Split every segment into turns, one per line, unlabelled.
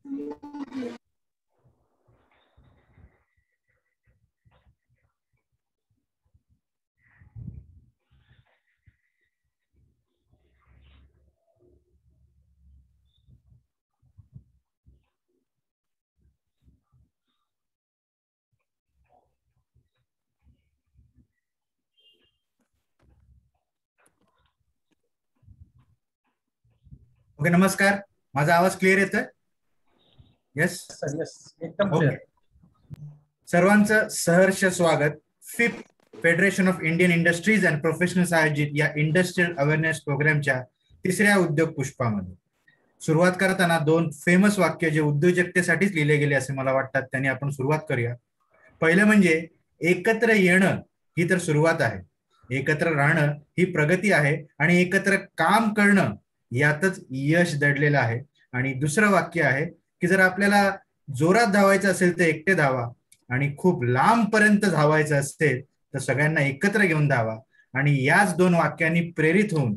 Okay, नमस्कार. माझा आवाज क्लिअर येतोय? येस.
सर यस, एकदम
ओके.
क्लिअर.
सर्वांचं सहर्ष स्वागत fifth federation of Indian industries and professionals आयोजित या इंडस्ट्रियल अवेअरनेस प्रोग्रामच्या तिसऱ्या उद्योग पुष्पामध्ये. सुरुवात करताना दोन फेमस वाक्य जे उद्योजकतेसाठीच लिहिले गेले असे मला वाटतात त्यांनी आपण सुरुवात करूया. पहिलं म्हणजे एकत्र येणं ही तर सुरुवात आहे, एकत्र राहणं ही प्रगती आहे आणि एकत्र काम करणं यातच यश दडलेलं आहे. आणि दुसरं वाक्य आहे की जर आपल्याला जोरात धावायचं असेल तर एकटे धावा आणि खूप लांब पर्यंत धावायचं असेल तर सगळ्यांना एकत्र घेऊन धावा. आणि याच दोन वाक्यांनी प्रेरित होऊन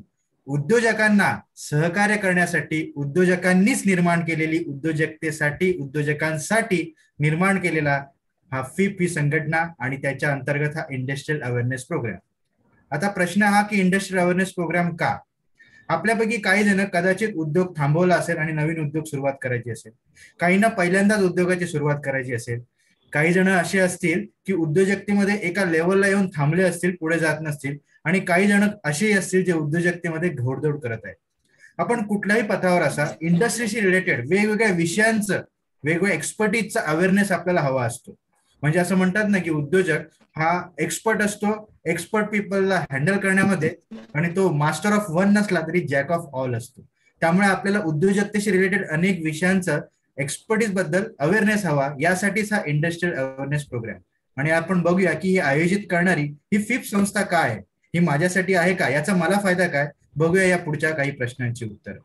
उद्योजकांना सहकार्य करण्यासाठी उद्योजकांनीच निर्माण केलेली उद्योजकतेसाठी उद्योजकांसाठी निर्माण केलेला हा फिप ही संघटना आणि त्याच्या अंतर्गत हा इंडस्ट्रियल अवेअरनेस प्रोग्राम. आता प्रश्न हा की इंडस्ट्रियल अवेअरनेस प्रोग्राम का? आपल्यापैकी काही जण कदाचित उद्योग थांबवला असेल आणि नवीन उद्योग सुरुवात करायची असेल, काहींना पहिल्यांदाच उद्योगाची सुरुवात करायची असेल, काही जण असे असतील की उद्योजकतेमध्ये एका लेवलला येऊन थांबले असतील, पुढे जात नसतील, आणि काही जण असेही असतील जे उद्योजकतेमध्ये घोडदौड करत आहेत. आपण कुठल्याही पथावर असा इंडस्ट्रीशी रिलेटेड वेगवेगळ्या विषयांचं वेगवेगळ्या एक्सपर्टीजचा अवेअरनेस आपल्याला हवा असतो. म्हणजे असं म्हणतात ना की उद्योजक हा एक्सपर्ट असतो एक्सपर्ट पीपलला हँडल करण्यामध्ये, आणि तो मास्टर ऑफ वन नसला तरी जॅक ऑफ ऑल असतो. त्यामुळे आपल्याला उद्योजकतेशी रिलेटेड अनेक विषयांचं एक्सपर्टीज बद्दल अवेअरनेस हवा, यासाठीच हा इंडस्ट्रियल अवेअरनेस प्रोग्राम. आणि आपण बघूया की ही आयोजित करणारी ही फिप संस्था काय आहे, ही माझ्यासाठी आहे का, याचा मला फायदा काय, बघूया या पुढच्या काही प्रश्नांची उत्तर.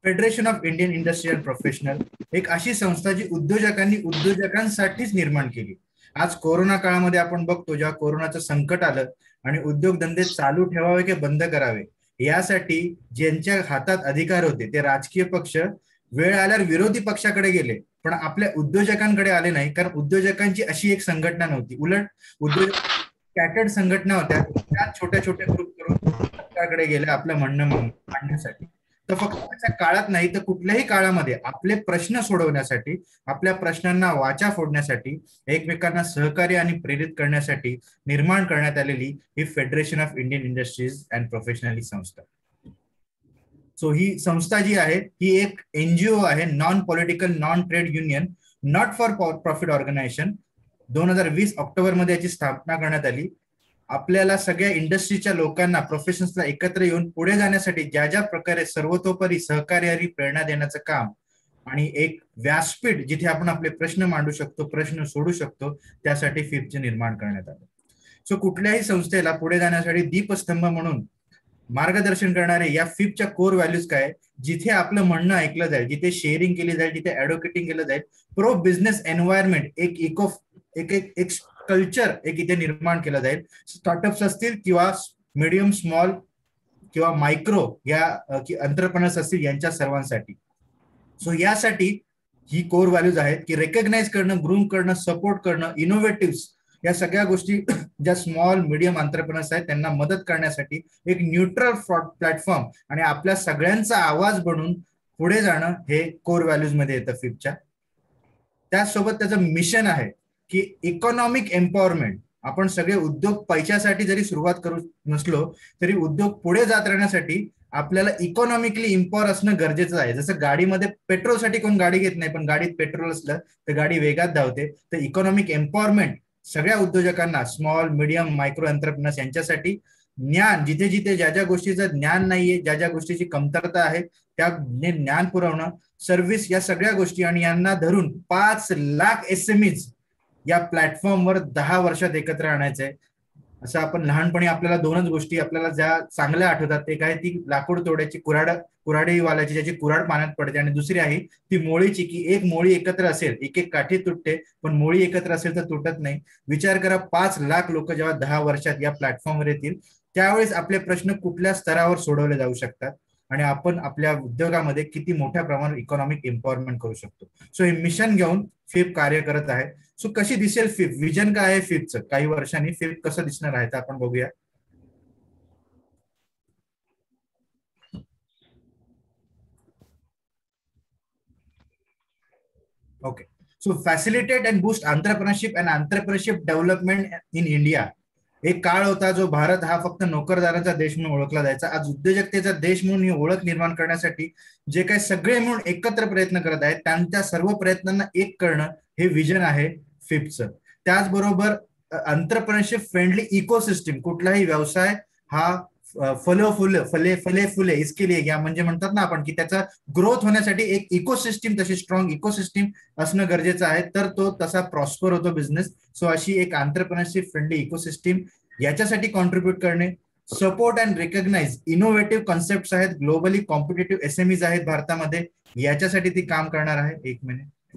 Federation of Indian industrial professional एक अशी संस्था जी उद्योजकांनी उद्योजकांसाठीच निर्माण केली. आज कोरोना काळामध्ये आपण बघतो जेव्हा कोरोनाचं संकट आलं आणि उद्योगधंदे चालू ठेवावे की बंद करावे यासाठी ज्यांच्या हातात अधिकार होते ते राजकीय पक्ष वेळ आल्यावर विरोधी पक्षाकडे गेले, पण आपल्या उद्योजकांकडे आले नाही, कारण उद्योजकांची अशी एक संघटना नव्हती. उलट उद्योजक स्कॅटर्ड संघटना होत्या, त्या छोट्या छोट्या ग्रुप करून सरकारकडे गेल्या आपलं म्हणणं मांडण्यासाठी. तर फक्त त्याच्या काळात नाही तर कुठल्याही काळामध्ये आपले प्रश्न सोडवण्यासाठी, आपल्या प्रश्नांना वाचा फोडण्यासाठी, एकमेकांना सहकार्य आणि प्रेरित करण्यासाठी निर्माण करण्यात आलेली ही federation of Indian industries and professional ही संस्था. सो ही संस्था जी आहे ही एक एनजीओ आहे, non political non trade union, not for profit organisation. 2020 October मध्ये याची स्थापना करण्यात आली. आपल्याला सगळ्या इंडस्ट्रीच्या लोकांना प्रोफेशन्सला एकत्र येऊन पुढे जाण्यासाठी ज्या ज्या प्रकारे सर्वतोपरी सहकार्याची प्रेरणा देण्याचं काम आणि एक व्यासपीठ जिथे आपण आपले प्रश्न मांडू शकतो, प्रश्न सोडू शकतो, त्यासाठी फिपचे निर्माण करण्यात आलं. सो कुठल्याही संस्थेला पुढे जाण्यासाठी दीपस्तंभ म्हणून मार्गदर्शन करणारे या फिपच्या कोर व्हॅल्यूज काय, जिथे आपलं म्हणणं ऐकलं जाईल, जिथे शेअरिंग केली जाईल, जिथे ऍडव्होकेटिंग केलं जाईल, प्रो बिझनेस एन्व्हायरमेंट एक कल्चर एक इथे निर्माण केलं जाईल. स्टार्टअप्स असतील किंवा मीडियम स्मॉल किंवा मायक्रो या एंटरप्रेन्योर्स असतील, यांच्या सर्वांसाठी. सो यासाठी ही कोर व्हॅल्यूज आहेत की रेकग्नाइज करणं, ग्रूम करणं, सपोर्ट करणं, इनोव्हेटिव्ह या सगळ्या गोष्टी ज्या स्मॉल मीडियम एंटरप्रेन्योर्स आहेत त्यांना मदत करण्यासाठी एक न्यूट्रल प्लॅटफॉर्म आणि आपल्या सगळ्यांचा आवाज बनून पुढे जाणं हे कोर व्हॅल्यूज मध्ये येतं फिपच्या. त्याचसोबत त्याचं मिशन आहे की इकॉनॉमिक एम्पॉवरमेंट. आपण सगळे उद्योग पैशासाठी जरी सुरुवात करू नसलो तरी उद्योग पुढे जात राहण्यासाठी आपल्याला इकॉनॉमिकली एम्पॉवर असणं गरजेचं आहे. जसं गाडीमध्ये पेट्रोलसाठी कोण गाडी घेत नाही, पण गाडीत पेट्रोल असलं तर गाडी वेगात धावते. तर इकॉनॉमिक एम्पॉवरमेंट सगळ्या उद्योजकांना, स्मॉल मीडियम मायक्रो एंटरप्रेन्योर्स यांच्यासाठी ज्ञान, जिथे जिथे ज्या ज्या गोष्टीचं ज्ञान नाहीये, ज्या ज्या गोष्टीची कमतरता आहे त्या ज्ञान पुरवणं, सर्व्हिस, या सगळ्या गोष्टी. आणि यांना धरून 5 लाख एसएमईज या प्लॅटफॉर्मवर 10 वर्षात एकत्र आणायचंय. असं आपण लहानपणी आपल्याला दोनच गोष्टी आपल्याला ज्या चांगल्या आठवतात, ते काय, ती लाकूड तोड्याची कुऱ्हाडी वाल्याची ज्याची कुऱ्हाड पाण्यात पडते, आणि दुसरी आहे ती मोळीची, की एक मोळी एकत्र असेल एक एक काठी तुटते, पण मोळी एकत्र असेल तर तुटत नाही. विचार करा, 5 लाख लोक जेव्हा 10 वर्षात या प्लॅटफॉर्मवर येतील त्यावेळेस आपले प्रश्न कुठल्या स्तरावर सोडवले जाऊ शकतात. आणि आपण आपल्या उद्योगामध्ये किती मोठ्या प्रमाणात इकॉनॉमिक एम्पॉवरमेंट करू शकतो. सो हे मिशन घेऊन फिप कार्य करत आहे. सो कशी दिसेल फिप, विजन काय आहे फिपचं, काही वर्षांनी फिप कसं दिसणार आहे ते आपण बघूया. Okay. So facilitate and boost entrepreneurship and entrepreneurship development in India. एक काळ होता जो भारत हा फक्त नोकरदारांचा देश म्हणून ओळखला जायचा. आज उद्योजकतेचा देश म्हणून ही ओळख निर्माण करण्यासाठी जे काही सगळे मिळून एकत्र प्रयत्न करत आहेत, त्यांच्या सर्व प्रयत्नांना एक करणं हे विजन आहे फिफ्थचं. त्याचबरोबर एंटरप्रेन्योरशिप फ्रेंडली इकोसिस्टम, कुठलाही व्यवसाय हा फले फुले इसके लिए या म्हणजे म्हणतात ना आपण की त्याचा ग्रोथ होण्यासाठी एक इकोसिस्टम, तशी स्ट्रॉंग इकोसिस्टम असणं गरजेचं आहे, तर तो तसा प्रॉस्पर होतो बिझनेस. सो अशी एक एंटरप्रेन्योरशिप फ्रेंडली इकोसिस्टम याच्यासाठी कॉन्ट्रीब्युट करणे. Support and recognise innovative concept आहेत, ग्लोबली कॉम्पिटेटिव्ह एसएमईज आहेत भारतामध्ये, याच्यासाठी ती काम करणार आहे. एक मिनिट.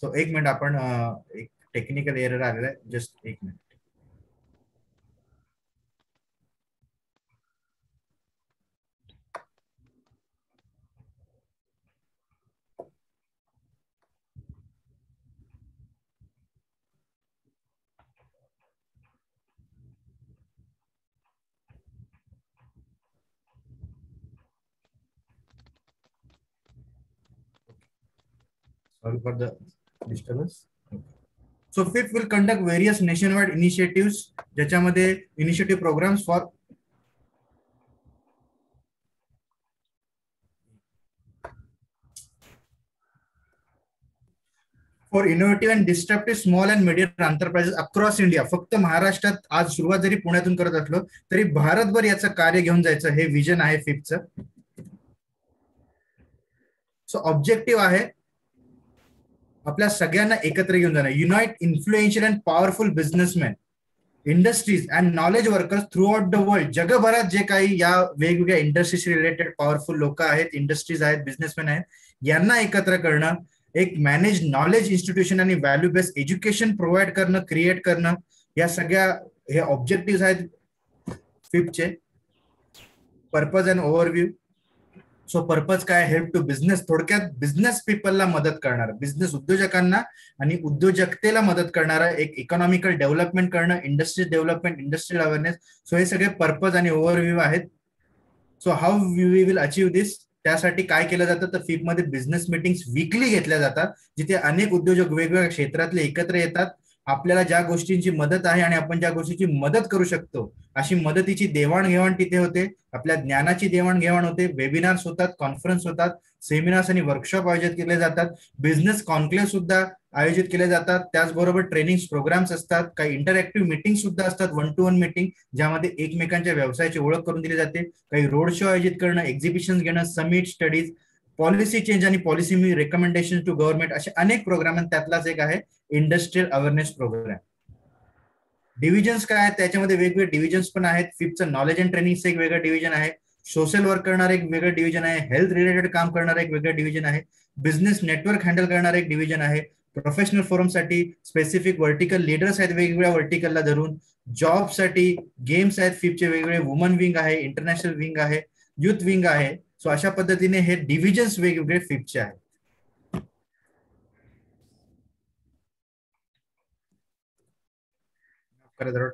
सो एक मिनिट, आपण एक टेक्निकल एरर आलेला आहे, जस्ट एक minute. Sorry for the disturbance. So FIP will conduct various nationwide initiatives, ज्याच्यामध्ये initiative programmes for innovative and disruptive small and medium enterprises across India. फक्त महाराष्ट्रात आज सुरुवात जरी पुण्यातून करत असलो तरी भारतभर याचं कार्य घेऊन जायचं हे विजन आहे फिपचं. सो ऑब्जेक्टिव्ह आहे आपल्या सगळ्यांना एकत्र घेऊन जाणं. Unite influential and powerful businessman, industries and knowledge workers through out the world. जगभरात जे काही या वेगवेगळ्या इंडस्ट्रीशी रिलेटेड पॉवरफुल लोक आहेत, इंडस्ट्रीज आहेत, बिझनेसमॅन आहेत, यांना एकत्र करणं. एक मॅनेज नॉलेज इन्स्टिट्यूशन आणि व्हॅल्यू बेस्ड एज्युकेशन प्रोव्हाइड करणं, क्रिएट करणं, या सगळ्या हे ऑब्जेक्टिव्ह आहेत फिफ्थचे. Purpose and overview. So purpose काय, हेल्प टू बिझनेस, थोडक्यात बिझनेस पीपलला मदत करणार, बिझनेस उद्योजकांना आणि उद्योजकतेला मदत करणारा एक इकॉनॉमिकल डेव्हलपमेंट करणं, industries development, industrial awareness. So हे सगळे पर्पज आणि ओव्हरव्ह्यू आहेत. So how we will achieve this, त्यासाठी काय केलं जातं तर फिप मध्ये बिझनेस मीटिंग्स वीकली घेतल्या जातात, जिथे अनेक उद्योजक वेगवेगळ्या क्षेत्रातले एकत्र येतात. आपल्याला ज्या गोष्टींची मदत आहे आणि आपण ज्या गोष्टीची मदत करू शकतो अशी मदतीची देवाणघेवाण तिथे होते, आपल्या ज्ञानाची देवाणघेवाण होते, वेबिनार्स होतात, कॉन्फरन्स होतात, सेमिनार्स आणि वर्कशॉप आयोजित केले जातात, बिझनेस कॉन्क्लेव्ह सुद्धा आयोजित केले जातात. त्याचबरोबर ट्रेनिंग प्रोग्राम्स असतात, काही इंटरॅक्टिव्ह मीटिंग सुद्धा असतात, 1 to 1 मीटिंग, ज्यामध्ये एकमेकांच्या व्यवसायाची ओळख करून दिली जाते. काही रोड शो आयोजित करणं, एक्झिबिशन घेणं, समिट, स्टडीज, पॉलिसी चेंज आणि पॉलिसी रेकमेंडेशन टू गव्हर्नमेंट, असे अनेक प्रोग्राम आहेत. त्यातलाच एक आहे इंडस्ट्रियल अवेअरनेस प्रोग्राम. डिव्हिजन्स काय आहेत, त्याच्यामध्ये वेगवेगळे डिव्हिजन्स पण आहेत. फिफ्थचं नॉलेज अँड ट्रेनिंगचं एक वेगळं डिव्हिजन आहे, सोशल वर्क करणार एक वेगळं डिव्हिजन आहे, हेल्थ रिलेटेड काम करणार एक वेगळं डिव्हिजन आहे, बिझनेस नेटवर्क हँडल करणार एक डिव्हिजन आहे, प्रोफेशनल फोरमसाठी स्पेसिफिक वर्टिकल लीडर्स आहेत वेगवेगळ्या वर्टिकलला धरून, जॉबसाठी गेम्स आहेत फिफ्थचे वेगवेगळे, वुमन विंग आहे, इंटरनॅशनल विंग आहे, युथ विंग आहे. सो अशा पद्धतीने हे डिव्हिजन्स वेगवेगळे फिफ्थचे आहेत.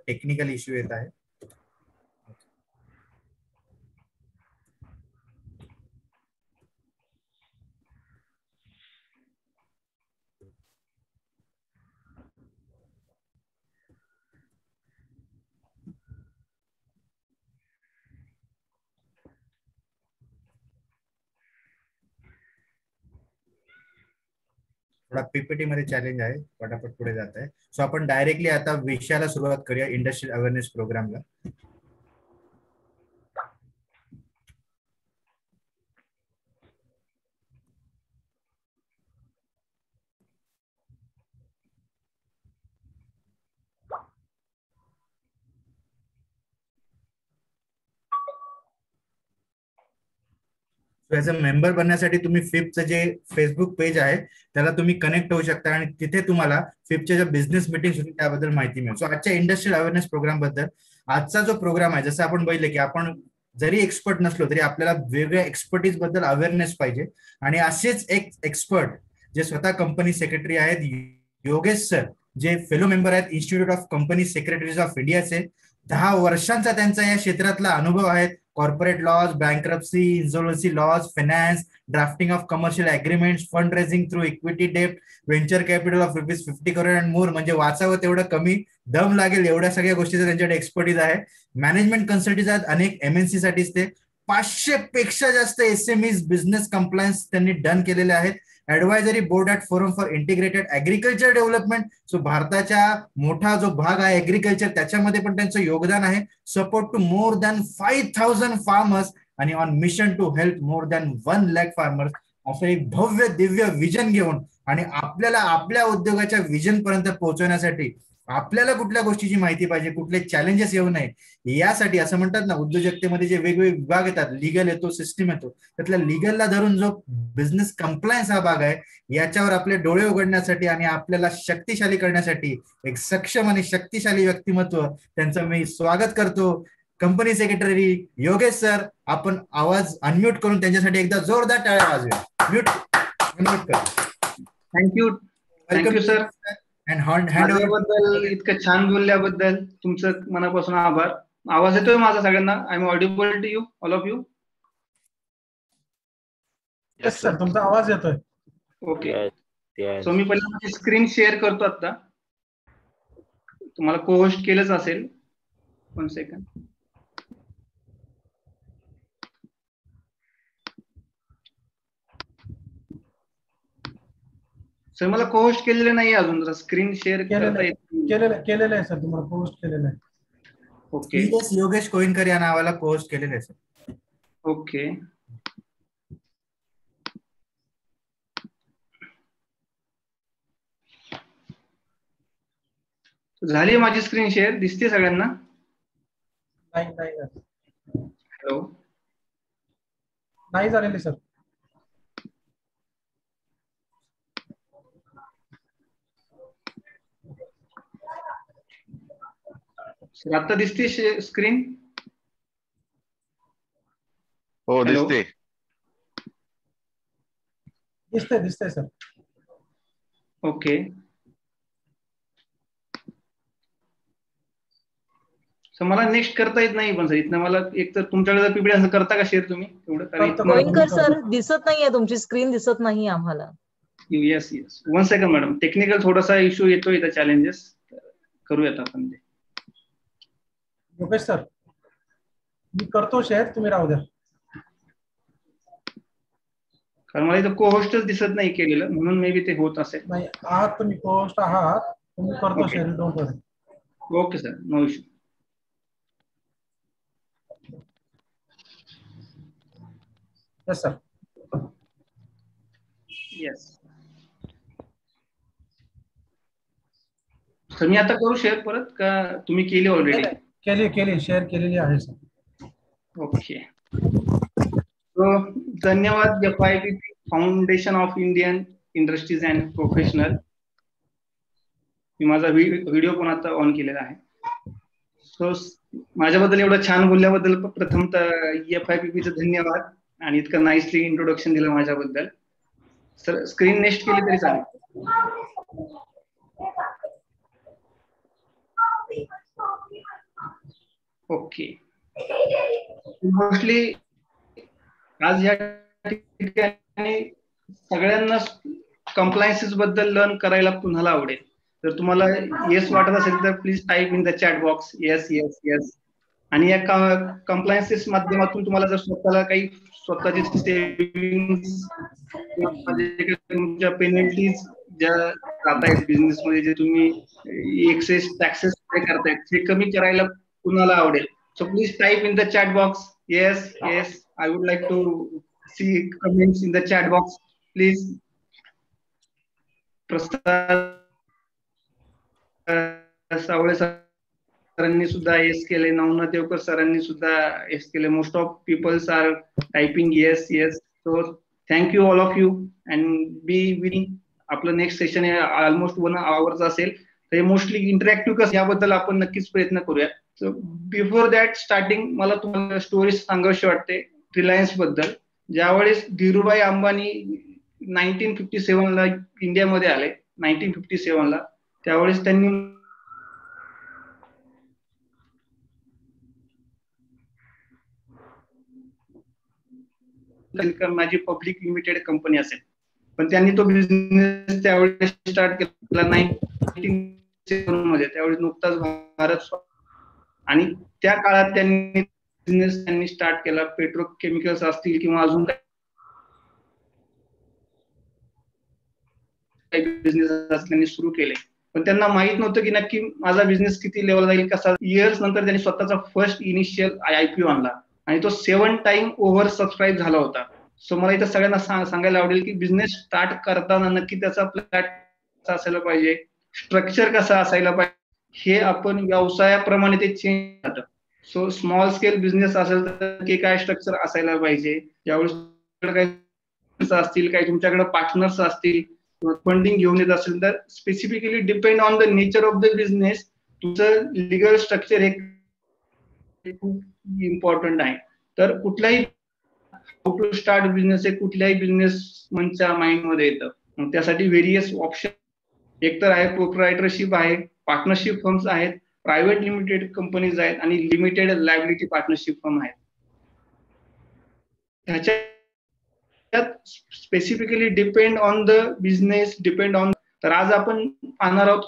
टेक्निकल इश्यू येत आहे. थोडा पीपीटी मध्ये चॅलेंज आहे, पटापट पुढे जात आहे. सो आपण डायरेक्टली आता विषयाला सुरुवात करूया, इंडस्ट्रियल अवेअरनेस प्रोग्रामला. ऍज अ मेंबर बनण्यासाठी तुम्ही फिपचं जे फेसबुक पेज आहे त्याला तुम्ही कनेक्ट होऊ शकता आणि तिथे तुम्हाला फिपच्या ज्या बिझनेस मिटिंग होती त्याबद्दल माहिती मिळेल. सो आजच्या इंडस्ट्रियल अवेअरनेस प्रोग्राम बद्दल आजचा जो प्रोग्राम आहे, जसं आपण बघितलं की आपण जरी एक्सपर्ट नसलो तरी आपल्याला वेगवेगळ्या एक्सपर्टीज बद्दल अवेअरनेस पाहिजे. आणि असेच एक एक्सपर्ट जे स्वतः कंपनी सेक्रेटरी आहेत, योगेश सर, जे फेलो मेंबर आहेत institute of company secretaries of इंडियाचे. 10 वर्षांचा त्यांचा या क्षेत्रातला अनुभव आहे. Corporate laws, bankruptcy, insolvency laws, finance, drafting of commercial agreements, fund raising through equity डेप्ट, venture capital of ₹50 crore and more. म्हणजे वाचावं तेवढं कमी, दम लागेल एवढ्या सगळ्या गोष्टीचा त्यांच्याकडे एक्सपर्टीज आहे. मॅनेजमेंट कन्सल्टन्स आहेत अनेक MNC साठीच ते. 500 पेक्षा जास्त SMEs बिझनेस कंप्लायन्स त्यांनी डन केलेले आहेत. Advisory board at forum for integrated agriculture development. So भारताच्या मोठा जो भाग आहे ऍग्रिकल्चर त्याच्यामध्ये पण त्यांचं योगदान आहे. Support to more than 5,000 farmers आणि on mission to help more than 1,00,000 farmers. असं एक भव्य दिव्य विजन घेऊन आणि आपल्याला आपल्या उद्योगाच्या विजन पर्यंत पोहोचवण्यासाठी आपल्याला कुठल्या गोष्टीची माहिती पाहिजे, कुठले चॅलेंजेस येऊ नये यासाठी असं म्हणतात ना, उद्योजकतेमध्ये जे वेगवेगळे विभाग येतात, लिगल येतो, सिस्टीम येतो, त्यातल्या लिगलला धरून जो बिझनेस कंप्लायन्स हा भाग आहे, याच्यावर आपले डोळे उघडण्यासाठी आणि आपल्याला शक्तिशाली करण्यासाठी एक सक्षम आणि शक्तिशाली व्यक्तिमत्व त्यांचं मी स्वागत करतो. कंपनी सेक्रेटरी योगेश सर, आपण आवाज अनम्यूट करून त्यांच्यासाठी एकदा जोरदार टाळ्या वाजूया. म्यूट अनम्यूट कर.
थँक्यू. Thank you sir.
माझ्याबद्दल
इतकं छान बोलल्याबद्दल तुमचं मनापासून आभार. आवाज येतोय माझा सगळ्यांना? I am audible to you, all of you?
Yes sir, तुमचा आवाज येतोय.
ओके. सो मी पहिला माझी स्क्रीन शेअर करतो. आता तुम्हाला को होस्ट केलंच असेल. 1 सेकंड. सर मला को होस्ट केलेलं नाही अजून. जरा स्क्रीन शेअर करता
केलेलं आहे सर, तुम्हाला पोस्ट केलेलं आहे.
ओके.
योगेश कोइनकर या नावाला पोस्ट केलेलं आहे सर.
ओके. झाली माझी स्क्रीन शेअर? दिसते सगळ्यांना?
नाही
हॅलो,
नाही झालेली सर.
आता दिसते स्क्रीन?
हो दिसते.
दिसते सर.
ओके. सर मला नेक्स्ट करता येत नाही पण सर इथनं मला एक तर तुमच्याकडे पीपीटी असं करता का शेअर तुम्ही?
कोइनकर सर दिसत नाहीये, तुमची स्क्रीन दिसत नाही आम्हाला.
येस. 1 सेकंड मॅडम, टेक्निकल थोडासा इश्यू येतोय इथं, चॅलेंजेस. करूयात आपण ते.
योगेश सर, मी करतो शेअर, तुम्ही राहू द्या.
कारण मला इथं को होस्टच दिसत नाही केलेलं, म्हणून मे बी ते होत असेल.
नाही आहात तुम्ही, को होस्ट आहात तुम्ही, करतो share, don't worry.
Okay sir, no issue.
Yes sir.
Yes sir, मी आता करू शेअर परत का तुम्ही केली ऑलरेडी?
केली शेअर केलेली आहे सर.
ओके. धन्यवाद FIPP foundation of Indian industries and professional. मी माझा व्हिडिओ पण आता ऑन केलेला आहे. सो माझ्याबद्दल एवढं छान बोलल्याबद्दल प्रथमतः FIPPचं धन्यवाद आणि इतकं नाईसली इंट्रोडक्शन दिलं माझ्याबद्दल. सर स्क्रीन नेक्स्ट केली तरी चालेल? ओके. मोस्टली आज या ठिकाणी सगळ्यांना कंप्लायन्सेस बद्दल लर्न करायला तुम्हाला आवडेल. जर तुम्हाला येस वाटत असेल तर please type in the chat box yes yes yes. आणि या कंप्लायन्सेस माध्यमातून तुम्हाला जर स्वतःला काही स्वतःची सेव्हिंग्स तुमच्या पेनल्टीज ज्या जातायत बिझनेस मध्ये, जे तुम्ही एक्सेस टॅक्सेस पे करतायत, ते कमी करायला कुणाला आवडेल? So please type in the chat box yes yes. I would like to see comments in the chat box, please. सावळे सरांनी सुद्धा येस केले, नवनाथ देवकर सरांनी सुद्धा येस केले. Most of peoples are typing yes yes. So thank you all of you and be winning. आपलं next session हे almost 1 आवरचं असेल, तर मोस्टली इंटरॅक्टिव्ह कसं याबद्दल आपण नक्कीच प्रयत्न करूया. सो बिफोर दॅट स्टार्टिंग मला तुम्हाला स्टोरी सांगावीशी वाटते रिलायन्स बद्दल. ज्यावेळेस धीरूभाई अंबानी 1957ला इंडियामध्ये आले, 1957ला, त्यावेळेस त्यांनी माझी पब्लिक लिमिटेड कंपनी असेल, पण त्यांनी तो बिझनेस त्यावेळेस स्टार्ट केला 1957 मध्ये. त्यावेळेस नुकताच भारत आणि त्या काळात त्यांनी बिझनेस स्टार्ट केला. पेट्रोकेमिकल्स असतील किंवा अजून काही बिझनेस त्यांनी सुरू केले, पण त्यांना माहित नव्हतं की नक्की माझा बिझनेस किती लेवल जाईल कसा. इयर्स नंतर त्यांनी स्वतःचा फर्स्ट इनिशियल IPO आणला आणि तो 7 टाइम ओव्हर सबस्क्राईब झाला होता. सो मला इथं सगळ्यांना सांगायला आवडेल की बिझनेस स्टार्ट करताना नक्की त्याचा प्लॅन असायला पाहिजे, स्ट्रक्चर कसा असायला पाहिजे, हे आपण व्यवसायाप्रमाणे ते चेंज जातं. सो स्मॉल स्केल बिझनेस असेल तर की काय स्ट्रक्चर असायला पाहिजे, ज्यावेळेस काही असतील, काही तुमच्याकडे पार्टनर्स असतील, फंडिंग घेऊन येत असेल तर specifically depend on the nature of the business तुमचं लिगल स्ट्रक्चर हे खूप इम्पॉर्टंट आहे. तर कुठलाही हाऊ टू स्टार्ट बिझनेस हे कुठल्याही बिझनेसमनच्या माइंडमध्ये येतं. मग त्यासाठी व्हेरियस ऑप्शन एकतर आहे प्रोप्रायटरशिप आहे, पार्टनरशिप फर्म्स आहेत, प्रायव्हेट लिमिटेड कंपनीज आहेत आणि लिमिटेड लायबिलिटी पार्टनरशिप फर्म आहेत. ह्याच्यात specifically depend on the business, depend on. तर आज आपण पाहणार आहोत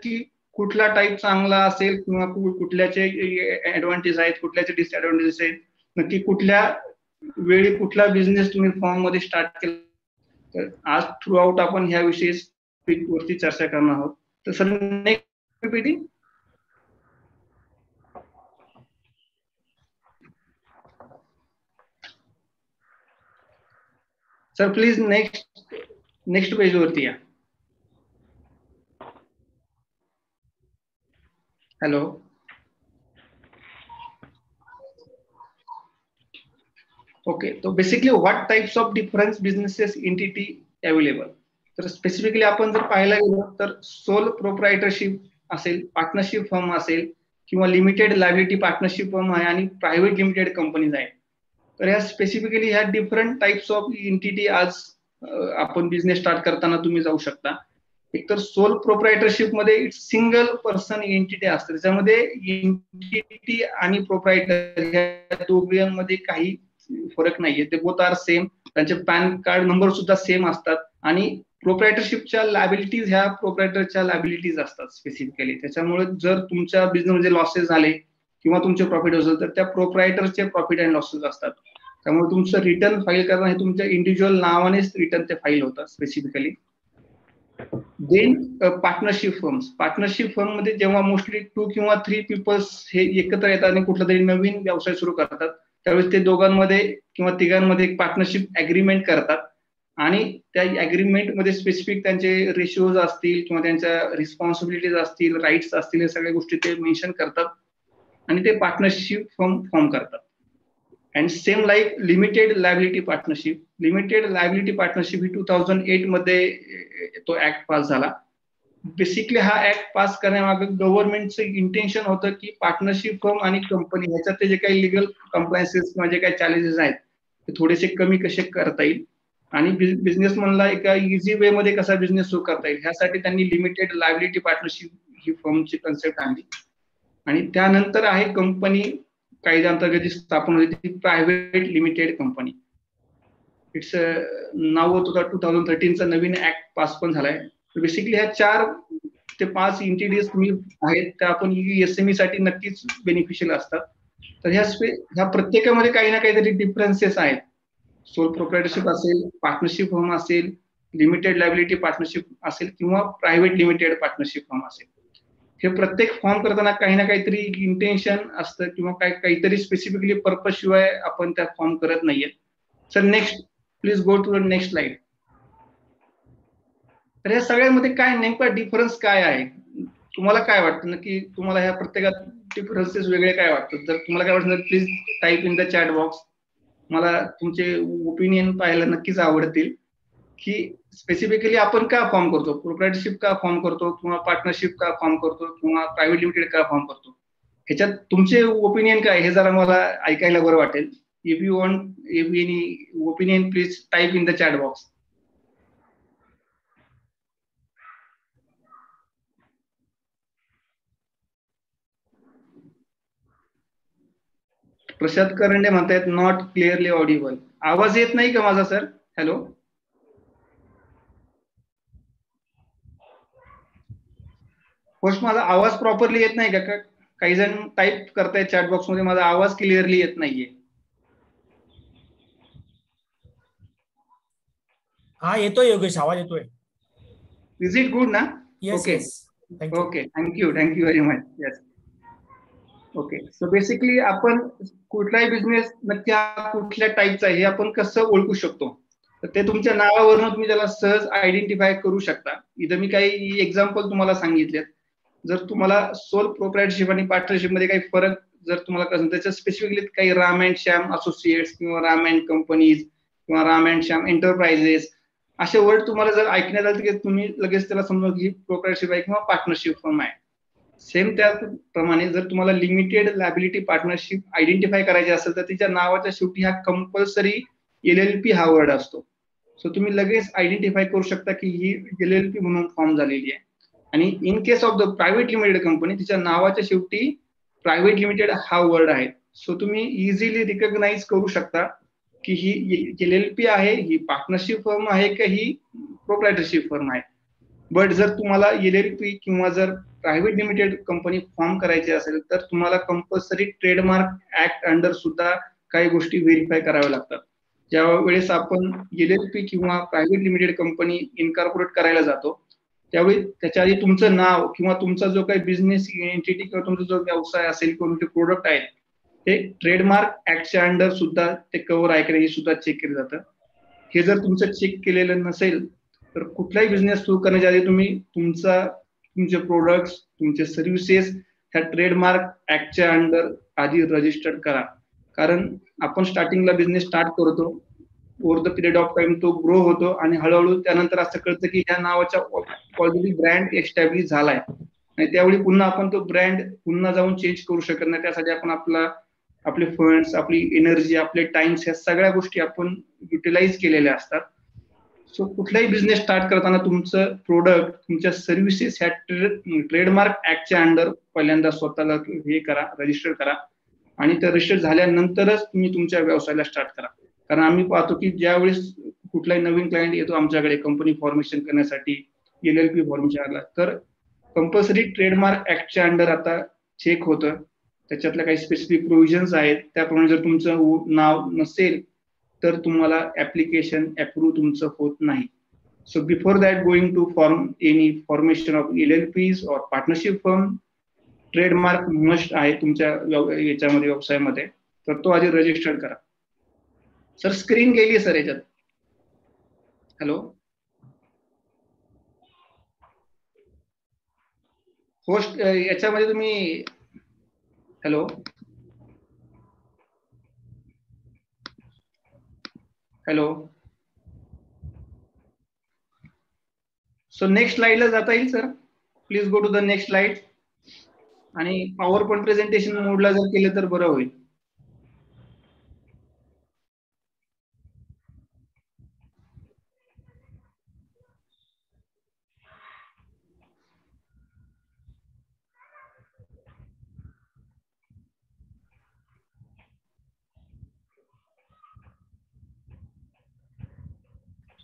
की कुठला टाईप चांगला असेल किंवा कुठल्याचे ऍडव्हान्टेज आहेत, कुठल्याचे डिसएडव्हान्टेजेस आहेत, नक्की कुठल्या वेळी कुठला बिझनेस तुम्ही फॉर्म मध्ये स्टार्ट केला. तर आज थ्रू आउट आपण ह्या विषयी वरती चर्चा करणार आहोत. तर sir next PPT. Sir please next page वरती या. हॅलो. ओके, तो basically what types of difference businesses entity available. तर स्पेसिफिकली आपण जर पाहायला गेलो तर सोल प्रोप्रायटरशिप असेल, पार्टनरशिप फर्म असेल किंवा लिमिटेड लायबिलिटी पार्टनरशिप फर्म आहे आणि प्रायव्हेट लिमिटेड कंपनीज आहेत. तर ह्या स्पेसिफिकली ह्या डिफरंट टाइप्स ऑफ एंटिटी आज आपण बिझनेस स्टार्ट करताना तुम्ही जाऊ शकता. एकतर सोल प्रोप्रायटरशिप मध्ये सिंगल पर्सन एंटिटी असते, त्याच्यामध्ये एंटिटी आणि प्रोप्रायटर ह्या दोघांमध्ये काही फरक नाहीये, ते बोथ आर सेम. त्यांचे पॅन कार्ड नंबर सुद्धा सेम असतात आणि प्रोप्रायटरशिपच्या लायबिलिटीज ह्या प्रोप्रायटरच्या लायबिलिटीज असतात स्पेसिफिकली. त्याच्यामुळे जर तुमच्या बिझनेसमध्ये लॉसेस झाले किंवा तुमचे प्रॉफिट असेल तर त्या प्रोप्रायटरचे प्रॉफिट अँड लॉसेस असतात. त्यामुळे तुमचं रिटर्न फाईल करणं हे तुमच्या इंडिव्हिज्युअल नावानेच रिटर्न ते फाईल होतात स्पेसिफिकली. देन पार्टनरशिप फर्म मध्ये जेव्हा मोस्टली 2 किंवा 3 पीपल्स हे एकत्र येतात आणि कुठला तरी नवीन व्यवसाय सुरू करतात, त्यावेळेस ते दोघांमध्ये किंवा तिघांमध्ये एक पार्टनरशिप अग्रीमेंट करतात आणि त्या अग्रीमेंट मध्ये स्पेसिफिक त्यांचे रेशिओज असतील किंवा त्यांच्या रिस्पॉन्सिबिलिटीज असतील, राईट्स असतील, या सगळ्या गोष्टी ते मेन्शन करतात आणि ते पार्टनरशिप फॉर्म करतात. And same like limited liability partnership. Limited liability partnership ही 2008 मध्ये तो ऍक्ट पास झाला. बेसिकली हा ऍक्ट पास करण्यामागे गव्हर्नमेंटचं इंटेन्शन होतं की पार्टनरशिप फर्म आणि कंपनी ह्याच्यात जे काही लिगल कम्प्लायन्सेस किंवा जे काही चॅलेंजेस आहेत ते थोडेसे कमी कसे करता येईल आणि बिझनेस म्हणला एका इझी वे मध्ये कसा बिझनेस सुरू करता येईल ह्यासाठी त्यांनी लिमिटेड लायबिलिटी पार्टनरशिप ही फर्मची कन्सेप्ट आणली. आणि त्यानंतर आहे कंपनी कायद्याअंतर्गत जी स्थापन होती ती प्रायव्हेट लिमिटेड कंपनी. इट्स नाव होतं 2013चा नवीन ऍक्ट पास पण झालाय. बेसिकली ह्या 4 ते 5 एंटिटीज तुम्ही आहेत त्या आपण SME साठी नक्कीच बेनिफिशियल असतात. तर ह्या प्रत्येकामध्ये काही ना काहीतरी डिफरन्सेस आहेत. सोल प्रोप्रायटरशिप असेल, पार्टनरशिप फर्म असेल, लिमिटेड लायबिलिटी पार्टनरशिप असेल किंवा प्रायव्हेट लिमिटेड पार्टनरशिप फर्म असेल. हे प्रत्येक फॉर्म करताना काही ना काहीतरी इंटेन्शन असतं किंवा काहीतरी स्पेसिफिकली पर्पज शिवाय आपण त्या फॉर्म करत नाहीये. Sir next please go to the next slide. तर या सगळ्यामध्ये काय नेमका डिफरन्स काय आहे, तुम्हाला काय वाटतं नक्की, तुम्हाला ह्या प्रत्येकात डिफरन्सेस वेगळे काय वाटतात? जर तुम्हाला काय वाटतं please type in the chat box. मला तुमचे ओपिनियन पाहायला नक्कीच आवडतील की स्पेसिफिकली आपण का फॉर्म करतो, प्रोप्रायटरशिप का फॉर्म करतो किंवा पार्टनरशिप का फॉर्म करतो किंवा प्रायव्हेट लिमिटेड का फॉर्म करतो, ह्याच्यात तुमचे ओपिनियन काय हे जरा मला ऐकायला बरं वाटेल. If you want any opinion please type in the chat box. Prashant Karande म्हणतायत नॉट क्लिअरली ऑडिबल. आवाज येत नाही का माझा सर? हॅलो. होस्ट माझा आवाज प्रॉपरली येत नाही का? काही जण टाईप करतायत चॅट बॉक्स मध्ये, माझा आवाज क्लिअरली येत नाहीये.
हा येतोय योगेश, आवाज येतोय.
इज इट गुड ना?
Yes,
okay
yes. Thank you.
Okay, thank you very much. Yes. Okay, so basically आपण कुठलाही बिझनेस नक्की कुठल्या टाईपचा आहे हे आपण कसं ओळखू शकतो, तर ते तुमच्या नावावरून तुम्ही त्याला सहज आयडेंटिफाय करू शकता. इथं मी काही एक्झाम्पल तुम्हाला सांगितलेत. जर तुम्हाला सोल प्रोप्रायटरशिप आणि पार्टनरशिप मध्ये काही फरक जर तुम्हाला कसं, त्याच्या स्पेसिफिकली काही राम अँड श्याम असोसिएट्स किंवा राम अँड कंपनीज किंवा राम अँड श्याम एंटरप्राइजेस असे वर्ड तुम्हाला जर ऐकण्यात आले की तुम्ही लगेच त्याला समजा की प्रोप्रायटरशिप आहे किंवा पार्टनरशिप फर्म आहे. सेम त्याप्रमाणे जर तुम्हाला लिमिटेड लायबिलिटी पार्टनरशिप आयडेंटिफाय करायची असेल तर तिच्या नावाच्या शेवटी हा कंपल्सरी LLP हा वर्ड असतो. सो तुम्ही लगेच आयडेंटिफाय करू शकता की ही LLP म्हणून फॉर्म झालेली आहे. आणि in case of the private limited company तिच्या नावाच्या शेवटी प्रायव्हेट लिमिटेड हा वर्ड आहे. सो तुम्ही इझिली रिकॉग्नाइज करू शकता की ही LLP आहे, ही पार्टनरशिप फर्म आहे का ही प्रोप्रायटरशिप फर्म आहे. बट जर तुम्हाला LLP किंवा जर प्रायव्हेट लिमिटेड कंपनी फॉर्म करायची असेल तर तुम्हाला कंपल्सरी ट्रेडमार्क ऍक्ट अंडर सुद्धा काही गोष्टी व्हेरीफाय कराव्या लागतात. ज्या वेळेस आपण LLP किंवा प्रायव्हेट लिमिटेड कंपनी इनकॉर्पोरेट करायला जातो त्यावेळी त्याच्या आधी तुमचं नाव किंवा तुमचा जो काही बिझनेस एंटिटी किंवा तुमचा जो व्यवसाय असेल किंवा तुमचे प्रोडक्ट आहेत ते ट्रेडमार्क ऍक्टच्या अंडर सुद्धा ते कव्हर आहे का हे सुद्धा चेक केलं जातं. हे जर तुमचं चेक केलेलं नसेल तर कुठलाही बिझनेस सुरू करण्याच्या आधी तुम्ही तुमचे प्रोडक्ट्स, तुमचे सर्व्हिसेस ह्या ट्रेडमार्क ऍक्टच्या अंडर आधी रजिस्टर्ड करा. कारण आपण स्टार्टिंगला बिझनेस स्टार्ट करतो, over the period of time तो ग्रो होतो आणि हळूहळू त्यानंतर असं कळतं की ह्या नावाचा ऑलरेडी ब्रँड एस्टॅब्लिश झालाय आणि त्यावेळी पुन्हा आपण तो ब्रँड पुन्हा जाऊन चेंज करू शकत नाही. त्यासाठी आपण आपले फंड्स, आपली एनर्जी, आपले टाइम्स ह्या सगळ्या गोष्टी आपण युटिलाइज केलेल्या असतात. सो कुठलाही बिझनेस स्टार्ट करताना तुमचं प्रोडक्ट, तुमच्या सर्व्हिसेस ह्या ट्रेडमार्क ऍक्टच्या अंडर पहिल्यांदा स्वतःला हे करा, रजिस्टर करा आणि ते रजिस्टर झाल्यानंतरच तुम्ही तुमच्या व्यवसायाला स्टार्ट करा. कारण आम्ही पाहतो की ज्यावेळेस कुठलाही नवीन क्लायंट येतो आमच्याकडे कंपनी फॉर्मेशन करण्यासाठी LLP फॉर्मेशनला, तर कंपल्सरी ट्रेडमार्क ऍक्टच्या अंडर आता चेक होतं. त्याच्यातल्या काही स्पेसिफिक प्रोव्हिजन्स आहेत, त्याप्रमाणे जर तुमचं नाव नसेल तर तुम्हाला ऍप्लिकेशन अप्रूव्ह तुमचं होत नाही. So before that going to form any formation of LLPs और पार्टनरशिप फर्म, ट्रेडमार्क मस्ट आहे तुमच्या याच्यामध्ये व्यवसायामध्ये, तर तो आधी रजिस्टर्ड करा. सर स्क्रीन गेली सर याच्यात. हॅलो होस्ट, याच्यामध्ये तुम्ही हॅलो हॅलो सो नेक्स्ट स्लाइडला जाता येईल सर? Please go to the next slide. आणि पॉवर पॉइंट प्रेझेंटेशन मोडला जर केलं तर बरं होईल.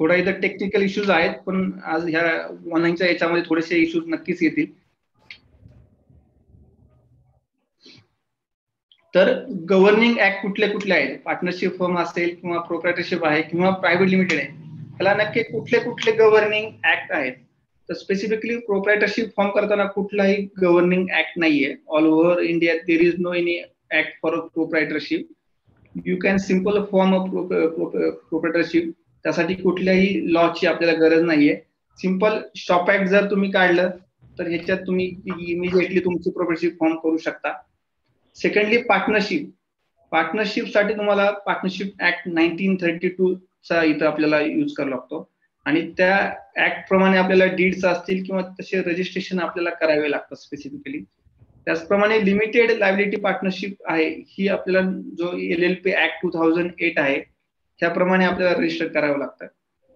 थोडा इथं टेक्निकल इश्यूज आहेत, पण आज ह्या ऑनलाईनच्या याच्यामध्ये थोडेसे इश्यूज नक्कीच येतील. तर गव्हर्निंग ऍक्ट कुठले कुठले आहेत, पार्टनरशिप फर्म असेल किंवा प्रोप्रायटरशिप आहे किंवा प्रायव्हेट लिमिटेड आहे, त्याला नक्की कुठले कुठले गव्हर्निंग ऍक्ट आहेत. तर स्पेसिफिकली प्रोप्रायटरशिप फॉर्म करताना कुठलाही गव्हर्निंग ऍक्ट नाहीये. All over India there is no any act for proprietorship. You can simple form a proprietorship. त्यासाठी कुठल्याही लॉची आपल्याला गरज नाहीये. सिंपल शॉप ऍक्ट जर तुम्ही काढलं तर ह्याच्यात तुम्ही इमिजिएटली तुमची प्रोप्रायटरशिप फॉर्म करू शकता. सेकंडली पार्टनरशिप पार्टनरशिप साठी तुम्हाला पार्टनरशिप ऍक्ट 1932 चा इथं आपल्याला यूज करावा लागतो आणि त्या ऍक्ट प्रमाणे आपल्याला डीड्स असतील किंवा तसे रजिस्ट्रेशन आपल्याला करावे लागतं स्पेसिफिकली. त्याचप्रमाणे लिमिटेड लायबिलिटी पार्टनरशिप आहे ही आपल्याला जो LLP ऍक्ट 2008 आहे त्याप्रमाणे आपल्याला रजिस्टर करावं लागतं.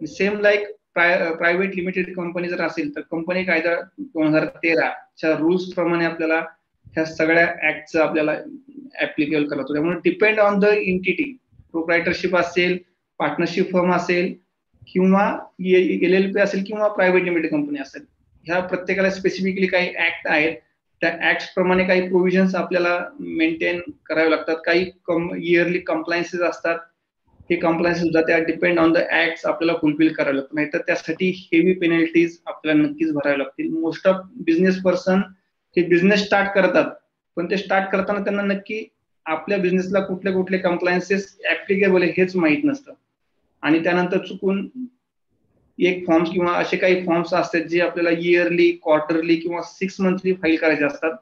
Same like private limited company जर असेल तर कंपनी कायदा 2013 च्या रूल्स प्रमाणे आपल्याला ह्या सगळ्या ऍक्टचं आपल्याला ऍप्लिकेबल करतो. त्यामुळे डिपेंड ऑन द एंटिटी, प्रोप्रायटरशिप असेल, पार्टनरशिप फर्म असेल किंवा LLP असेल किंवा प्रायव्हेट लिमिटेड कंपनी असेल, ह्या प्रत्येकाला स्पेसिफिकली काही ऍक्ट आहेत. त्या ऍक्ट प्रमाणे काही प्रोव्हिजन्स आपल्याला मेंटेन करावे लागतात. काही इयरली कंप्लायन्सेस असतात. हे कंप्लायन्स सुद्धा त्या डिपेंड ऑन द ऍक्ट आपल्याला फुलफिल करावे लागतात. नाहीतर त्यासाठी हेवी पेनल्टीज आपल्याला नक्कीच भरावे लागतील. मोस्ट ऑफ बिझनेस पर्सन हे बिझनेस स्टार्ट करतात, पण ते स्टार्ट करताना त्यांना नक्की आपल्या बिझनेसला कुठले कुठले कंप्लायन्सेस ऍप्लिकेबल आहे हेच माहित नसतं आणि त्यानंतर चुकून एक फॉर्म्स किंवा असे काही फॉर्म्स असतात जे आपल्याला इयरली, क्वार्टरली किंवा 6 मंथली फाईल करायचे असतात.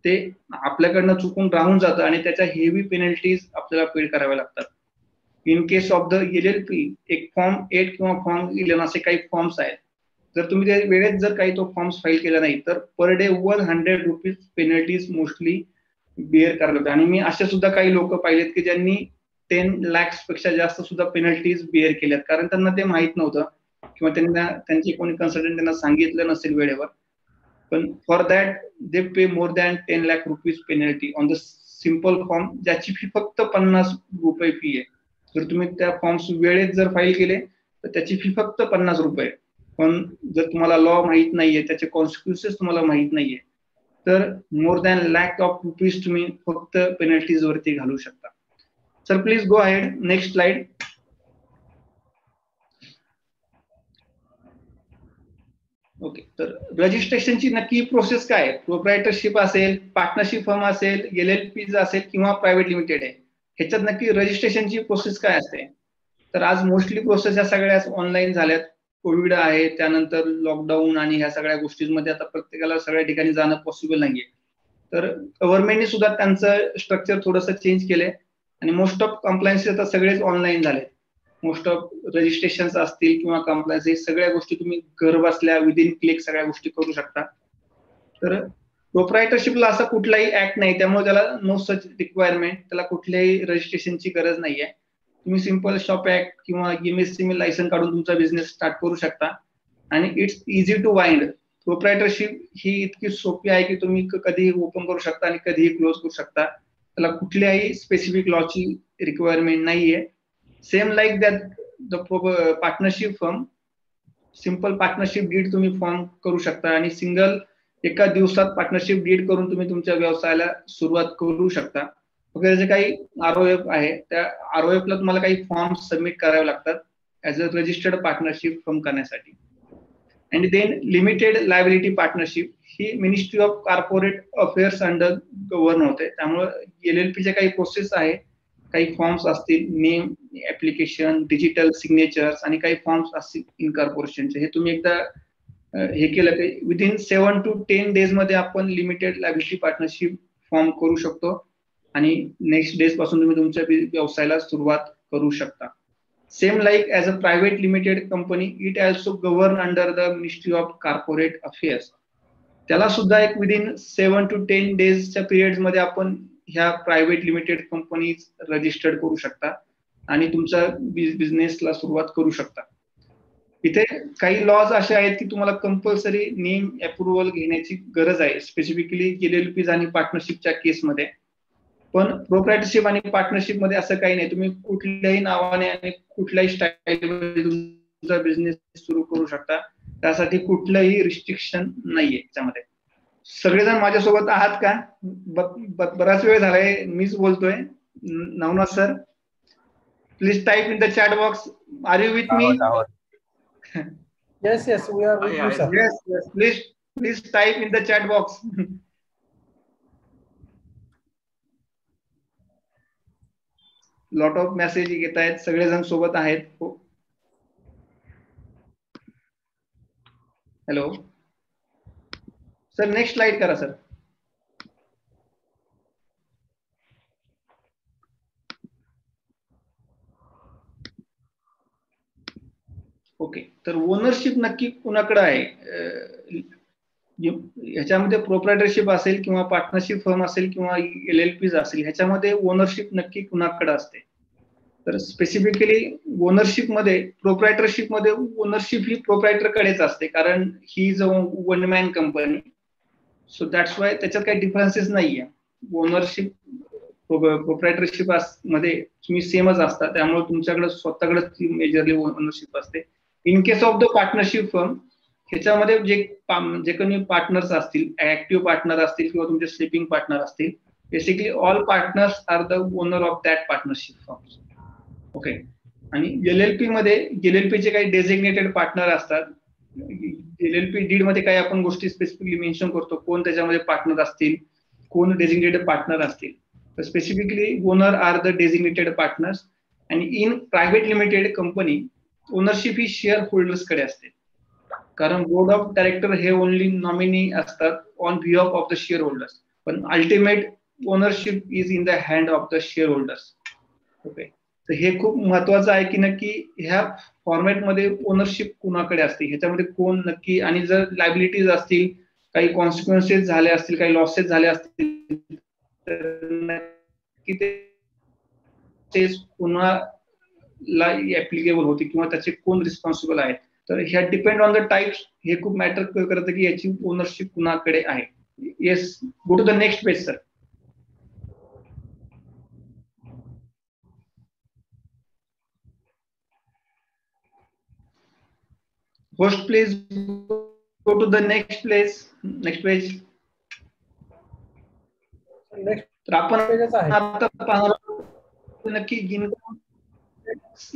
ते आपल्याकडनं चुकून राहून जातं आणि त्याच्या हेवी पेनल्टीज आपल्याला पेड कराव्या लागतात. In case of the LLP एक फॉर्म 8 किंवा फॉर्म 11 असे काही फॉर्म्स आहेत. जर तुम्ही त्या वेळेत जर काही तो फॉर्म्स फाईल केला नाही तर per day 100 rupees penalties mostly bear करायला लागतात. आणि मी असे सुद्धा काही लोक पाहिलेत की ज्यांनी 10 lakhs पेक्षा जास्त सुद्धा पेनल्टीज बिअर केल्यात, कारण त्यांना ते माहित नव्हतं किंवा त्यांना त्यांचे कोणी कन्सल्टंट त्यांना सांगितलं नसेल वेळेवर. पण for that they pay more than 10 lakh rupees penalty on the simple form, ज्याची फी फक्त 50 रुपये फी आहे. जर तुम्ही त्या फॉर्म्स वेळेत जर फाईल केले तर त्याची फी फक्त 50 रुपये. पण जर तुम्हाला लॉ माहित नाहीये, त्याचे कॉन्सिक्वेन्सेस तुम्हाला माहित नाहीये, तर more than lakh of rupees तुम्ही फक्त पेनल्टीज वरती घालू शकता. Sir please go ahead, next slide. Okay, तर रजिस्ट्रेशनची नक्की प्रोसेस काय आहे? प्रोप्रायटरशिप असेल, पार्टनरशिप फर्म असेल, LLP असेल किंवा प्रायव्हेट लिमिटेड आहे, ह्याच्यात नक्की रजिस्ट्रेशनची प्रोसेस काय असते? तर आज मोस्टली प्रोसेस या सगळ्या ऑनलाईन झाल्यात. कोविड आहे, त्यानंतर लॉकडाऊन आणि ह्या सगळ्या गोष्टींमध्ये आता प्रत्येकाला सगळ्या ठिकाणी जाणं पॉसिबल नाहीये. तर गव्हर्नमेंटने सुद्धा त्यांचं स्ट्रक्चर थोडंसं चेंज केलंय आणि मोस्ट ऑफ कंप्लायन्सेस आता सगळेच ऑनलाईन झाले. मोस्ट ऑफ रजिस्ट्रेशन असतील किंवा कंप्लायन्स, हे सगळ्या गोष्टी तुम्ही घर बसल्या विदिन क्लिक सगळ्या गोष्टी करू शकता. तर प्रोप्रायटरशिपला असा कुठलाही ऍक्ट नाही, त्यामुळे त्याला नो सच रिक्वायरमेंट, त्याला कुठल्याही रजिस्ट्रेशनची गरज नाहीये. तुम्ही सिंपल शॉप ऍक्ट किंवा MSME लायसन काढून तुमचा बिझनेस स्टार्ट करू शकता आणि इट्स इझी टू वाइंड. प्रोप्रायटरशिप ही इतकी सोपी आहे की तुम्ही कधीही ओपन करू शकता आणि कधीही क्लोज करू शकता. त्याला कुठल्याही स्पेसिफिक लॉची रिक्वायरमेंट नाहीये. Same like that the partnership firm, simple partnership deed तुम्ही फॉर्म करू शकता आणि सिंगल एका दिवसात पार्टनरशिप डीड करून तुम्ही तुमच्या व्यवसायाला सुरुवात करू शकता. वगैरे जे काही ROF आहे त्या ROF ला तुम्हाला काही फॉर्म सबमिट करावे लागतात as a registered partnership firm करण्यासाठी. And then limited liability partnership ही ministry of corporate affairs under govern होते. त्यामुळे LLP चे काही प्रोसेस आहे, काही फॉर्म्स असतील, नेम, ऍप्लिकेशन, डिजिटल सिग्नेचर्स आणि काही फॉर्म्स असतील इनकॉर्पोरेशनचे, हे तुम्ही एकदा हे केलं की विदिन 7 to 10 days मध्ये आपण लिमिटेड लायबिलिटी पार्टनरशिप फॉर्म करू शकतो आणि नेक्स्ट डेज पासून तुम्ही तुमच्या व्यवसायाला सुरुवात करू शकता. Same like as a private limited company, it also govern under the ministry of corporate affairs. त्याला सुद्धा एक विदिन 7 to 10 days पिरियड मध्ये आपण ह्या प्रायव्हेट लिमिटेड कंपनीज रजिस्टर्ड करू शकता आणि तुमच्या बिझनेसला सुरुवात करू शकता. इथे काही लॉज असे आहेत की तुम्हाला कंपल्सरी नेम अप्रुव्हल घेण्याची गरज आहे, स्पेसिफिकली LLPs आणि पार्टनरशिपच्या केसमध्ये. पण प्रोप्रायटरशिप आणि पार्टनरशिप मध्ये असं काही नाही, तुम्ही कुठल्याही नावाने आणि कुठल्याही स्टाईलमध्ये तुमचा बिझनेस सुरू करू शकता. त्यासाठी कुठलंही रिस्ट्रिक्शन नाहीये त्यामध्ये. सगळेजण माझ्यासोबत आहात का? बराच वेळ झालाय मीच बोलतोय. Navnath sir, please type in the chat box, are you with me?
Yes, yes, we are with you, sir.
Yes, yes, please type in the chat box. Lot of message येत आहेत, सगळेजण सोबत आहेत. हॅलो सर, नेक्स्ट स्लाइड करा sir. Okay, तर ownership नक्की कुणाकडे आहे? ह्याच्यामध्ये प्रोप्रायटरशिप असेल किंवा पार्टनरशिप फर्म असेल किंवा LLPs असेल, ह्याच्यामध्ये ओनरशिप नक्की कुणाकडे असते? तर स्पेसिफिकली ओनरशिप मध्ये, प्रोप्रायटरशिप मध्ये ओनरशिप ही प्रोप्रायटर कडेच असते, कारण he is a one man company. So that's why त्याच्यात काही डिफरन्सेस नाहीये. ओनरशिप प्रोप्रायटरशिप मध्ये तुम्ही सेमच असतात, त्यामुळे तुमच्याकडे स्वतःकडेच मेजरली ओनरशिप असते. In case of the partnership firm, ह्याच्यामध्ये जे काही पार्टनर्स असतील, ऍक्टिव्ह पार्टनर असतील किंवा तुमचे स्लीपिंग पार्टनर असतील, basically all partners are the owner of that partnership firm. Okay, आणि LLP मध्ये LLP चे काही डेझिग्नेटेड पार्टनर असतात. LLP डीड मध्ये काही आपण गोष्टी स्पेसिफिकली मेन्शन करतो, कोण त्याच्यामध्ये पार्टनर असतील, कोण डेझिग्नेटेड पार्टनर असतील. तर specifically owner are the designated partners. आणि in private limited company ownership ही शेअर होल्डर्स कडे असते, कारण बोर्ड ऑफ डायरेक्टर हे ओनली नॉमिनी असतात on behalf of the shareholders, पण ultimate ownership is in the hand of the shareholders. Okay, तर हे खूप महत्वाचं आहे की नक्की ह्या फॉर्मॅटमध्ये ओनरशिप कुणाकडे असते, ह्याच्यामध्ये कोण नक्की, आणि जर लायबिलिटीज असतील, काही कॉन्सिक्वेन्सेस झाले असतील, काही लॉसेस झाले असतील, तर नक्की ते कुणाला ऍप्लिकेबल होते किंवा त्याचे कोण रिस्पॉन्सिबल आहेत. तर ह्या डिपेंड ऑन द टाइप्स, हे खूप मॅटर करतं की याची ओनरशिप कुणाकडे आहे. Yes, go to the next page sir. Host, please go to the next place. Next page. तर आपण आता पाहणार नक्की इन्कम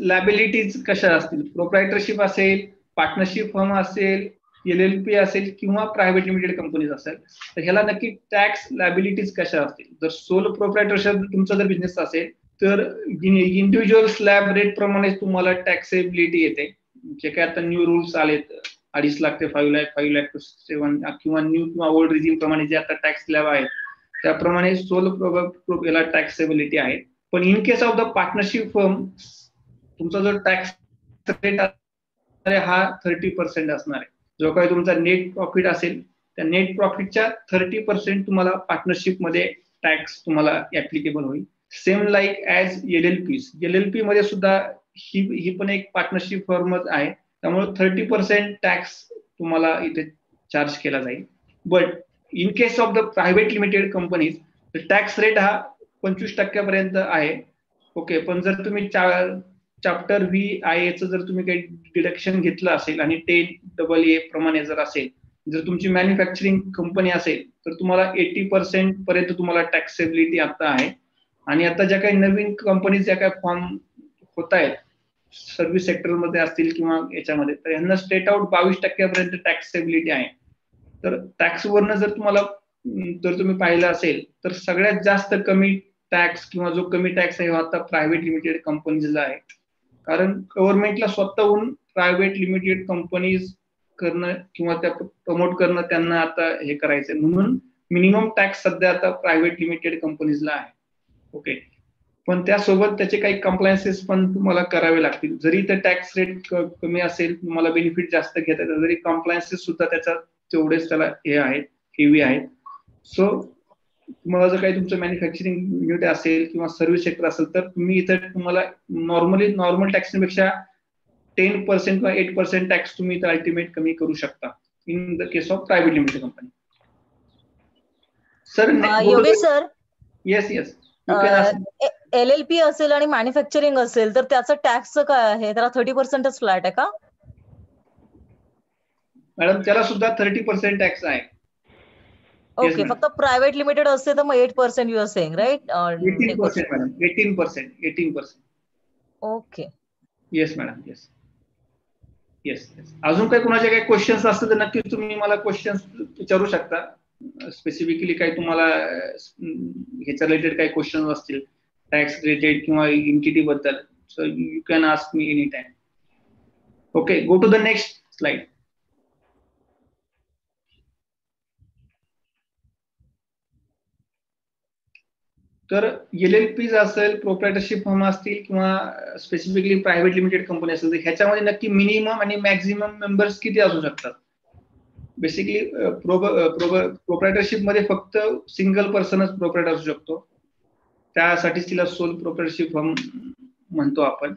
लायबिलिटीज कशा असतील. प्रोप्रायटरशिप असेल, पार्टनरशिप फर्म असेल, LLP असेल किंवा प्रायव्हेट लिमिटेड कंपनीज असेल, तर ह्याला नक्की टॅक्स लायबिलिटीज कशा असतील. जर सोल प्रोप्रायटरशिप तुमचा जर बिझनेस असेल, तर इंडिव्हिज्युअल स्लॅब रेट प्रमाणे तुम्हाला टॅक्सेबिलिटी येते. जे काही आता न्यू रूल्स आलेत, 2.5 लाख ते 5 लाख, 5 लाख टू 7, किंवा न्यू किंवा ओल्ड रिझिम प्रमाणे जे आता टॅक्स स्लॅब आहेत, त्याप्रमाणे सोल याला टॅक्सेबिलिटी आहे. पण in case of the partnership firm, तुमचा जो टॅक्स रेट हा 30% असणार आहे. जो काही तुमचा नेट प्रॉफिट असेल, त्या नेट प्रॉफिटच्या 30% तुम्हाला पार्टनरशिप मध्ये टॅक्स तुम्हाला ऍप्लिकेबल होईल. सेम लाईक ऍज LLP मध्ये सुद्धा ही पण एक पार्टनरशिप फर्मच आहे, त्यामुळे 30% टॅक्स तुम्हाला इथे चार्ज केला जाईल. But in case of the private limited companies, tax rate हा 25% पर्यंत आहे. ओके, पण जर तुम्ही चॅप्टर VIA चं जर तुम्ही काही डिडक्शन घेतलं असेल आणि 10AA प्रमाणे जर असेल, जर तुमची मॅन्युफॅक्चरिंग कंपनी असेल, तर तुम्हाला 80% पर्यंत तुम्हाला टॅक्सेबिलिटी आता आहे. आणि आता ज्या काही नवीन कंपनीज ज्या काही फॉर्म होत आहेत सर्व्हिस सेक्टरमध्ये असतील किंवा याच्यामध्ये, तर यांना स्ट्रेट आउट 22% पर्यंत टॅक्सेबिलिटी आहे. तर टॅक्स वरनं जर तुम्ही पाहिलं असेल, तर सगळ्यात जास्त कमी टॅक्स किंवा जो कमी टॅक्स आहे आता प्रायव्हेट लिमिटेड कंपनीजला आहे. कारण गव्हर्नमेंटला स्वतःहून प्रायव्हेट लिमिटेड कंपनीज करणं किंवा त्या प्रमोट करणं त्यांना आता हे करायचंय, म्हणून मिनिमम टॅक्स सध्या आता प्रायव्हेट लिमिटेड कंपनीजला आहे. ओके, पण त्यासोबत त्याचे काही कंप्लायन्सेस पण तुम्हाला करावे लागतील. जरी ते टॅक्स रेट कमी असेल, तुम्हाला बेनिफिट जास्त घेता येतात, तरी कंप्लायन्सेस सुद्धा त्याचा तेवढेच त्याला हे आहेत, हेवी आहेत. सो तुम्हाला जर काही तुमचं मॅन्युफॅक्चरिंग युनिट असेल किंवा सर्व्हिस सेक्टर असेल, तर तुम्ही इथे तुम्हाला नॉर्मल टॅक्सपेक्षा 10% किंवा 8% टॅक्स तुम्ही इथे अल्टिमेट कमी करू शकता in the case of private limited company. Sir
Yogesh sir,
yes yes,
LLP असेल आणि मॅन्युफॅक्चरिंग असेल, तर त्याचं टॅक्सचं काय आहे? त्याला 30%च फ्लॅट आहे का?
मॅडम, त्याला सुद्धा 30% टॅक्स आहे.
ओके, फक्त प्रायव्हेट लिमिटेड असते तर मग 8% you are saying, right?
18% madam, 18%.
Okay,
yes madam, yes yes yes. अजून काही कुणाचे काही क्वेश्चन्स असतील तर नक्की तुम्ही मला क्वेश्चन्स विचारू शकता. स्पेसिफिकली काही तुम्हाला ह्याच्या रिलेटेड काही क्वेश्चन असतील टॅक्स रिलेटेड किंवा एंटिटी बद्दल, so you can ask me any time. Okay, go to the next slide. तर LLPs असेल, प्रोप्रायटरशिप फर्म असतील किंवा स्पेसिफिकली प्रायव्हेट लिमिटेड कंपनी असेल, तर ह्याच्यामध्ये नक्की मिनिमम आणि मॅक्झिमम मेंबर्स किती असू शकतात? बेसिकली प्रोप्रायटरशिप मध्ये फक्त सिंगल पर्सनच प्रोप्रायटर असू शकतो, त्यासाठीच तिला सोल प्रोप्रायटरशिप फर्म म्हणतो आपण.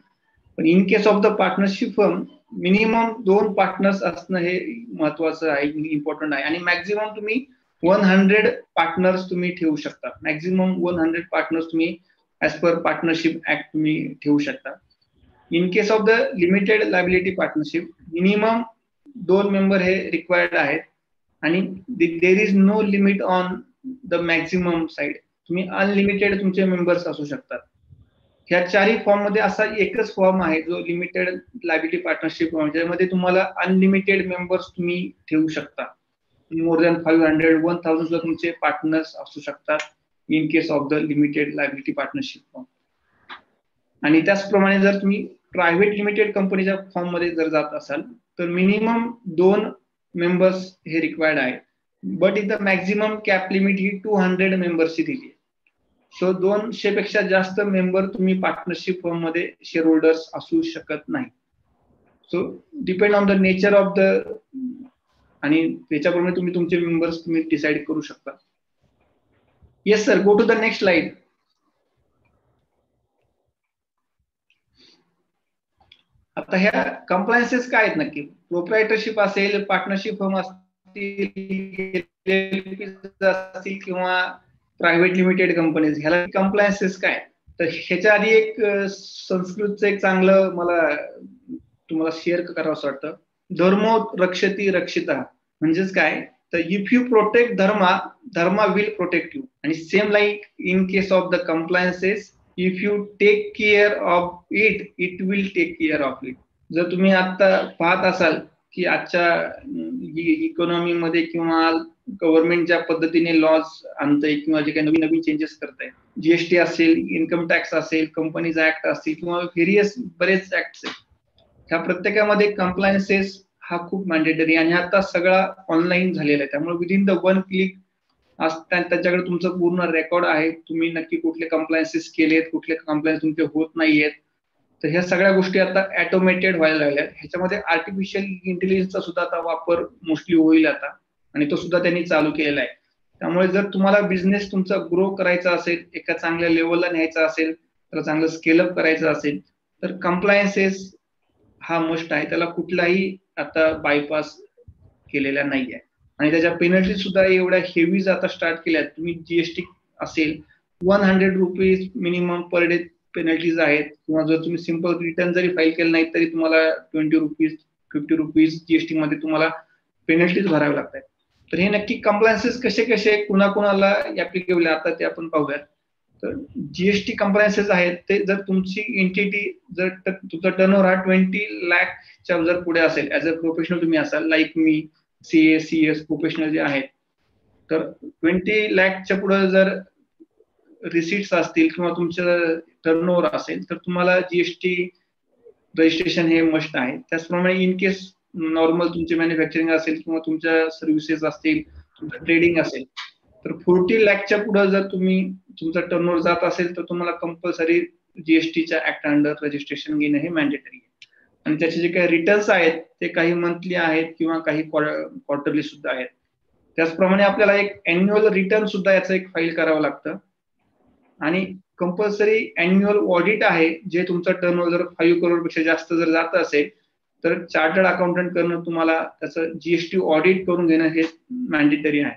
पण in case of the partnership firm minimum 2 partners असणं हे महत्वाचं आहे, इम्पॉर्टंट आहे. आणि मॅक्झिमम तुम्ही 100 पार्टनर्स तुम्ही ठेवू शकता. मॅक्झिमम 100 पार्टनर्स तुम्ही ऍज पर पार्टनरशिप ऍक्ट तुम्ही ठेवू शकता. In case of the limited liability partnership minimum 2 member हे रिक्वायर्ड आहेत आणि there is no limit on the maximum side. तुम्ही अनलिमिटेड तुमचे मेंबर्स असू शकतात. ह्या चारही फॉर्म मध्ये असा एकच फॉर्म आहे जो लिमिटेड लायबिलिटी पार्टनरशिप फॉर्म, ज्यामध्ये तुम्हाला अनलिमिटेड मेंबर्स तुम्ही ठेवू शकता. मोर दॅन 500, 1000 सुद्धा तुमचे पार्टनर्स असू शकतात in case of the limited liability partnership form. आणि त्याचप्रमाणे जर तुम्ही प्रायव्हेट लिमिटेड कंपनीच्या फॉर्म मध्ये जर जात असाल तर मिनिमम 2 मेंबर्स हे रिक्वायर्ड आहे. बट इथं मॅक्झिमम कॅप लिमिट ही 200 मेंबर्सची दिली आहे. सो 200 पेक्षा जास्त मेंबर तुम्ही पार्टनरशिप फर्म मध्ये शेअर होल्डर्स असू शकत नाही. So depend on the nature of the, आणि त्याच्याप्रमाणे तुम्ही तुमचे मेंबर्स तुम्ही डिसाइड करू शकता. Yes sir, go to the next slide. आता ह्या कंप्लायन्सेस काय आहेत नक्की? प्रोप्रायटरशिप असेल, पार्टनरशिप फर्म असतील किंवा प्रायव्हेट लिमिटेड कंपनीज, ह्याला कंप्लायन्सेस काय? तर ह्याच्या आधी एक संस्कृतचं एक चांगलं मला तुम्हाला शेअर करावं असं वाटतं. धर्मो रक्षती रक्षिता म्हणजेच काय? तर if you protect dharma, dharma will protect you. आणि same like in case of the compliances, if you take care of it, it will take care of it. जर तुम्ही आता पाहत असाल की आजच्या इकॉनॉमीमध्ये किंवा गव्हर्नमेंट ज्या पद्धतीने लॉज आणतंय किंवा जे काही नवीन नवीन चेंजेस करताय, जीएसटी असेल, इन्कम टॅक्स असेल, कंपनीज ऍक्ट असतील किंवा व्हेरियस बरेच ऍक्ट आहेत, ह्या प्रत्येकामध्ये कंप्लायन्सेस हा खूप मॅन्डेटरी. आणि आता सगळा ऑनलाईन झालेला आहे, त्यामुळे विदिन द 1 क्लिक त्याच्याकडे तुमचं पूर्ण रेकॉर्ड आहे. तुम्ही नक्की कुठले कंप्लायन्सेस केलेत, कुठले कंप्लायन्स तुमचे होत नाहीयेत. तर ह्या सगळ्या गोष्टी आता ऑटोमेटेड व्हायला लागल्या. ह्याच्यामध्ये आर्टिफिशियल इंटेलिजन्सचा सुद्धा आता वापर मोस्टली होईल आता, आणि तो सुद्धा त्यांनी चालू केलेला आहे. त्यामुळे जर तुम्हाला बिझनेस तुमचा ग्रो करायचा असेल, एका चांगल्या लेवलला न्यायचा असेल, तर चांगलं स्केलअप करायचं असेल, तर कंप्लायन्सेस हा मस्ट आहे. त्याला कुठलाही आता बायपास केलेला नाहीये. आणि त्याच्या पेनल्टी सुद्धा एवढ्या हेवी आता स्टार्ट केल्यात. तुम्ही जीएसटी असेल 100 rupees minimum per day penalties आहेत, किंवा जर तुम्ही सिंपल रिटर्न जरी फाईल केलं नाही तरी तुम्हाला 20 रुपीज 50 रुपीज जीएसटी मध्ये तुम्हाला पेनल्टीज भरावे लागतात. तर हे नक्की कंप्लायन्सेस कसे कसे कुणाकुणाला ऍप्लिकेबल आहे आता ते आपण पाहूयात. तर जीएसटी कंप्लायन्सेस आहेत ते, जर तुमची एंटिटी, जर तुमचा टर्नओव्हर हा 20 लाखच्या जर पुढे असेल, ऍज अ प्रोफेशनल तुम्ही असाल, लाईक मी, सीए सीएस प्रोफेशनल जे आहेत, तर 20 लाखच्या पुढे जर रिसिट्स असतील किंवा तुमचं टर्नओव्हर असेल तर तुम्हाला जीएसटी रजिस्ट्रेशन हे मस्ट आहे. त्याचप्रमाणे इन केस नॉर्मल तुमचे मॅन्युफॅक्चरिंग असेल किंवा तुमच्या सर्व्हिसेस असतील, तुमचं ट्रेडिंग असेल, तर 40 लाखच्या पुढे जर तुम्ही तुमचा टर्नओव्हर जात असेल तर तुम्हाला कंपल्सरी जीएसटीच्या ऍक्ट अंडर रजिस्ट्रेशन घेणं हे मॅन्डेटरी आहे. आणि त्याचे जे काही रिटर्न्स आहेत ते काही मंथली आहेत किंवा काही क्वार्टरली सुद्धा आहेत. त्याचप्रमाणे आपल्याला एक अॅन्युअल रिटर्न सुद्धा याचं एक फाईल करावं लागतं. आणि कंपल्सरी अॅन्युअल ऑडिट आहे, जे तुमचा टर्नओव्हर जर 5 करोड पेक्षा जास्त जर जात असेल तर चार्टर्ड अकाउंटंट करणं तुम्हाला त्याचं जीएसटी ऑडिट करून घेणं हे मॅन्डेटरी आहे.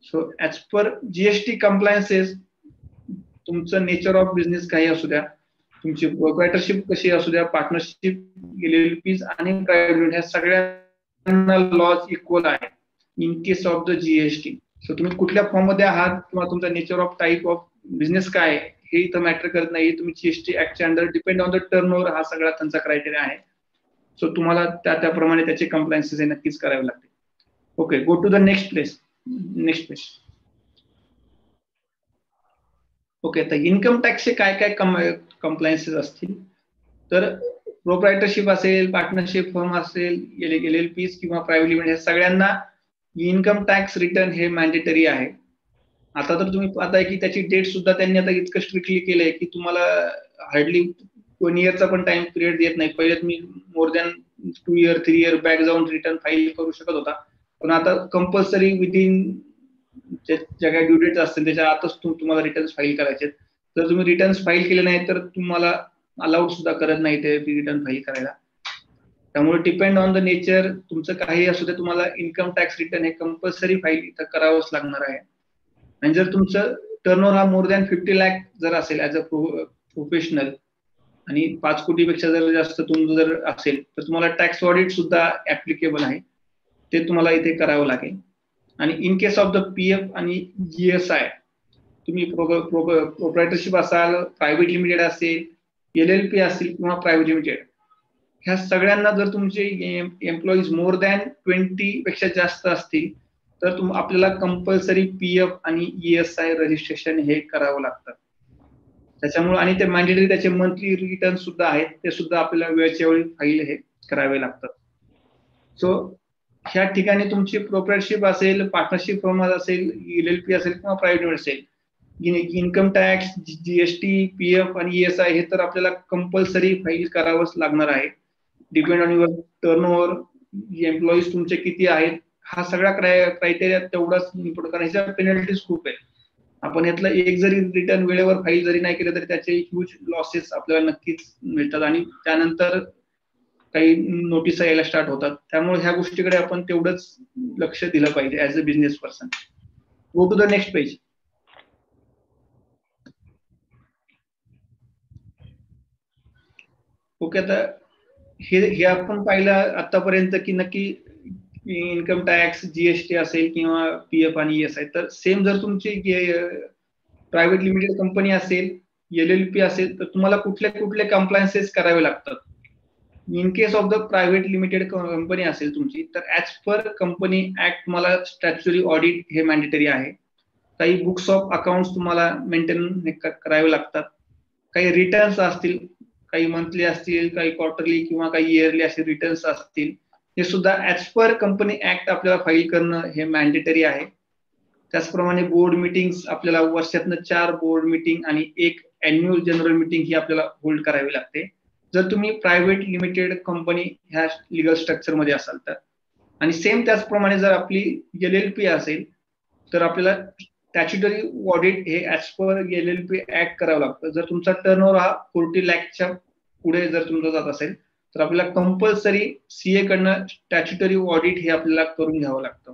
सो ऍज पर जीएसटी कंप्लायन्सेस, तुमचं नेचर ऑफ बिझनेस काही असू द्या, तुमची प्रोप्रायटरशिप कशी असू द्या, पार्टनरशिप, एलएलपीज आणि प्रायव्हेट, ह्या सगळ्यांना लॉज इक्वल आहे in case of the GST. So तुम्ही कुठल्या फॉर्म मध्ये आहात किंवा तुमचा nature of type of business काय हे इथं मॅटर करत नाही. तुम्ही जीएसटी ऍक्टच्या under depend on the turnover हा सगळा त्यांचा क्रायटेरिया आहे. सो तुम्हाला त्याप्रमाणे त्याचे कंप्लायन्सेस हे नक्कीच करावे लागते. Okay, go to the next page. Okay, तर इन्कम टॅक्सचे काय काय कंप्लायन्सेस असतील, तर प्रोप्रायटरशिप असेल, पार्टनरशिप फर्म असेल, एलएलपीज किंवा प्रायव्हेट लिमिटेड, सगळ्यांना इन्कम टॅक्स रिटर्न हे मॅन्डेटरी आहे. आता तर तुम्ही पाहताय की त्याची डेट सुद्धा त्यांनी आता इतकं स्ट्रिक्टली केलंय की तुम्हाला हार्डली 1 इयरचा पण टाइम पिरियड देत नाही. पहिले तुम्ही more than 2 year 3 year back जाऊन रिटर्न फाईल करू शकत होता, पण आता कंपल्सरी विदिन ज्या काही ड्यू डेट्स असतील त्याच्या आतच तुम्हाला रिटर्न्स फाईल करायचे. जर तुम्ही रिटर्न्स फाईल केले नाही तर तुम्हाला अलाउड सुद्धा करत नाही ते रिटर्न फाईल करायला. त्यामुळे डिपेंड ऑन द नेचर तुमचं काही असू दे, तुम्हाला इन्कम टॅक्स रिटर्न हे कंपल्सरी फाईल इथं करावंच लागणार आहे. आणि जर तुमचं टर्नओव्हर हा मोर दॅन 50 लाख जर असेल ऍज अ प्रोफेशनल आणि 5 कोटीपेक्षा जर जास्त तुमचं जर असेल तर तुम्हाला टॅक्स ऑडिट सुद्धा ऍप्लिकेबल आहे, ते तुम्हाला इथे करावं लागेल. आणि in case of the PF आणि जीएसआय तुम्ही प्रोप्रायटरशिप असाल, प्रायव्हेट लिमिटेड असेल, LLP असेल किंवा प्रायव्हेट लिमिटेड, ह्या सगळ्यांना जर तुमचे एम्प्लॉईज मोर दॅन 20 पेक्षा जास्त असतील तर आपल्याला कंपल्सरी पीएफ आणि ESI रजिस्ट्रेशन हे करावं लागतं. त्याच्यामुळे आणि ते मॅन्डेटरी त्याचे मंथली रिटर्न सुद्धा आहेत, ते सुद्धा आपल्याला वेळच्या वेळी फाईल हे करावे लागतात. सो ह्या ठिकाणी तुमची प्रोप्रायटरशिप असेल, पार्टनरशिप फर्म असेल, LLP असेल किंवा प्रायव्हेट असेल, इन्कम टॅक्स, GST, पीएफ आणि ESI हे तर आपल्याला कंपल्सरी फाईल करावंच लागणार आहे. Depend on your turnover, employees तुमचे किती आहेत, हा सगळा क्रायटेरिया तेवढाच इम्पॉर्टंट, कारण ह्याच्या पेनल्टीज खूप आहे. आपण यातलं एक जरी रिटर्न वेळेवर फाईल जरी नाही केलं तरी त्याचे ह्यूज लॉसेस आपल्याला नक्कीच मिळतात आणि त्यानंतर काही नोटीस यायला स्टार्ट होतात. त्यामुळे ह्या गोष्टीकडे आपण तेवढंच लक्ष दिलं पाहिजे as a business person. Go to the next page. Okay, आता हे आपण पाहिलं आतापर्यंत की नक्की इन्कम टॅक्स, GST असेल किंवा पीएफ आणि ESI. तर सेम जर तुमची प्रायव्हेट लिमिटेड कंपनी असेल, LLP असेल, तर तुम्हाला कुठले कंप्लायन्सेस करावे लागतात. In case of the private limited company असेल तुमची तर ऍज पर कंपनी ऍक्ट तुम्हाला स्टॅच्युटरी ऑडिट हे मॅन्डेटरी आहे. काही बुक्स ऑफ अकाउंट्स तुम्हाला मेंटेन करावे लागतात. काही रिटर्न्स असतील, काही मंथली असतील, काही क्वार्टरली किंवा काही इयरली असे रिटर्न्स असतील, हे सुद्धा ऍज पर कंपनी ऍक्ट आपल्याला फाईल करणं हे मॅन्डेटरी आहे. त्याचप्रमाणे बोर्ड मिटिंग्स आपल्याला वर्षातनं 4 बोर्ड मिटिंग आणि 1 अॅन्युअल जनरल मिटिंग ही आपल्याला होल्ड करावी लागते जर तुम्ही प्रायव्हेट लिमिटेड कंपनी ह्या लिगल स्ट्रक्चर मध्ये असाल तर. आणि सेम त्याचप्रमाणे जर आपली LLP असेल तर आपल्याला स्टॅच्युटरी ऑडिट हे ऍज पर LLP ऍक्ट करावं लागतं. जर तुमचा टर्नओव्हर हा 40 लाखच्या पुढे जर तुमचा जात असेल तर आपल्याला कंपल्सरी CA कडनं स्टॅच्युटरी ऑडिट हे आपल्याला करून घ्यावं लागतं.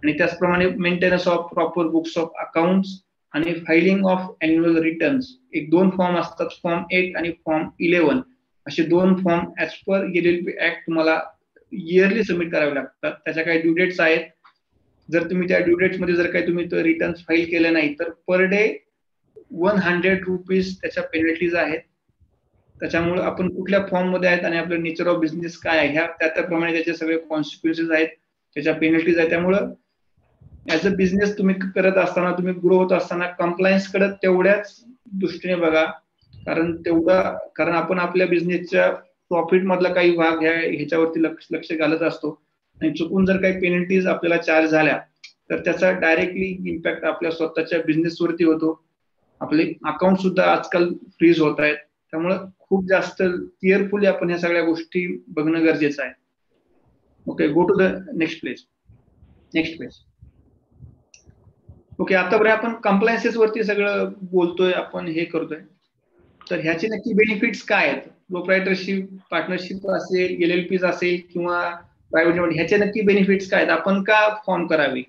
आणि त्याचप्रमाणे maintenance of proper books of accounts आणि फायलिंग ऑफ अॅन्युअल रिटर्न्स, एक 2 फॉर्म असतात, फॉर्म 8 आणि फॉर्म 11, असे 2 form as per LLP act तुम्हाला इयरली सबमिट करावे लागतात. त्याच्या काही ड्यू डेट्स आहेत. जर तुम्ही त्या ड्यू डेट्स मध्ये जर काही तुम्ही रिटर्न्स फाईल केले नाही तर पर डे 100 रुपीज त्याच्या पेनल्टीज आहेत. त्याच्यामुळे आपण कुठल्या फॉर्म मध्ये आहेत आणि आपलं नेचर ऑफ बिझनेस काय आहे ह्या त्याप्रमाणे त्याचे सगळे कॉन्सिक्वेन्सेस आहेत, त्याच्या पेनल्टीज आहेत. त्यामुळं ऍज अ बिझनेस तुम्ही करत असताना, तुम्ही ग्रो होत असताना कंप्लायन्स कडे तेवढ्याच दृष्टीने बघा, कारण आपण आपल्या बिझनेसच्या प्रॉफिट मधला काही भाग ह्याच्यावरती लक्ष घालत असतो आणि चुकून जर काही पेनल्टीज आपल्याला चार्ज झाल्या तर त्याचा डायरेक्टली इम्पॅक्ट आपल्या स्वतःच्या बिझनेसवरती होतो. आपले अकाउंट सुद्धा आजकाल फ्रीज होत आहेत. त्यामुळे खूप जास्त केअरफुली आपण ह्या सगळ्या गोष्टी बघणं गरजेचं आहे. Okay, go to the next page. Okay, आतापर्यंत आपण कंप्लायन्सेस वरती सगळं बोलतोय, आपण हे करतोय. तर ह्याचे नक्की बेनिफिट्स काय आहेत? प्रोप्रायटरशिप, पार्टनरशिप असेल, LLPs असेल किंवा प्रायव्हेट लिमिटेड, ह्याचे नक्की बेनिफिट्स काय आहेत? आपण का फॉर्म करावी?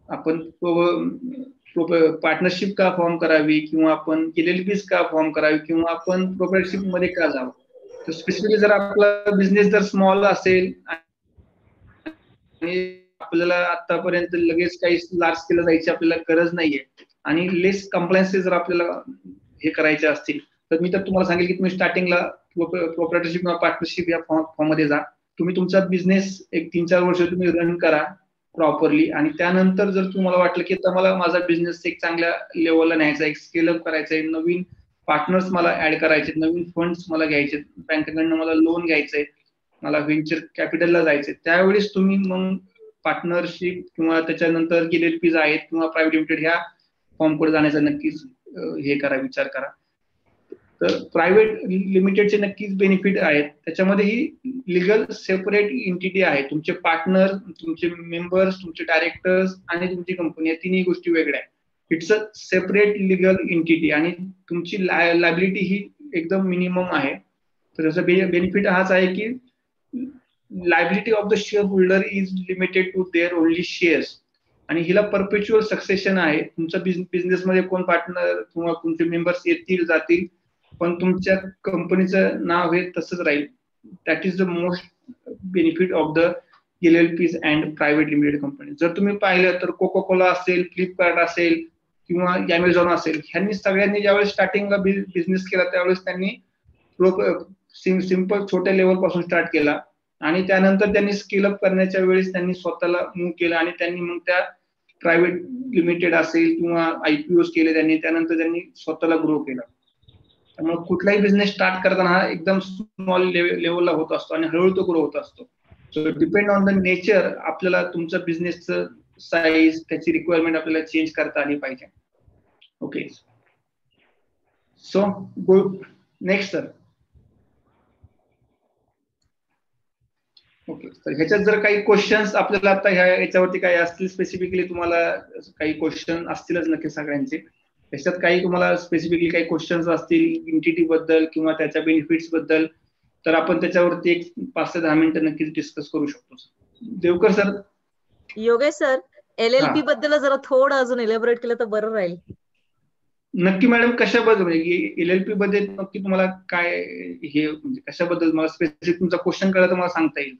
आपण पार्टनरशिप का फॉर्म करावी किंवा आपण LLPs का फॉर्म करावी किंवा आपण प्रोप्रायटरशिप मध्ये का जावं? तर स्पेसिफिकली जर आपला बिझनेस जर स्मॉल असेल आणि आपल्याला आतापर्यंत लगेच काही लार्ज स्केलला जायची आपल्याला गरज नाहीये आणि लेस कंप्लायन्सेस जर आपल्याला हे करायचे असतील तर मी तर तुम्हाला सांगेल की तुम्ही स्टार्टिंगला प्रोप्रायटरशिप किंवा पार्टनरशिप या फॉर्म मध्ये जा. तुम्ही तुमचा बिझनेस एक 3-4 वर्ष तुम्ही रन करा प्रॉपरली आणि त्यानंतर जर तुम्हाला वाटलं की आता मला माझा बिझनेस एक चांगल्या लेवलला न्यायचा, एक स्केलअप करायचा आहे, नवीन पार्टनर्स मला ऍड करायचे, नवीन फंड्स मला घ्यायचे, बँकेकडनं मला लोन घ्यायचंय, मला व्हेंचर कॅपिटलला जायचंय, त्यावेळेस तुम्ही मग पार्टनरशिप किंवा त्याच्यानंतर LLPs आहेत किंवा प्रायव्हेट लिमिटेड ह्या फॉर्मकडे जाण्याचा नक्कीच हे करा, विचार करा. तर प्रायव्हेट लिमिटेडचे नक्कीच बेनिफिट आहेत. त्याच्यामध्ये ही लिगल सेपरेट एंटिटी आहे. तुमचे पार्टनर, तुमचे मेंबर्स, तुमचे डायरेक्टर्स आणि तुमची कंपनी या तिन्ही गोष्टी वेगळ्या आहेत. It's a separate legal entity आणि तुमची लायबिलिटी ही एकदम मिनिमम आहे. तर त्याचा बेनिफिट हाच आहे की liability of the share holder is limited to their only shares आणि हिला परपेच्युअल सक्सेशन आहे. तुमच्या बिझनेसमध्ये कोण पार्टनर किंवा तुमचे मेंबर्स येतील जातील, पण तुमच्या कंपनीचं नाव हे तसंच राहील. That is the most benefit of the LLPs and private limited company. जर तुम्ही पाहिलं तर कोका कोला असेल, फ्लिपकार्ट असेल किंवा अमेझॉन असेल, ह्यांनी सगळ्यांनी ज्यावेळेस स्टार्टिंगला बिझनेस केला त्यावेळेस त्यांनी सिंपल छोट्या लेवल पासून स्टार्ट केला आणि त्यानंतर त्यांनी स्केल अप करण्याच्या वेळेस त्यांनी स्वतःला मूव्ह केलं आणि त्यांनी मग त्या प्रायव्हेट लिमिटेड असेल किंवा IPOs केले त्यांनी, त्यानंतर त्यांनी स्वतःला ग्रो केलं. त्यामुळे कुठलाही बिझनेस स्टार्ट करताना हा एकदम स्मॉल लेवलला होत असतो आणि हळूहळू तो ग्रो होत असतो. So depend on the nature आपल्याला तुमच्या बिझनेसचं साईज, त्याची रिक्वायरमेंट आपल्याला चेंज करता आली पाहिजे. Okay, so good. Next sir. Okay, तर ह्याच्यात जर काही क्वेश्चन्स आपल्याला आता याच्यावरती काही असतील, स्पेसिफिकली तुम्हाला काही क्वेश्चन असतीलच नक्की सगळ्यांचे. त्याच्यात काही तुम्हाला स्पेसिफिकली काही क्वेश्चन्स असतील एंटिटी बद्दल किंवा त्याच्या बेनिफिट्स बद्दल, तर आपण त्याच्यावरती एक 5 ते 10 मिनिटं नक्कीच डिस्कस करू शकतो. Devkar sir.
Yogesh sir, LLP बद्दल जरा थोडं अजून इलॅबोरेट केलं तर बरं राहील.
नक्की मॅडम, कशाबद्दल म्हणजे LLP बद्दल नक्की तुम्हाला काय हे म्हणजे कशाबद्दल मला स्पेसिफिक तुमचा क्वेश्चन कळला तर मला सांगता येईल?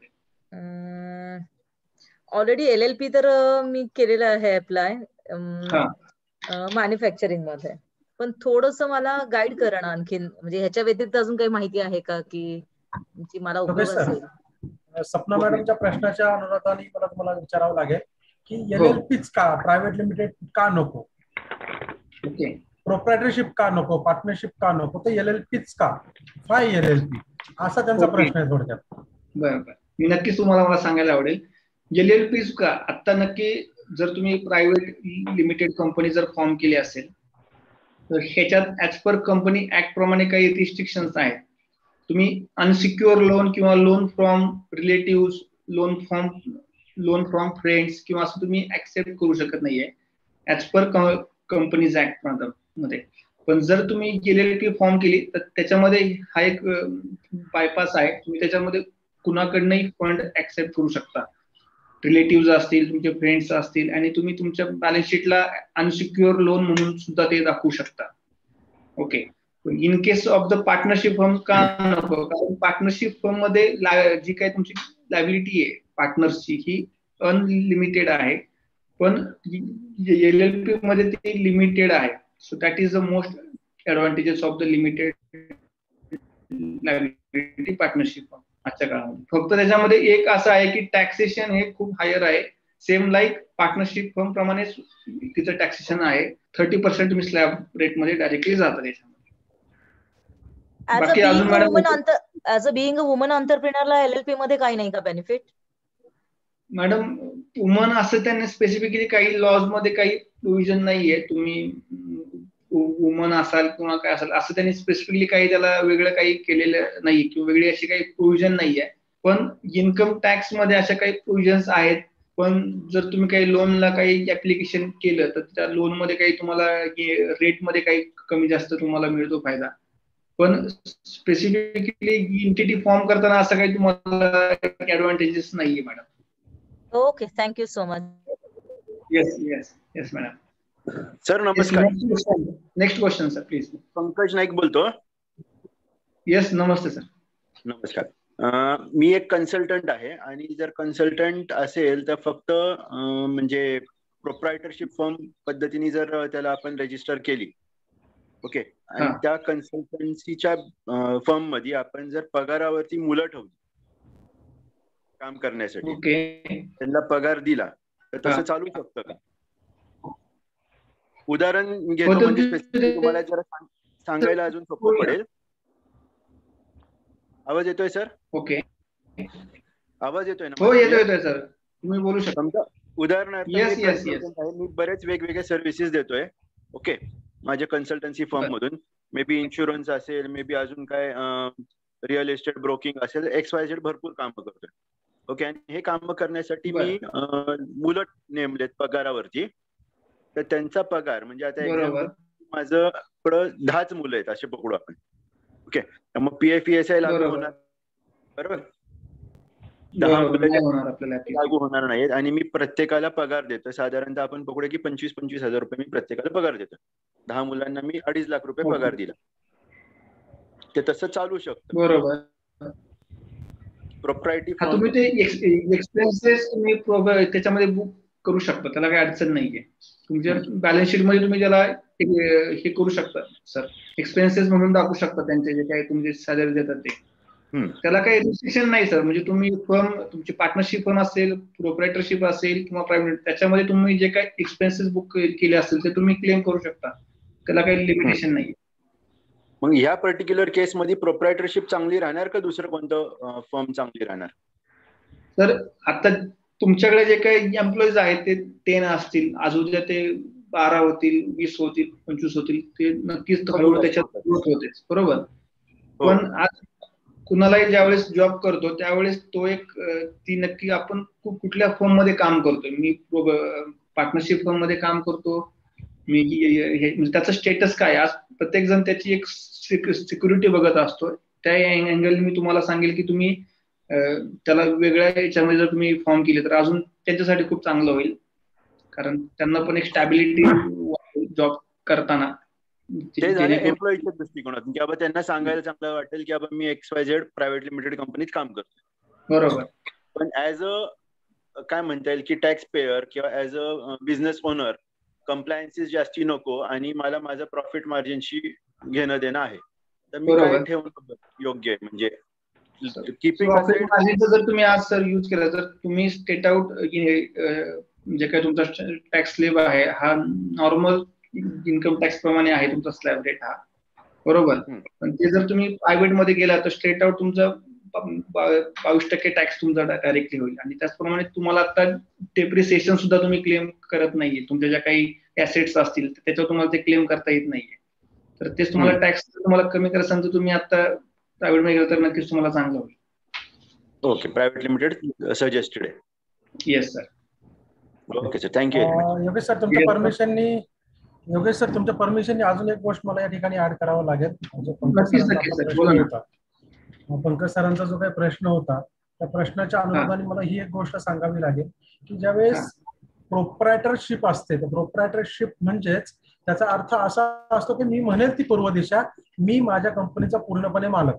ऑलरेडी LLP तर मी केलेलं आहे अप्लाय मॅन्युफॅक्चरिंग मध्ये, पण थोडस मला गाईड करा ना आणखीन, म्हणजे ह्याच्या व्यतिरिक्त अजून काही माहिती आहे का की मला उपयोग असेल?
सपना मॅडमच्या प्रश्नाच्या अनुरोधाने मला तुम्हाला विचारावं लागेल की LLPच का, प्रायव्हेट लिमिटेड का नको,
ओके,
प्रोप्रायटरशिप का नको, पार्टनरशिप का नको, तर LLPच का, वाय LLP, असा त्यांचा प्रश्न आहे थोडक्यात.
बरोबर, मी नक्कीच तुम्हाला सांगायला आवडेल. LLPs का आता नक्की जर तुम्ही प्रायव्हेट लिमिटेड कंपनी जर फॉर्म केली असेल तर ह्याच्यात ऍज पर कंपनी ऍक्ट प्रमाणे काही रिस्ट्रिक्शन्स आहेत. तुम्ही अनसिक्युअर लोन किंवा loan from relative, loan from friends किंवा असं तुम्ही ऍक्सेप्ट करू शकत नाहीये ऍज पर कंपनीज ऍक्ट मध्ये. पण जर तुम्ही LLP फॉर्म केली तर त्याच्यामध्ये हा एक बायपास आहे. तुम्ही त्याच्यामध्ये कुणाकडनंही फंड ऍक्सेप्ट करू शकता, रिलेटिव्ह असतील, तुमचे फ्रेंड्स असतील, आणि तुम्ही तुमच्या बॅलन्स शीटला अनसिक्युअर लोन म्हणून सुद्धा ते दाखवू शकता. Okay, in case of the partnership firm का नको, कारण पार्टनरशिप फर्म मध्ये जी काही तुमची लायबिलिटी आहे पार्टनर्सची ही अनलिमिटेड आहे, पण LLP मध्ये ते लिमिटेड आहे. So that is the most advantages of the limited liability partnership firm आजच्या काळामध्ये. फक्त त्याच्यामध्ये एक असं आहे की टॅक्सेशन हे खूप हायर आहे, सेम लाईक पार्टनरशिप फर्म प्रमाणे तिचं टॅक्सेशन आहे. 30% तुम्ही स्लॅब रेट मध्ये डायरेक्टली जाता त्याच्यामध्ये.
As a being a woman एंटरप्रेन्योरला LLP मध्ये काही नाही का बेनिफिट?
मॅडम, वुमन असं त्यांनी स्पेसिफिकली काही लॉज मध्ये काही प्रोव्हिजन नाहीये. तुम्ही वुमन असाल किंवा काय असाल असं त्यांनी स्पेसिफिकली काही त्याला वेगळं काही केलेलं नाही किंवा वेगळी अशी काही प्रोव्हिजन नाहीये. पण इन्कम टॅक्स मध्ये अशा काही प्रोव्हिजन्स आहेत. पण जर तुम्ही काही लोनला काही ऍप्लिकेशन केलं तर त्या लोन मध्ये काही तुम्हाला रेट मध्ये काही कमी जास्त तुम्हाला मिळतो फायदा. पण स्पेसिफिकली एंटिटी फॉर्म करताना असं काही तुम्हाला ऍडव्हान्टेजेस नाहीये madam.
Okay, thank you so much.
Yes yes yes madam.
Sir नमस्कार.
Next question sir please.
Pankaj Naik बोलतो.
येस, नमस्ते सर.
नमस्कार. मी एक कन्सल्टंट आहे आणि जर कन्सल्टंट असेल तर फक्त म्हणजे प्रोप्रायटरशिप फर्म पद्धतीने जर त्याला आपण रजिस्टर केली, ओके, आणि त्या कन्सल्टन्सीच्या फर्म मध्ये आपण जर पगारावरती मुलं ठेवली काम करण्यासाठी, त्यांना पगार दिला तर तसं चालू शकतं का? उदाहरण घेतो म्हणजे स्पेसिफिक तुम्हाला जरा सांगायला अजून सोपं पडेल. आवाज येतोय सर?
ओके,
आवाज येतोय ना?
हो, येतोय सर. तुम्ही बोलू शकता.
समजा उदाहरणार्थ
Yes,
मी
yes,
consultant आहे, मी बरेच वेगवेगळे सर्व्हिसेस देतोय. ओके, माझ्या कन्सल्टन्सी फर्म मधून मे बी इन्शुरन्स असेल, मे बी अजून काय रिअल एस्टेट ब्रोकिंग असेल, XYZ भरपूर कामं करतोय. ओके, आणि हे काम करण्यासाठी मी मुलं नेमलेत पगारावरती. तर त्यांचा पगार म्हणजे आता एक्झाम्पल माझं पुढं 10च मुलं आहेत असे पकडू आपण. ओके, मग PF-ESI लागू होणार, बरोबर? 10 मुलं लागू होणार नाहीत आणि मी प्रत्येकाला पगार देतो. साधारणतः आपण पकडू की 25-25 हजार रुपये मी प्रत्येकाला पगार देतो. 10 मुलांना मी 2.5 लाख रुपये पगार दिला. ते तसं चालू शकतं.
बरोबर.
प्रोप्रायटी
तुम्ही ते एक्सपेन्सेस तुम्ही त्याच्यामध्ये बुक करू शकता, त्याला काही अडचण नाहीये. तुमच्या बॅलन्स शीट मध्ये तुम्ही त्याला हे करू शकता सर, एक्सपेन्सेस म्हणून दाखवू शकता त्यांचे जे काही तुमचे सॅलरी देतात ते. त्याला काही रिस्ट्रिक्शन नाही सर. म्हणजे तुम्ही फर्म, तुमची पार्टनरशिप फर्म असेल, प्रोप्रायटरशिप असेल किंवा प्रायव्हेट, त्याच्यामध्ये तुम्ही जे काही एक्सपेन्सेस बुक केले असतील ते तुम्ही क्लेम करू शकता. त्याला काही लिमिटेशन नाही.
मग ह्या पर्टिक्युलर केस मध्ये प्रोप्रायटरशिप चांगली राहणार का दुसरं कोणतं फर्म चांगली राहणार?
तर आता तुमच्याकडे जे काही एम्प्लॉईज आहेत ते 10 असतील, अजून ते 12 होतील, 20 होतील, 25 होतील, ते नक्कीच हळूहळू त्याच्यात ग्रोथ होते, बरोबर. पण आज कुणालाही ज्यावेळेस जॉब करतो त्यावेळेस तो ती नक्की आपण कुठल्या फर्म मध्ये काम करतोय. मी पार्टनरशिप फर्म मध्ये काम करतो, मी म्हणजे त्याचं स्टेटस काय. आज प्रत्येक जण त्याची एक सिक्युरिटी बघत असतो. त्या अँगल मी तुम्हाला सांगेल की तुम्ही त्याला वेगळ्या याच्यामध्ये जर तुम्ही फॉर्म केले तर अजून त्यांच्यासाठी खूप चांगलं होईल, कारण त्यांना पण एक स्टॅबिलिटी जॉब करताना.
ते झालं एम्प्लॉईच्या दृष्टिकोनातून, की बाबा त्यांना सांगायला चांगलं वाटेल की बाबा मी XYZ प्रायव्हेट लिमिटेड कंपनीत काम करतो,
बरोबर.
पण ऍज अ काय म्हणता येईल की टॅक्स पेयर किंवा as a business owner compliances जास्ती नको आणि मला माझं प्रॉफिट मार्जिनशी घेणं देणं आहे, तर मी काय ठेवणं योग्य आहे? म्हणजे
जर तुम्ही आज सर यूज केला तर तुम्ही स्टेट आउट जे काही तुमचा टॅक्स स्लॅब आहे हा नॉर्मल इन्कम टॅक्स प्रमाणे आहे तुमचा स्लॅब रेट हा, बरोबर. पण ते जर तुम्ही प्रायव्हेट मध्ये गेला तर स्ट्रेट आउट तुमचा 22% टॅक्स तुमचा डायरेक्टली होईल. आणि त्याचप्रमाणे तुम्हाला आता डेप्रिसिएशन सुद्धा तुम्ही क्लेम करत नाहीये. तुमच्या ज्या काही ऍसेट्स असतील त्याच्यावर तुम्हाला ते क्लेम करता येत नाहीये. तर तेच तुम्हाला टॅक्स तुम्हाला कमी करायला सांगतो. तुम्ही आता प्रायव्हेट मध्ये गेला तर नक्कीच तुम्हाला चांगलं होईल.
ओके, प्रायव्हेट लिमिटेड सजेस्टेड आहे.
Yes sir.
Okay sir, thank you.
Yogesh sir तुमच्या परमिशननी अजून एक गोष्ट मला या ठिकाणी ऍड करावं लागेल. पंकज सरांचा जो काही प्रश्न होता त्या प्रश्नाच्या अनुषंगाने मला ही एक गोष्ट सांगावी लागेल की ज्यावेळेस प्रोप्रायटरशिप असते तर प्रोप्रायटरशिप म्हणजेच त्याचा अर्थ असा असतो की मी म्हणेल ती पूर्व दिशा, मी माझ्या कंपनीचा पूर्णपणे मालक.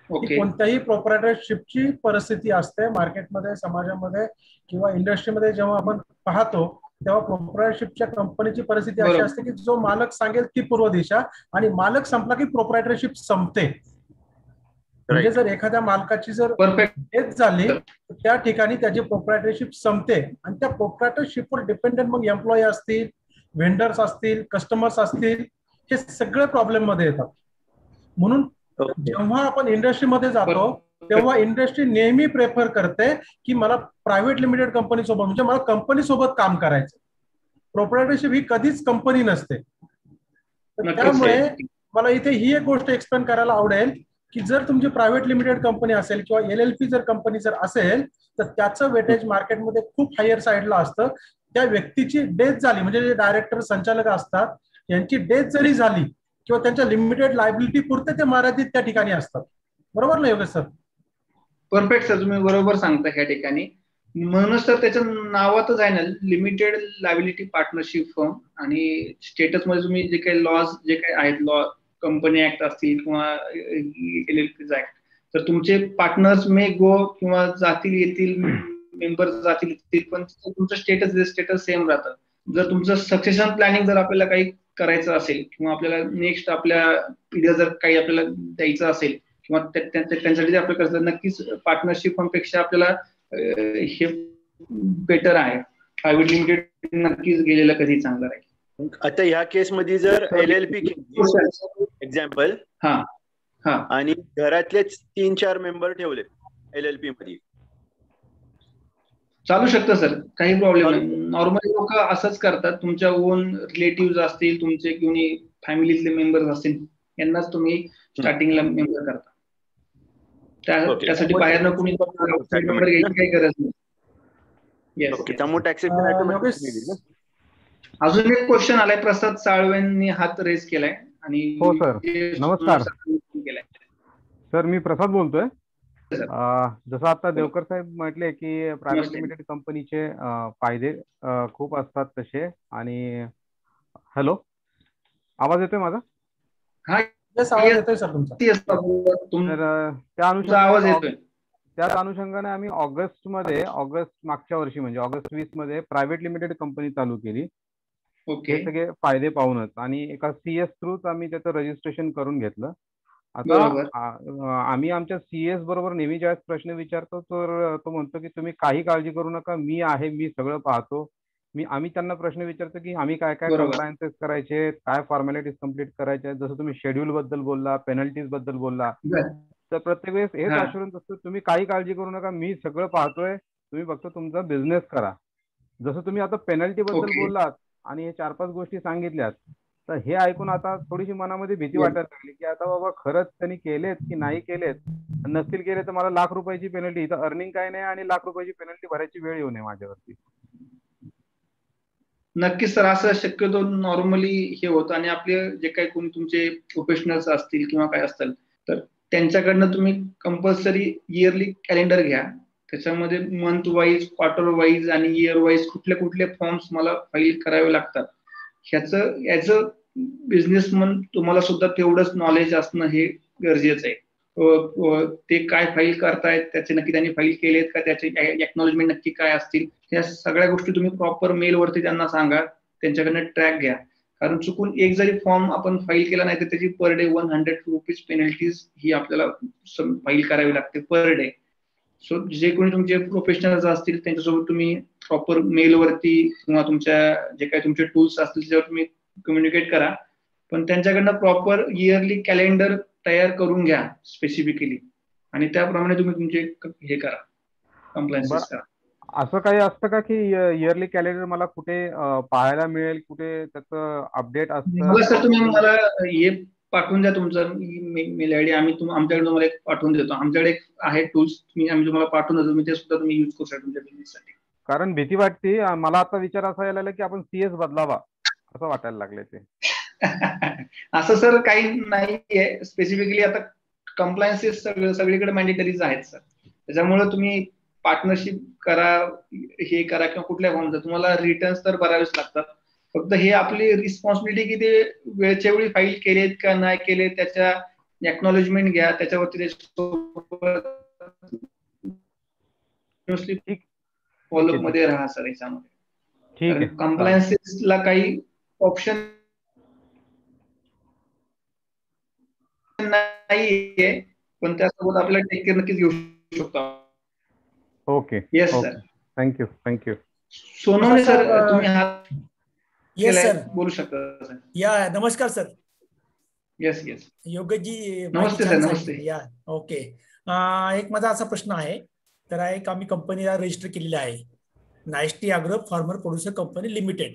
कोणत्याही प्रोप्रायटरशिपची परिस्थिती असते मार्केटमध्ये, समाजामध्ये किंवा इंडस्ट्रीमध्ये जेव्हा आपण पाहतो तेव्हा प्रोप्रायटरशिपच्या कंपनीची परिस्थिती अशी असते की जो मालक सांगेल ती पूर्व दिशा आणि मालक संपला की प्रोप्रायटरशिप संपते. म्हणजे जर एखाद्या मालकाची जर डेथ झाली तर त्या ठिकाणी त्याची प्रोप्रायटरशिप संपते आणि त्या प्रोप्रायटरशिपवर डिपेंडंट मग एम्प्लॉई असतील, व्हेंडर्स असतील, कस्टमर्स असतील, हे सगळे प्रॉब्लेम मध्ये येतात. म्हणून जेव्हा आपण इंडस्ट्रीमध्ये जातो तेव्हा इंडस्ट्री नेहमी प्रेफर करते की मला प्रायव्हेट लिमिटेड कंपनी सोबत, म्हणजे मला कंपनी सोबत काम करायचं. प्रोप्रायटरशिप ही कधीच कंपनी नसते. त्यामुळे मला इथे ही एक गोष्ट एक्सप्लेन करायला आवडेल की जर तुमची प्रायव्हेट लिमिटेड कंपनी असेल किंवा LLP जर कंपनी जर असेल तर त्याचं वेटेज मार्केटमध्ये खूप हायर साईडला असतं. त्या व्यक्तीची डेथ झाली म्हणजे जे डायरेक्टर संचालक असतात यांची डेथ जरी झाली किंवा त्यांच्या लिमिटेड लायबिलिटी पुरते ते मर्यादित त्या ठिकाणी असतात. बरोबर ना योगेश सर?
परफेक्ट सर, तुम्ही बरोबर सांगता ह्या ठिकाणी. म्हणूनच तर त्याच्या नावातच आहे ना लिमिटेड लायबिलिटी पार्टनरशिप फर्म. आणि स्टेटस मध्ये तुम्ही जे काही लॉज जे काही आहेत, लॉ कंपनी ऍक्ट असतील किंवा LLPs ऍक्ट, तर तुमचे पार्टनर्स मे गो किंवा जातील येतील, मेंबर जातील येतील, पण तुमचं स्टेटस सेम राहतं. जर तुमचं सक्सेशन प्लॅनिंग जर आपल्याला काही करायचं असेल किंवा आपल्याला नेक्स्ट आपल्या पिढीला जर काही आपल्याला द्यायचं असेल किंवा त्यांच्यासाठी आपलं कसं नक्कीच पार्टनरशिप पेक्षा आपल्याला हे बेटर आहे. प्रायव्हेट लिमिटेड नक्कीच गेलेलं कधी चांगलं राहील.
आता ह्या केस मध्ये जर LLP एक्झाम्पल आणि घरातलेच 3-4 मेंबर ठेवले LLP मध्ये,
चालू शकतं सर, काही प्रॉब्लेम नाही. नॉर्मली लोक असंच करतात, तुमच्या ओन रिलेटिव्ह असतील, तुमचे कोणी फॅमिलीतले मेंबर्स असतील, यांनाच तुम्ही स्टार्टिंगला मेंबर करता. त्यासाठी बाहेरनं कोणी नंबर घ्यायची काही गरज नाही. येस. अजून एक क्वेश्चन आलाय, प्रसाद साळवेंनी हात रेस केलाय आणि
हो सर, नमस्कार सर, मी प्रसाद बोलतोय. जसं आता देवकर साहेब म्हटले की प्रायव्हेट लिमिटेड कंपनीचे फायदे खूप असतात तसे. आणि हॅलो, आवाज येतोय माझा?
हा,
आवाज येतोय सर तुमचा.
तर त्याच अनुषंगाने आम्ही ऑगस्ट मागच्या वर्षी म्हणजे ऑगस्ट 20 मध्ये प्रायव्हेट लिमिटेड कंपनी चालू केली. हे सगळे फायदे पाहूनच, आणि एका CS थ्रूच आम्ही त्याचं रजिस्ट्रेशन करून घेतलं. आता आम्ही आमच्या CS बरोबर नेहमी ज्यावेळेस प्रश्न विचारतो तर तो म्हणतो की तुम्ही काही काळजी करू नका, मी आहे, मी सगळं पाहतो. आम्ही त्यांना प्रश्न विचारतो की आम्ही काय काय कंप्लायन्सेस करायचे, काय फॉर्मॅलिटीज कम्प्लीट करायच्या. जसं तुम्ही शेड्यूल बद्दल बोलला, पेनल्टीज बद्दल बोलला, तर प्रत्येक वेळेस हेच अश्युरन्स असतं, तुम्ही काही काळजी करू नका, मी सगळं पाहतोय, तुम्ही फक्त तुमचा बिझनेस करा. जसं तुम्ही आता पेनल्टी बद्दल बोललात आणि हे 4-5 गोष्टी सांगितल्यात, तर हे ऐकून आता थोडीशी मनामध्ये भीती वाटायला लागली की आता बाबा खरंच त्यांनी केलेत की नाही केलेत. नसतील केले तर मला ₹1,00,000 पेनल्टी, इथं अर्निंग काय नाही आणि ₹1,00,000 पेनल्टी भरायची वेळ येऊ नये माझ्यावरती.
नक्कीच सर, असं शक्यतो नॉर्मली हे होतं. आणि आपले जे काही कोणी तुमचे प्रोफेशनल्स असतील किंवा काय असतील, तर त्यांच्याकडनं तुम्ही कंपल्सरी इयरली कॅलेंडर घ्या. त्याच्यामध्ये मंथ वाईज, क्वार्टर वाईज आणि इयर वाईज कुठले कुठले फॉर्म्स मला फाईल करावे लागतात, ह्याचं ॲज अ बिझनेसमन तुम्हाला सुद्धा तेवढंच नॉलेज असणं हे गरजेचं आहे. ते काय फाईल करतायत, त्याचे नक्की त्यांनी फाईल केलेत का, त्याचे एक्नॉलेजमेंट नक्की काय असतील, या सगळ्या गोष्टी तुम्ही प्रॉपर मेलवरती त्यांना सांगा, त्यांच्याकडनं ट्रॅक घ्या. कारण चुकून एक जरी फॉर्म आपण फाईल केला नाही तर त्याची पर डे ₹100 पेनल्टीज ही आपल्याला फाईल करावी लागते पर डे. सो जे कोणी तुमचे प्रोफेशनल्स असतील त्यांच्यासोबत तुम्ही प्रॉपर मेलवरती किंवा तुमच्या जे काही तुमचे टूल्स असतील त्याच्यावर तुम्ही कम्युनिकेट करा, पण त्यांच्याकडनं प्रॉपर इयरली कॅलेंडर तयार करून घ्या स्पेसिफिकली, आणि त्याप्रमाणे तुम्ही तुमचे हे करा, कंप्लायन्सेस करा.
असं काही असतं का की इयरली कॅलेंडर मला कुठे पाहायला मिळेल, कुठे त्याचं अपडेट असतं?
सर तुम्ही मला हे पाठवून द्या तुमचं मेल आयडी, आम्ही आमच्याकडे तुम्हाला एक पाठवून देतो. आमच्याकडे एक आहे टूल्स, आम्ही तुम्हाला पाठवून देतो, ते सुद्धा तुम्ही युज करू शकता तुमच्या बिझनेससाठी.
कारण भीती वाटते मला, आता विचार असा यायला की आपण CS बदलावा असं वाटायला लागले ते.
असं सर काही नाहीये स्पेसिफिकली. आता कंप्लायन्सेस सगळीकडे मॅन्डेटरीज आहेत सर, त्याच्यामुळे तुम्ही पार्टनरशिप करा, हे करा किंवा कुठल्या फॉर्मचा तुम्हाला रिटर्न्स तर भरावेच लागतात. फक्त हे आपली रिस्पॉन्सिबिलिटी की ते वेळच्या वेळी फाईल केलेत का नाही केले त्याच्या एक्नॉलेजमेंट घ्या, त्याच्यावरती फॉलोअप मध्ये राहा सर. याच्यामध्ये कंप्लायन्सेसला काही ऑप्शन नाहीये, पण त्यासोबत आपल्याला टेक केअर नक्कीच घेऊ शकतो.
Okay,
yes sir,
thank you.
Sonawane sir तुम्ही
येस सर
बोलू शकता सर.
या, नमस्कार सर.
येस
योगेशजी,
नमस्ते सर. नमस्ते.
या, ओके. एक माझा असा प्रश्न आहे, तर एक आम्ही कंपनीला रजिस्टर केलेली आहे, नायस्टी agro farmer producer company limited.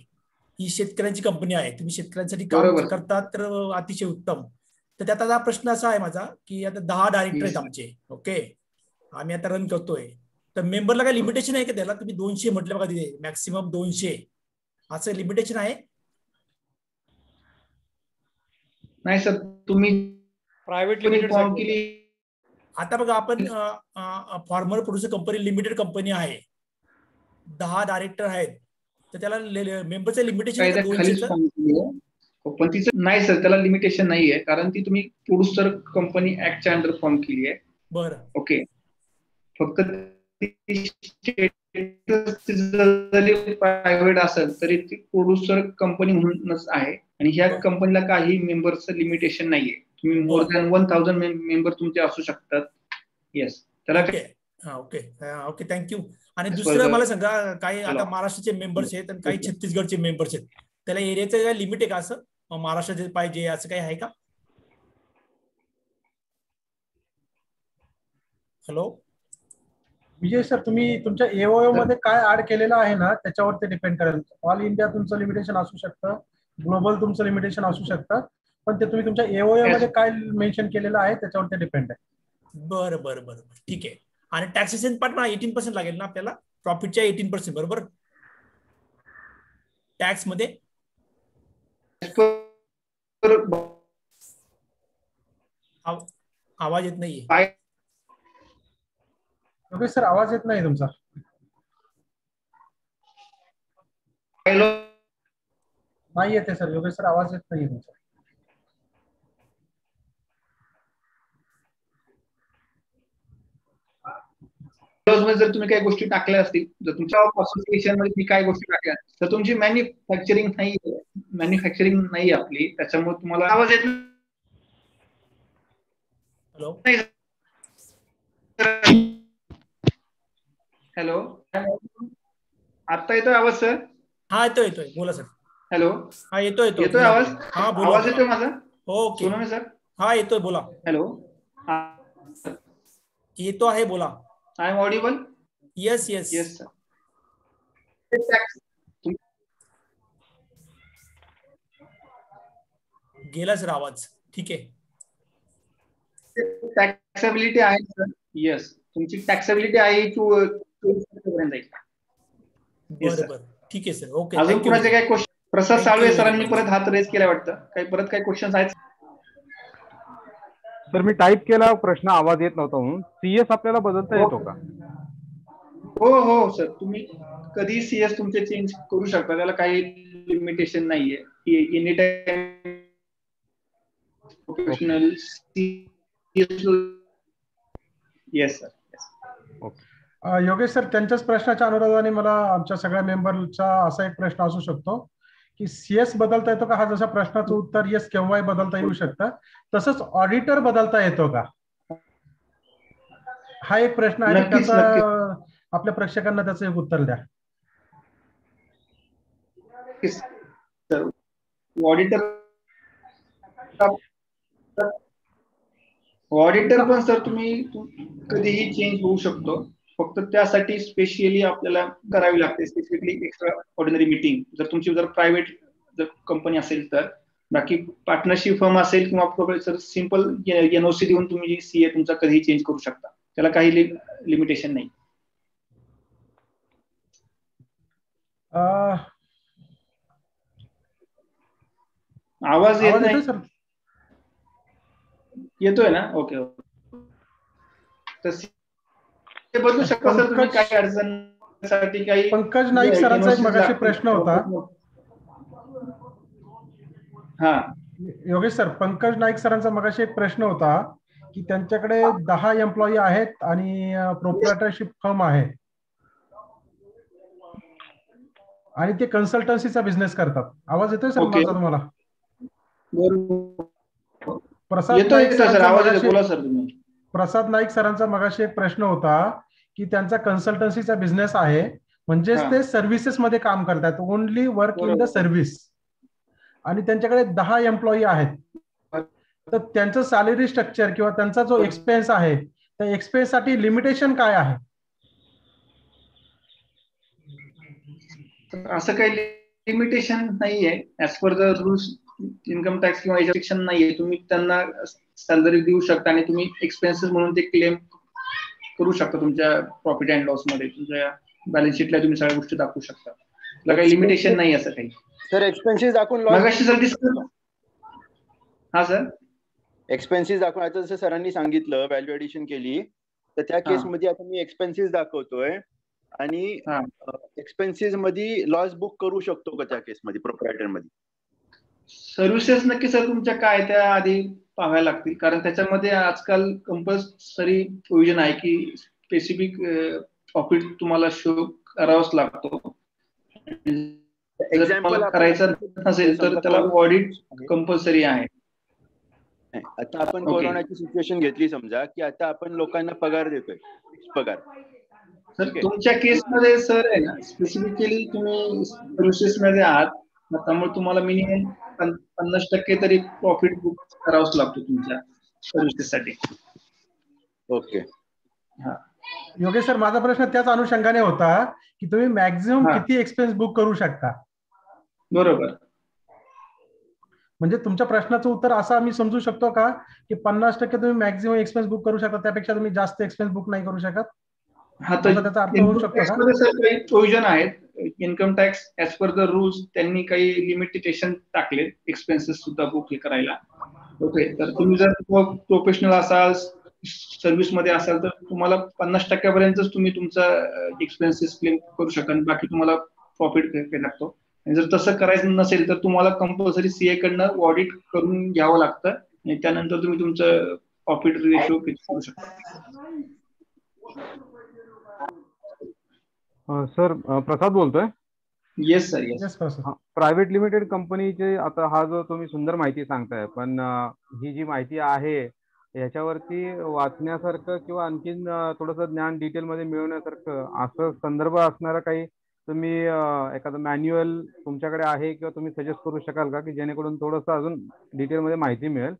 ही शेतकऱ्यांची कंपनी आहे. तुम्ही शेतकऱ्यांसाठी काम करतात तर अतिशय उत्तम. तर त्यात आता प्रश्न असा आहे माझा की आता 10 डायरेक्टर आहेत आमचे. ओके, आम्ही आता रन करतोय, तर मेंबरला काही लिमिटेशन आहे का त्याला? तुम्ही 200 म्हटलं बघा, तिथे मॅक्सिमम 200 असं लिमिटेशन आहे?
नाही सर, तुम्ही
प्रायव्हेट लिमिटेड फॉर्म केली. आता बघा आपण farmer producer company limited company आहे, 10 डायरेक्टर आहेत, तर त्याला मेंबरचं लिमिटेशन
पण तिचं नाही सर, त्याला लिमिटेशन नाहीये, कारण ती तुम्ही प्रोड्युसर कंपनी ऍक्टच्या अंडर फॉर्म केली आहे.
बरं,
ओके. फक्त प्रायव्हेट असेल तरी ती प्रोड्युसर कंपनी म्हणूनच आहे, आणि ह्या कंपनीला काही मेंबरचं लिमिटेशन नाहीये. तुम्ही मोर दॅन 1000 मेंबर तुमचे असू शकतात. येस, त्याला
ओके, थँक्यू. आणि दुसरं मला सांगा, काही आता महाराष्ट्राचे मेंबर्स आहेत आणि काही छत्तीसगडचे मेंबर्स आहेत, त्याला एरियाचं काय लिमिट आहे का? असं महाराष्ट्राचे पाहिजे असं काही आहे का? हॅलो
विजय सर, तुम्ही तुमच्या एओए मध्ये काय ऍड केलेलं आहे ना त्याच्यावर ते डिपेंड करेल. ऑल इंडिया तुमचं लिमिटेशन असू शकतं, ग्लोबल तुमचं लिमिटेशन असू शकतं, पण ते तुम्ही तुमच्या एओए मध्ये काय मेन्शन केलेलं आहे त्याच्यावर ते डिपेंड आहे.
बरं बरं बरं, ठीक आहे. आणि टॅक्सेशन पार्ट ना 18% लागेल ना आपल्याला, प्रॉफिटच्या 18%, बरोबर? टॅक्स मध्ये आवाज येत नाहीये.
योगेश सर, आवाज येत नाही तुमचा. नाही येते सर, योगेश सर आवाज येत नाही तुमचा.
जर तुम्ही काही गोष्टी टाकल्या असतील, जर तुमच्या कॉन्सन्ट्रेशन मध्ये तुम्ही काही गोष्टी टाकल्या तर तुमची मॅन्युफॅक्चरिंग नाही आपली, त्याच्यामुळे तुम्हाला आवाज येत नाही. हॅलो, आता येतोय आवाज सर?
हा येतोय, बोला सर.
हॅलो,
हा येतोय
आवाज?
हा बोला.
आवाज येतोय माझा?
ओके
सोनू सर,
हा येतोय, बोला.
हॅलो,
येतो आहे, बोला.
I am Audible?
Yes yes
yes sir.
गेला सर आवाज, ठीक आहे.
टॅक्सेबिलिटी आहे सर. येस, तुमची टॅक्सेबिलिटी आहे
बरोबर, ठीक आहे सर. ओके,
अजून कुणाचे काही क्वेश्चन? प्रसाद साळवे सरांनी परत हात रेस केला वाटतं. काही क्वेश्चन आहेत
सर? मी टाईप केला प्रश्न, आवाज येत नव्हता म्हणून. सीएस आपल्याला बदलता येतो का?
हो सर, तुम्ही कधी सीएस तुमचे चेंज करू शकता, त्याला काही लिमिटेशन नाहीये. Any time professional yes sir.
Yogesh sir, त्यांच्याच प्रश्नाच्या अनुरोधाने मला आमच्या सगळ्या मेंबरचा असा एक प्रश्न असू शकतो की सीएस बदलता येतो का? हा जसा प्रश्नाचं उत्तर येस केव्हाही बदलता येऊ शकतं, तसंच ऑडिटर बदलता येतो का, हा एक प्रश्न आहे. त्याचा आपल्या प्रेक्षकांना त्याचं एक उत्तर द्या.
ऑडिटर पण सर तुम्ही कधीही चेंज होऊ शकतो, फक्त त्यासाठी स्पेशली आपल्याला करावी लागते स्पेसिफिकली एक्स्ट्रा ऑर्डिनरी मीटिंग. जर प्रायव्हेट जर कंपनी असेल तर. बाकी पार्टनरशिप फर्म असेल किंवा सर सिंपल एनओसी देऊन तुम्ही सीए तुमचा कधीही चेंज करू शकता, त्याला काही लिमिटेशन नाही. आवाज येत नाही
सर?
येतोय ना? ओके. बदलू शकता सर तुम्ही, काही अडचणसाठी. काही
पंकज नाईक सरांचा एक मगाशी प्रश्न होता.
हा
योगेश सर, पंकज नाईक सरांचा मगाशी एक प्रश्न होता की त्यांच्याकडे 10 एम्प्लॉई आहेत आणि प्रोप्रायटरशिप फर्म आहे आणि ते कन्सल्टन्सीचा बिझनेस करतात. आवाज येतोय सर माझा तुम्हाला? प्रसाद नाईक सरांचा मगाशी एक प्रश्न होता की त्यांचा कन्सल्टन्सीचा बिझनेस आहे, म्हणजेच ते सर्व्हिसेस मध्ये काम करतात, only work in the service, आणि त्यांच्याकडे 10 एम्प्लॉई आहेत. तर त्यांचं सॅलरी स्ट्रक्चर किंवा त्यांचा जो एक्सपेन्स आहे त्या एक्सपेन्स साठी लिमिटेशन काय आहे?
असं काही लिमिटेशन नाहीये. As per the rules income tax किंवा एज्युकेशन नाहीये. तुम्ही त्यांना सॅलरी देऊ शकता आणि तुम्ही एक्सपेन्सेस म्हणून ते क्लेम करू शकता तुमच्या प्रॉफिट अँड लॉस मध्ये. तुमच्या बॅलन्स शीटला तुम्ही सगळ्या गोष्टी दाखवू शकता. त्याला काही लिमिटेशन नाही असं काही.
सर एक्सपेन्सेस दाखवून
हा सर,
एक्सपेन्सेस दाखवून आता जसं सरांनी सांगितलं व्हॅल्यू एडिशन केली तर त्या केसमध्ये आता मी एक्सपेन्सेस दाखवतोय आणि एक्सपेन्सेस मध्ये लॉस बुक करू शकतो का त्या केसमध्ये प्रोप्रायटर मध्ये?
सर्व्हिसेस नक्की सर तुमच्या काय त्या आधी पाहाव्या लागतील, कारण त्याच्यामध्ये आजकाल कंपल्सरी प्रोव्हिजन आहे की स्पेसिफिक प्रॉफिट तुम्हाला शो करावाच लागतो. एक्झाम्पल करायचं नसेल तर त्याला ऑडिट कंपल्सरी आहे.
आता आपण कोरोनाची सिच्युएशन घेतली समजा की आता आपण लोकांना पगार देतोय, पगार.
सर तुमच्या केसमध्ये सर आहे ना, स्पेसिफिकली तुम्ही सर्व्हिसेस मध्ये आहात, त्यामुळे तुम्हाला मिनिमम 50% तरी प्रॉफिट बुक करावाच लागतो तुमच्या सर्व्हिसेस साठी.
ओके.
हा,
योगेश सर, माझा प्रश्न त्याच अनुषंगाने होता की तुम्ही मॅक्झिमम
हा.
किती एक्सपेन्स बुक करू शकता.
बरोबर.
म्हणजे तुमच्या प्रश्नाचं उत्तर असं आम्ही समजू शकतो का की 50% तुम्ही मॅक्झिमम एक्सपेन्स बुक करू शकता, त्यापेक्षा तुम्ही जास्त एक्सपेन्स बुक नाही करू शकत?
हा, तर
असा त्याचा अर्थ होऊ
इन्कम
शकतो
टॅक्स
का?
मध्ये सर काही प्रोव्हिजन आहेत. Income tax as per the rules त्यांनी काही लिमिटेशन टाकले एक्सपेन्सेस सुद्धा बुक करायला. ओके, तर तुम्ही जर प्रोफेशनल असाल, सर्व्हिस मध्ये असाल, तर तुम्हाला 50% पर्यंतच तुम्ही तुमचा एक्सपेन्सेस क्लेम करू शकाल, बाकी तुम्हाला प्रॉफिट पे लागतो. आणि जर तसं करायचं नसेल तर तुम्हाला कंपल्सरी सीए कडनं ऑडिट करून घ्यावं लागतं आणि त्यानंतर तुम्ही तुमचं प्रॉफिट रेशो फिक्स करू शकता.
सर, प्रसाद बोलतोय.
Yes sir, yes.
Private limited कंपनीचे आता हा जो तुम्ही सुंदर माहिती सांगताय, पण ही जी माहिती आहे याच्यावरती वाचण्यासारखं किंवा आणखीन थोडंसं ज्ञान डिटेलमध्ये मिळवण्यासारखं असं संदर्भ असणारा काही तुम्ही एखादं मॅन्युअल तुमच्याकडे आहे किंवा तुम्ही सजेस्ट करू शकाल का, की जेणेकरून थोडंसं अजून डिटेलमध्ये माहिती मिळेल?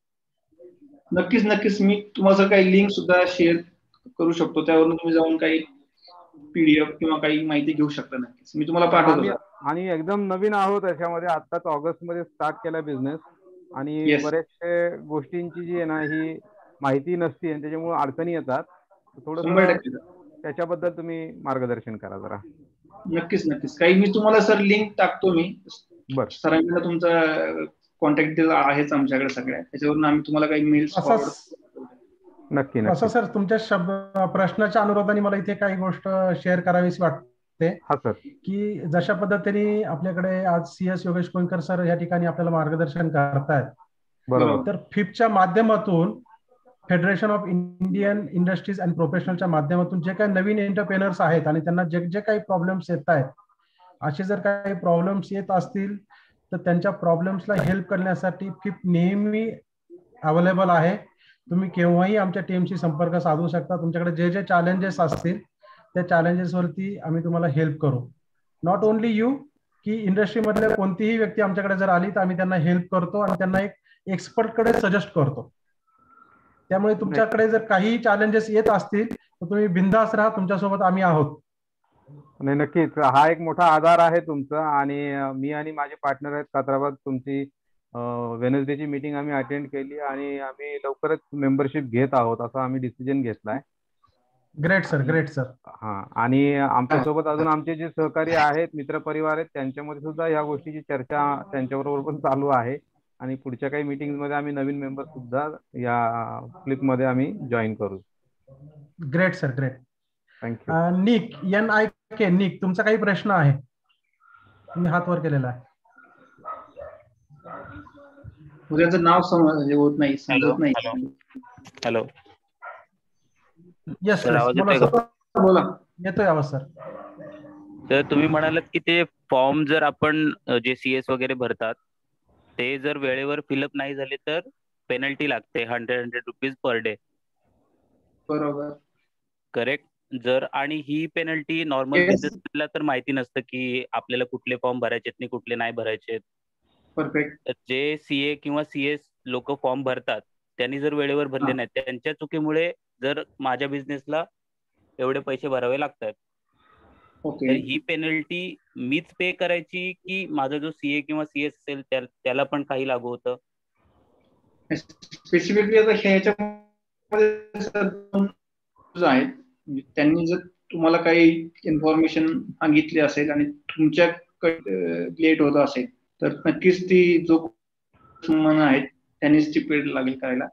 नक्कीच नक्कीच, मी तुम्हाला काही लिंक सुद्धा शेअर करू शकतो, त्यावरून तुम्ही जाऊन काही पीडीएफ किंवा काही माहिती घेऊ शकता. नक्कीच मी तुम्हाला पाठवतो.
आणि एकदम नवीन आहोत याच्यामध्ये, आत्ताच ऑगस्ट मध्ये स्टार्ट केला बिझनेस आणि बऱ्याचशा गोष्टींची जी आहे ना ही माहिती नसते आणि त्याच्यामुळे अडचणी येतात. थोडंसं त्याच्याबद्दल तुम्ही मार्गदर्शन करा जरा.
नक्कीच नक्कीच, काही मी तुम्हाला सर लिंक टाकतो. मी सरांकडे तुमचा कॉन्टॅक्ट डिटेल आहेच आमच्याकडे सगळ्या, त्याच्यावरून आम्ही तुम्हाला काही मेल्स फॉरवर्ड.
नक्की
असं सर, तुमच्या प्रश्नाच्या अनुरोधाने मला इथे काही गोष्ट शेअर करावीशी वाटते की जशा पद्धतीने आपल्याकडे आज CS योगेश कोणकर सर या ठिकाणी आपल्याला मार्गदर्शन करतायत, तर फिपच्या माध्यमातून federation of Indian industries and प्रोफेशनलच्या माध्यमातून जे काही नवीन एंटरप्रेनर्स आहेत आणि त्यांना जे जे काही प्रॉब्लेम्स येत आहेत, असे जर काही प्रॉब्लेम्स येत असतील तर त्यांच्या प्रॉब्लेम्सला हेल्प करण्यासाठी फिप नेहमी अवेलेबल आहे. तुम्ही केव्हाही आमच्या टीमशी संपर्क साधू शकता. तुमच्याकडे जे जे चॅलेंजेस असतील त्या चॅलेंजेसवरती आम्ही तुम्हाला हेल्प करू. नॉट ओनली यू, की इंडस्ट्रीमधल्या कोणतीही व्यक्ती आमच्याकडे जर आली तर आम्ही त्यांना हेल्प करतो आणि त्यांना एक एक्सपर्टकडे सजेस्ट करतो. त्यामुळे तुमच्याकडे जर काही चॅलेंजेस येत असतील तर तुम्ही बिंदास राहा, तुमच्यासोबत आम्ही आहोत.
नाही, नक्कीच हा एक मोठा आधार आहे तुमचा. आणि मी आणि माझे पार्टनर आहेत कात्राबाद, तुमची वेनसडेची मीटिंग आम्ही अटेंड केली आणि आम्ही लवकरच मेंबरशिप घेत आहोत असा आम्ही डिसिजन घेतलाय.
Great sir, great sir.
हा, आणि आमच्यासोबत अजून आमचे जे सहकारी आहेत, मित्रपरिवार आहेत, त्यांच्यामध्ये सुद्धा या गोष्टीची चर्चा त्यांच्याबरोबर पण चालू आहे आणि पुढच्या काही मीटिंग मध्ये आम्ही नवीन मेंबर सुद्धा या फ्लिप मध्ये आम्ही जॉईन करू.
Great sir, great.
थँक्यू.
निक, NIK, निक, तुमचा काही प्रश्न आहे? तुम्ही हात वर केलेला आहे.
त्यांचं नाव होत नाही, समजत नाही.
हॅलो.
येस, बोला. येतोय आवाज सर.
तर तुम्ही म्हणालात की ते फॉर्म जर आपण जे CS वगैरे भरतात ते जर वेळेवर फिलअप नाही झाले तर पेनल्टी लागते 100 रुपीज पर डे.
बरोबर.
करेक्ट. जर आणि ही पेनल्टी नॉर्मल बिझनेसला तर माहिती नसतं की आपल्याला कुठले फॉर्म भरायचे आणि कुठले नाही भरायचे.
परफेक्ट.
जे CA किंवा CS लोक फॉर्म भरतात त्यांनी जर वेळेवर भरले नाहीत, त्यांच्या चुकीमुळे जर माझ्या बिझनेसला एवढे पैसे भरावे लागतात, तर ही पेनल्टी मीच पे करायची की माझा जो CA किंवा CS असेल त्याला पण काही लागू होतं?
स्पेसिफिकली आता ह्याच्यामध्ये त्यांनी जर तुम्हाला काही इन्फॉर्मेशन सांगितली असेल आणि तुमच्याकडे लेट होत असेल तर नक्कीच ती जो आहेत त्यांनीच ती पेड लागेल करायला.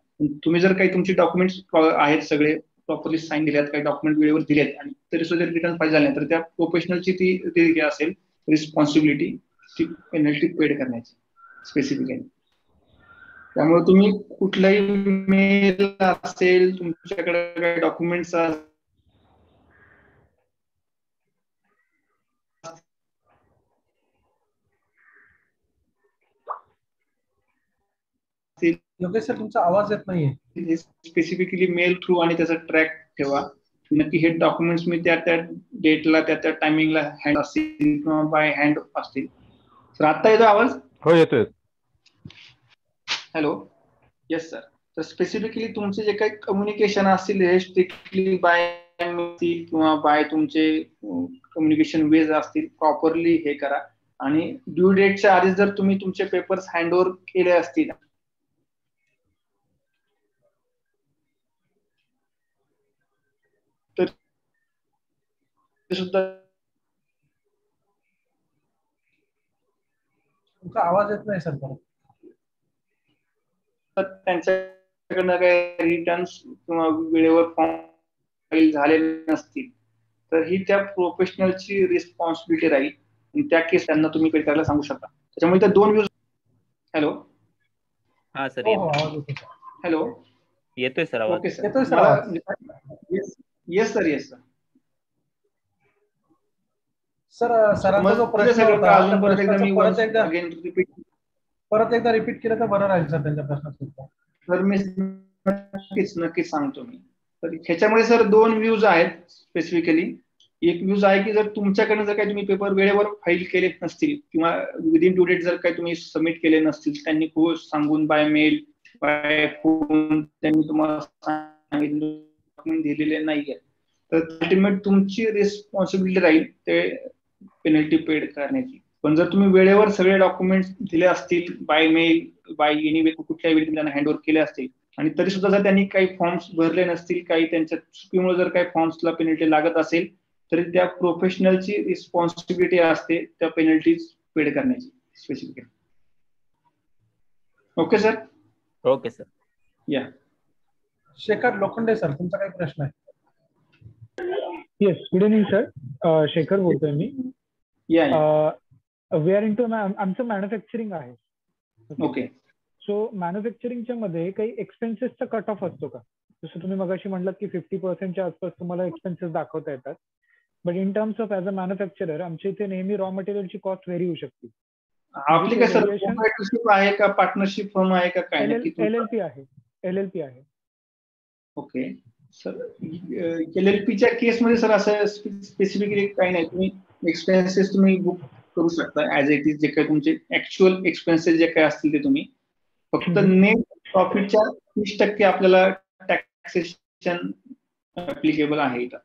तुम्ही जर काही तुमची डॉक्युमेंट्स आहेत सगळे प्रॉपरली साईन दिल्यात, काही डॉक्युमेंट वेळेवर दिलेत आणि तरी सुद्धा रिटर्न फाईल झाले तर त्या प्रोफेशनलची ती असेल रिस्पॉन्सिबिलिटी ती पेनल्टी पेड करण्याची स्पेसिफिकली. त्यामुळे तुम्ही कुठलाही मेल असेल, तुमच्याकडे काही डॉक्युमेंट्स
योगेश सर, तुमचा आवाज येत नाहीये.
स्पेसिफिकली मेल थ्रू आणि त्याचा ट्रॅक ठेवा. नक्की हे डॉक्युमेंट्स मी त्या डेटला त्या टायमिंगला हँड असतील किंवा बाय हँड असतील. तर आता येतो आवाज?
हो, येतोय.
हॅलो. Yes sir. तर स्पेसिफिकली तुमचे जे काही कम्युनिकेशन असतील हे स्ट्रिक्टली बाय किंवा बाय तुमचे कम्युनिकेशन वेज असतील प्रॉपरली हे करा. आणि ड्यू डेटच्या आधी जर तुम्ही तुमचे पेपर्स हँडओव्हर केले असतील तर सुद्धा
तुमचा आवाज येत नाही सर.
त्यांच्याकडनं काही रिटर्न्स किंवा वेळेवर फॉर्म झाले नसतील तर ही त्या प्रोफेशनलची रिस्पॉन्सिबिलिटी राहील. त्या केस त्यांना तुम्ही पे करायला सांगू शकता. त्याच्यामुळे त्या 2 व्ह्यूज. हॅलो.
हा सर.
हॅलो.
येतोय सर आवाज.
Okay sir. येतोय sir. Yes sir. Yes sir.
Sir सरांचा जो प्रश्न होता परत एकदा रिपीट केलं तर बरं राहील सर त्यांच्या प्रश्नाचं उत्तर.
सर मी नक्कीच सांगतो मी. तर ह्याच्यामध्ये सर 2 व्ह्यूज आहेत स्पेसिफिकली. एक व्ह्यूज आहे की जर तुमच्याकडनं जर काही तुम्ही पेपर वेळेवर फाईल केले नसतील किंवा विदिन ड्यू डेट जर काही तुम्ही सबमिट केले नसतील, त्यांनी सांगून बाय मेल बाय फोन त्यांनी तुम्हाला सांगितलं दिलेले नाहीये, तर अल्टिमेट तुमची रिस्पॉन्सिबिलिटी राहील ते पेनल्टी पेड करण्याची. पण जर तुम्ही वेळेवर सगळे डॉक्युमेंट्स दिले असतील by mail by any way कुठल्याही वेळी त्यांना हँडओव्हर केले असतील आणि तरी सुद्धा जर त्यांनी काही फॉर्म्स भरले नसतील, काही त्यांच्या चुकीमुळे जर काही फॉर्म्सला पेनल्टी लागत असेल तरी त्या प्रोफेशनलची रिस्पॉन्सिबिलिटी असते त्या पेनल्टीज पेड करण्याची specifically. Okay sir.
Okay sir.
या
शेखर लोखंडे सर, तुमचा काही प्रश्न आहे?
Yes, good evening sir. Shekhar बोलतोय मी. वी आर इंटू आमचं मॅन्युफॅक्चरिंग आहे.
ओके.
सो मॅन्युफॅक्चरिंगच्या मध्ये काही एक्सपेन्सेसचा कट ऑफ असतो का? जसं तुम्ही मगाशी म्हटलं की 50% आसपास तुम्हाला एक्सपेन्सेस दाखवता येतात, but in terms of as a manufacturer आमच्या इथे नेहमी रॉ मटेरियलची कॉस्ट व्हेरी होऊ शकते.
आपली काय सर कॉर्पोरेटरशिप आहे का पार्टनरशिप फर्म आहे का काय?
LLP आहे. LLP आहे.
Okay sir. LLPच्या केसमध्ये सर असं स्पेसिफिकली काही नाही, तुम्ही एक्सपेन्सेस तुम्ही बुक करू शकता ऍज इट इज. जे काही तुमचे ऍक्च्युअल एक्सपेन्सेस जे काही असतील ते तुम्ही फक्त नेट प्रॉफिटच्या 30% आपल्याला टॅक्सेशन ऍप्लिकेबल आहे इथं.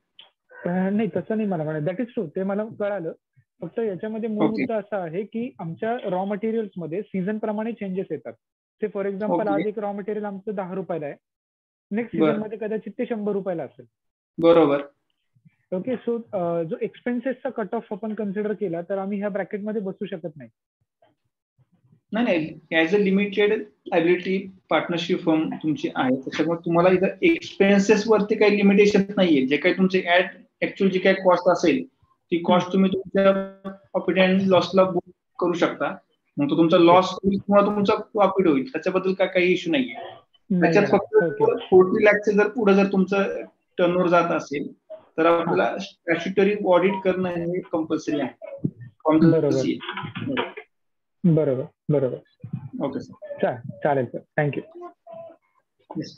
नाही तसं नाही मला म्हणायचं. दॅट इज ट्रू, ते मला कळालं. फक्त याच्यामध्ये मूळ मुद्दा असा आहे की आमच्या रॉ मटेरियल्स मध्ये सीझन प्रमाणे चेंजेस येतात. ते फॉर एक्झाम्पल आज एक रॉ मटेरियल आमचं 10 रुपयाला आहे, नेक्स्ट सीझन मध्ये कदाचित ते 100 रुपयाला असेल.
बरोबर.
ओके. सो जो एक्सपेन्सेसचा कट ऑफ आपण कन्सिडर केला तर आम्ही ह्या ब्रॅकेटमध्ये बसू शकत नाही.
नाही, as a limited liability partnership firm तुमची आहे, त्याच्यामुळे तुम्हाला इथं एक्सपेन्सेस वरती काही लिमिटेशन नाहीये. जे काही तुमचे ऍक्च्युअल जी काही कॉस्ट असेल ती कॉस्ट तुम्ही तुमच्या प्रॉफिट अँड लॉसला बुक करू शकता. मग तो तुमचा लॉस होईल किंवा तुमचा प्रॉफिट होईल, त्याच्याबद्दल काही इश्यू नाहीये. त्याच्यात फक्त 40 लाखचे जर पुढे जर तुमचं टर्नओव्हर जात असेल तर आपल्याला स्टॅच्युटरी ऑडिट करणं हे कंपल्सरी आहे.
बरोबर बरोबर.
Okay sir.
चालेल सर. थँक्यू.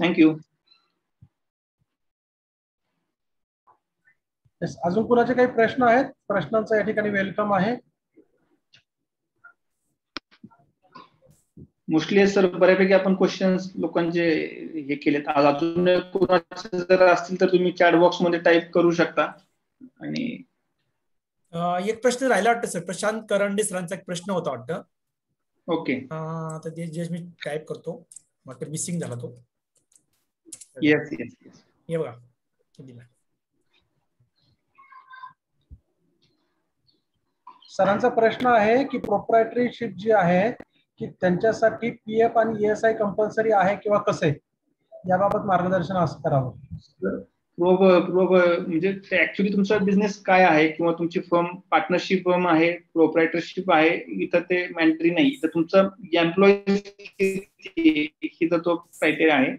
थँक्यू.
अजून कुणाचे काही प्रश्न आहेत? प्रश्नांचा या ठिकाणी वेलकम आहे.
मोस्टली सर बऱ्यापैकी आपण क्वेश्चन्स लोकांचे हे केलेत. आज अजून कुणाचे जर असतील तर तुम्ही चॅट बॉक्स मध्ये टाईप करू शकता. आणि
एक प्रश्न राहिला वाटतं सर, प्रशांत करंडे सरांचा एक प्रश्न होता वाटतं.
ओके.
आता ते जे मी टाईप करतो, वाटतं मिसिंग झाला तो.
Yes yes yes.
हे बघा.
सरांचा प्रश्न आहे की प्रोप्रायटरीशिप जी आहे की त्यांच्यासाठी PF आणि ESI कंपल्सरी आहे किंवा कसे, याबाबत मार्गदर्शन असं करावं.
म्हणजे ऍक्च्युली तुमचा बिझनेस काय आहे किंवा तुमची फर्म पार्टनरशिप फर्म आहे, प्रोप्रायटरशिप आहे, इथं ते मॅन्डेटरी नाही. इथं तुमचं एम्प्लॉई इथं तो क्रायटेरिया आहे.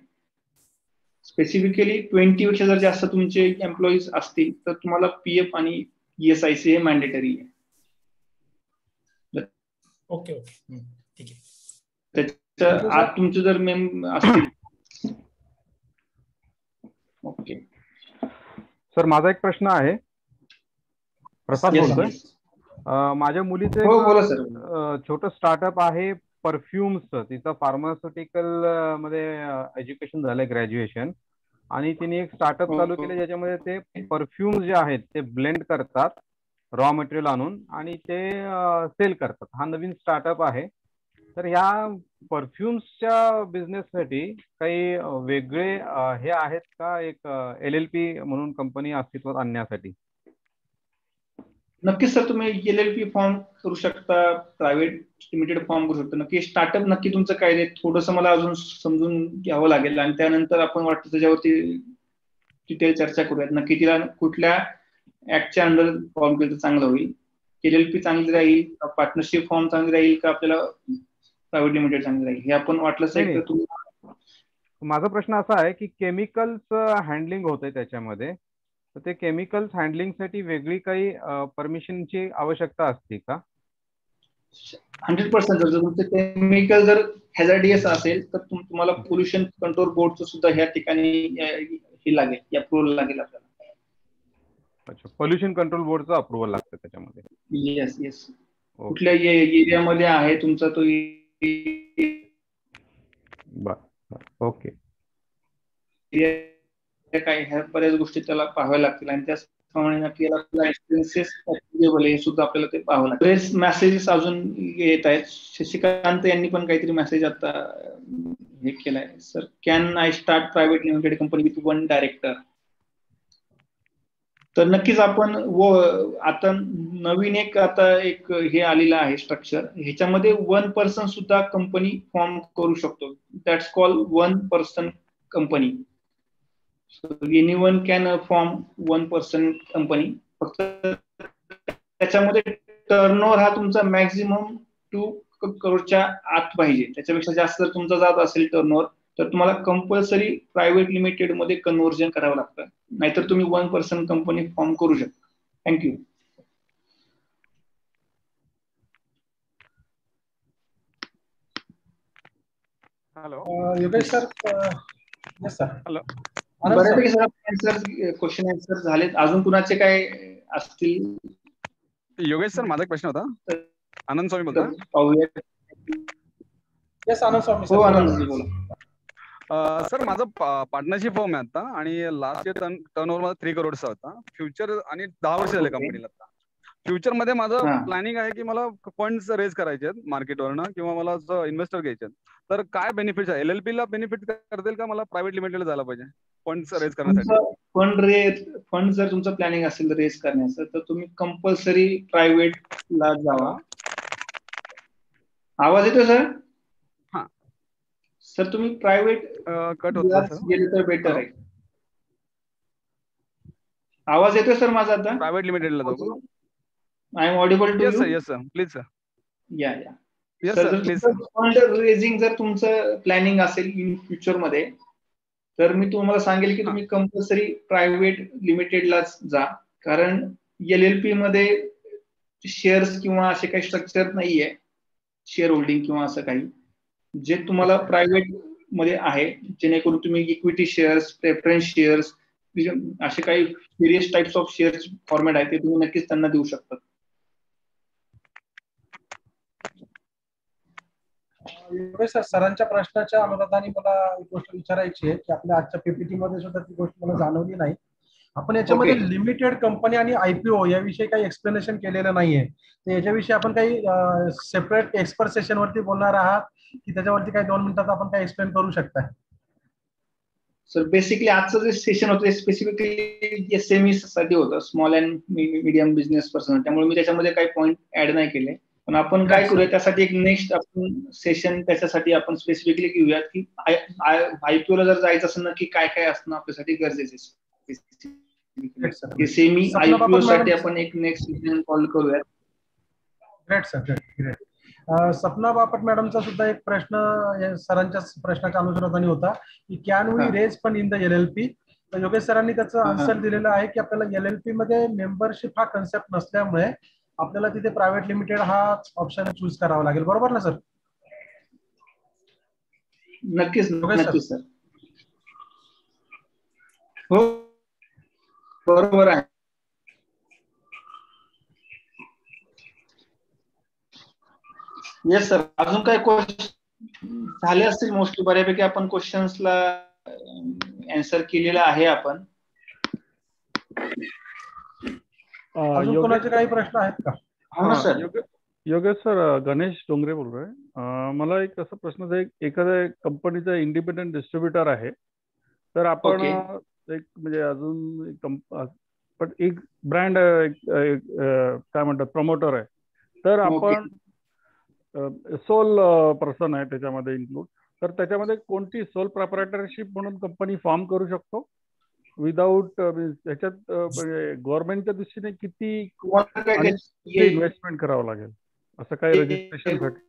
स्पेसिफिकली 20 पेक्षा जर जास्त तुमचे एम्प्लॉईज असतील तर तुम्हाला PF आणि ESI हे मॅन्डेटरी आहे.
ओके ओके ठीक आहे.
त्याच्या आत तुमचे जर असतील. ओके
सर, माझा एक प्रश्न आहे. प्रसाद बोलतोय. माझ्या मुलीचं छोटं स्टार्टअप आहे परफ्युम्सचं. तिचं फार्मास्युटिकल मध्ये एज्युकेशन झालंय, ग्रॅज्युएशन. आणि तिने एक स्टार्टअप चालू केले ज्याच्यामध्ये ते परफ्यूम जे आहेत ते ब्लेंड करतात रॉ मटेरियल आणून आणि ते सेल करतात. हा नवीन स्टार्टअप आहे. तर ह्या परफ्युम्सच्या बिझनेससाठी काही वेगळे हे आहेत का, एक LLP म्हणून कंपनी अस्तित्वात आणण्यासाठी?
नक्कीच सर, तुम्ही LLP फॉर्म करू शकता, प्रायव्हेट लिमिटेड फॉर्म करू शकता. नक्की स्टार्टअप नक्की तुमचं काय आहे थोडंसं मला अजून समजून घ्यावं लागेल आणि त्यानंतर आपण वाटतं त्याच्यावरती डिटेल चर्चा करूयात. नक्की तिला कुठल्या ऍक्टच्या अंडर फॉर्म केलं तर चांगलं होईल, LLP चांगली राहील का पार्टनरशिप फॉर्म चांगली राहील का आपल्याला प्रायव्हेट लिमिटेड चांगली राहील, हे आपण वाटलं तर तुम्ही.
माझा प्रश्न असा आहे की केमिकल्स हँडलिंग होतंय त्याच्यामध्ये, तर ते केमिकल्स हँडलिंगसाठी वेगळी काही परमिशनची आवश्यकता असते का?
100% जर तुमचं केमिकल जर हॅझार्डियस असेल तर तुम्हाला पोल्युशन कंट्रोल बोर्डचं सुद्धा ह्या ठिकाणी हे लागेल, अप्रुव्हल लागेल आपल्याला.
अच्छा, पोल्युशन कंट्रोल बोर्डचं अप्रुव्हल लागतं त्याच्यामध्ये.
Yes yes. कुठल्या एरियामध्ये आहे तुमचा तो.
ओके.
काय ह्या बऱ्याच गोष्टी त्याला पाहाव्या लागतील आणि त्याचप्रमाणे नक्की एक्सपेन्सेस हे सुद्धा आपल्याला ते पाहावं लागतं. बरेच मेसेजेस अजून येत आहेत. शशिकांत यांनी पण काहीतरी मेसेज आता हे केलाय. Sir, can I start private limited company with 1 director? तर नक्कीच आपण आता नवीन आता एक हे आलेलं आहे स्ट्रक्चर, ह्याच्यामध्ये 1 पर्सन सुद्धा कंपनी फॉर्म करू शकतो. That's call 1 person company. Anyone can form 1 person company. फक्त त्याच्यामध्ये टर्नओव्हर हा तुमचा मॅक्झिमम 2 करोडच्या आत पाहिजे. त्याच्यापेक्षा जास्त जर तुमचा जात असेल टर्नओव्हर तर तुम्हाला कंपल्सरी प्रायव्हेट लिमिटेड मध्ये कन्व्हर्जन करावं लागतं, नाहीतर तुम्ही 1 पर्सन कंपनी फॉर्म करू शकता. Thank you.
Hello
Yogesh sir. Yes sir.
Hello.
बऱ्यापैकी सर क्वेश्चन आन्सर झालेत. अजून कुणाचे काय असतील?
योगेश सर, माझा एक प्रश्न होता. आनंद स्वामी बोलता.
पाहूया.
येस आनंद स्वामी
हो आनंद बोला.
सर, माझं पार्टनरशिप फॉर्म आहे आता आणि लास्ट इयर टर्नओव्हर माझा 3 करोडचा होता. फ्युचर आणि 10 वर्ष झाले कंपनीला. आता फ्युचर मध्ये माझं प्लॅनिंग आहे की मला फंड्स रेज करायचे आहेत मार्केटवरनं किंवा मला इन्व्हेस्टर घ्यायचे आहेत. तर काय बेनिफिट आहे? LLP ला बेनिफिट करतील का मला प्रायव्हेट लिमिटेडला जायला पाहिजे फंड्स रेज करण्यासाठी?
फंड जर तुमचं प्लॅनिंग असेल रेज करण्याचं तर तुम्ही कंपल्सरी प्रायव्हेट ला जावा. आवाज येतो सर?
हा
सर, तुम्ही प्रायव्हेट
कट होतो
गेले तर बेटर आहे. आवाज येतोय सर माझा आता?
प्रायव्हेट लिमिटेडला जाऊ?
I am audible to you?
Yes sir, please sir.
Yeah
yes sir, please.
Fund raising जर तुमचं प्लॅनिंग असेल इन फ्युचर मध्ये तर मी तुम्हाला सांगेल की तुम्ही कंपल्सरी प्रायव्हेट लिमिटेडलाच जा, कारण LLP मध्ये शेअर्स किंवा असे काही स्ट्रक्चर नाहीये, शेअर होल्डिंग किंवा असं काही जे तुम्हाला प्रायव्हेट मध्ये आहे, जेणेकरून तुम्ही इक्विटी शेअर्स, प्रेफरन्स शेअर्स, असे काही various types of shares format आहे ते तुम्ही नक्कीच त्यांना देऊ शकता.
सर, सरांच्या प्रश्नाच्या अनुरोधाने मला एक गोष्ट विचारायची आहे की आपल्या आजच्या PPT मध्ये सुद्धा ती गोष्ट मला जाणवली नाही. आपण याच्यामध्ये लिमिटेड कंपनी आणि IPO याविषयी काही एक्सप्लेनेशन केलेलं नाहीये. तर याच्याविषयी आपण काही सेपरेट एक्सपर्ट सेशन वरती बोलणार आहात की त्याच्यावरती काही 2 मिनिटात आपण काही एक्सप्लेन करू शकता?
सर, बेसिकली आजचं जे सेशन होतं स्पेसिफिकली SME साठी होतं, small and medium business person. त्यामुळे मी त्याच्यामध्ये काही पॉईंट ऍड नाही केले. पण आपण काय करूया त्यासाठी एक नेक्स्ट आपण सेशन त्याच्यासाठी आपण स्पेसिफिकली घेऊयात की IPO ला जर जायचं असेल ना की काय काय असणं आपल्यासाठी गरजेचं आहे. सेमी IPO साठी आपण एक नेक्स्ट सेशन कॉल करूयात.
Great sir, great. Sapna Bapat मॅडमचा सुद्धा एक प्रश्न सरांच्या प्रश्नाच्या अनुसंधानी होता की can we raise fund in the LLP? तर योगेश सरांनी त्याचं आन्सर दिलेलं आहे की आपल्याला LLP मध्ये मेंबरशिप हा कन्सेप्ट नसल्यामुळे आपल्याला तिथे प्रायव्हेट लिमिटेड हा ऑप्शन चूज करावा लागेल. बरोबर ना सर?
नक्कीच नक्कीच सर. हो बरोबर आहे. Yes sir. अजून काय क्वेश्चन झाले असतील? मोस्टली बऱ्यापैकी आपण क्वेश्चन्सला आन्सर केलेला आहे आपण.
अजून कोणाचे काही प्रश्न आहेत का?
हो ना सर.
योगेश सर, गणेश डोंगरे बोलतोय. मला एक असा प्रश्न आहे, एखाद्या कंपनीचा इंडिपेंडंट डिस्ट्रीब्युटर आहे, तर आपण एक म्हणजे अजून पण एक ब्रँड काय म्हणतात प्रमोटर आहे, तर आपण सोल पर्सन आहे त्याच्यामध्ये इन्क्लूड, तर त्याच्यामध्ये कोणती सोल प्रोप्रायटरशिप म्हणून कंपनी फॉर्म करू शकतो विदाऊट ह्याच्यात गव्हर्नमेंटच्या दृष्टीने किती इन्व्हेस्टमेंट करावं लागेल असं काही रजिस्ट्रेशन साठी?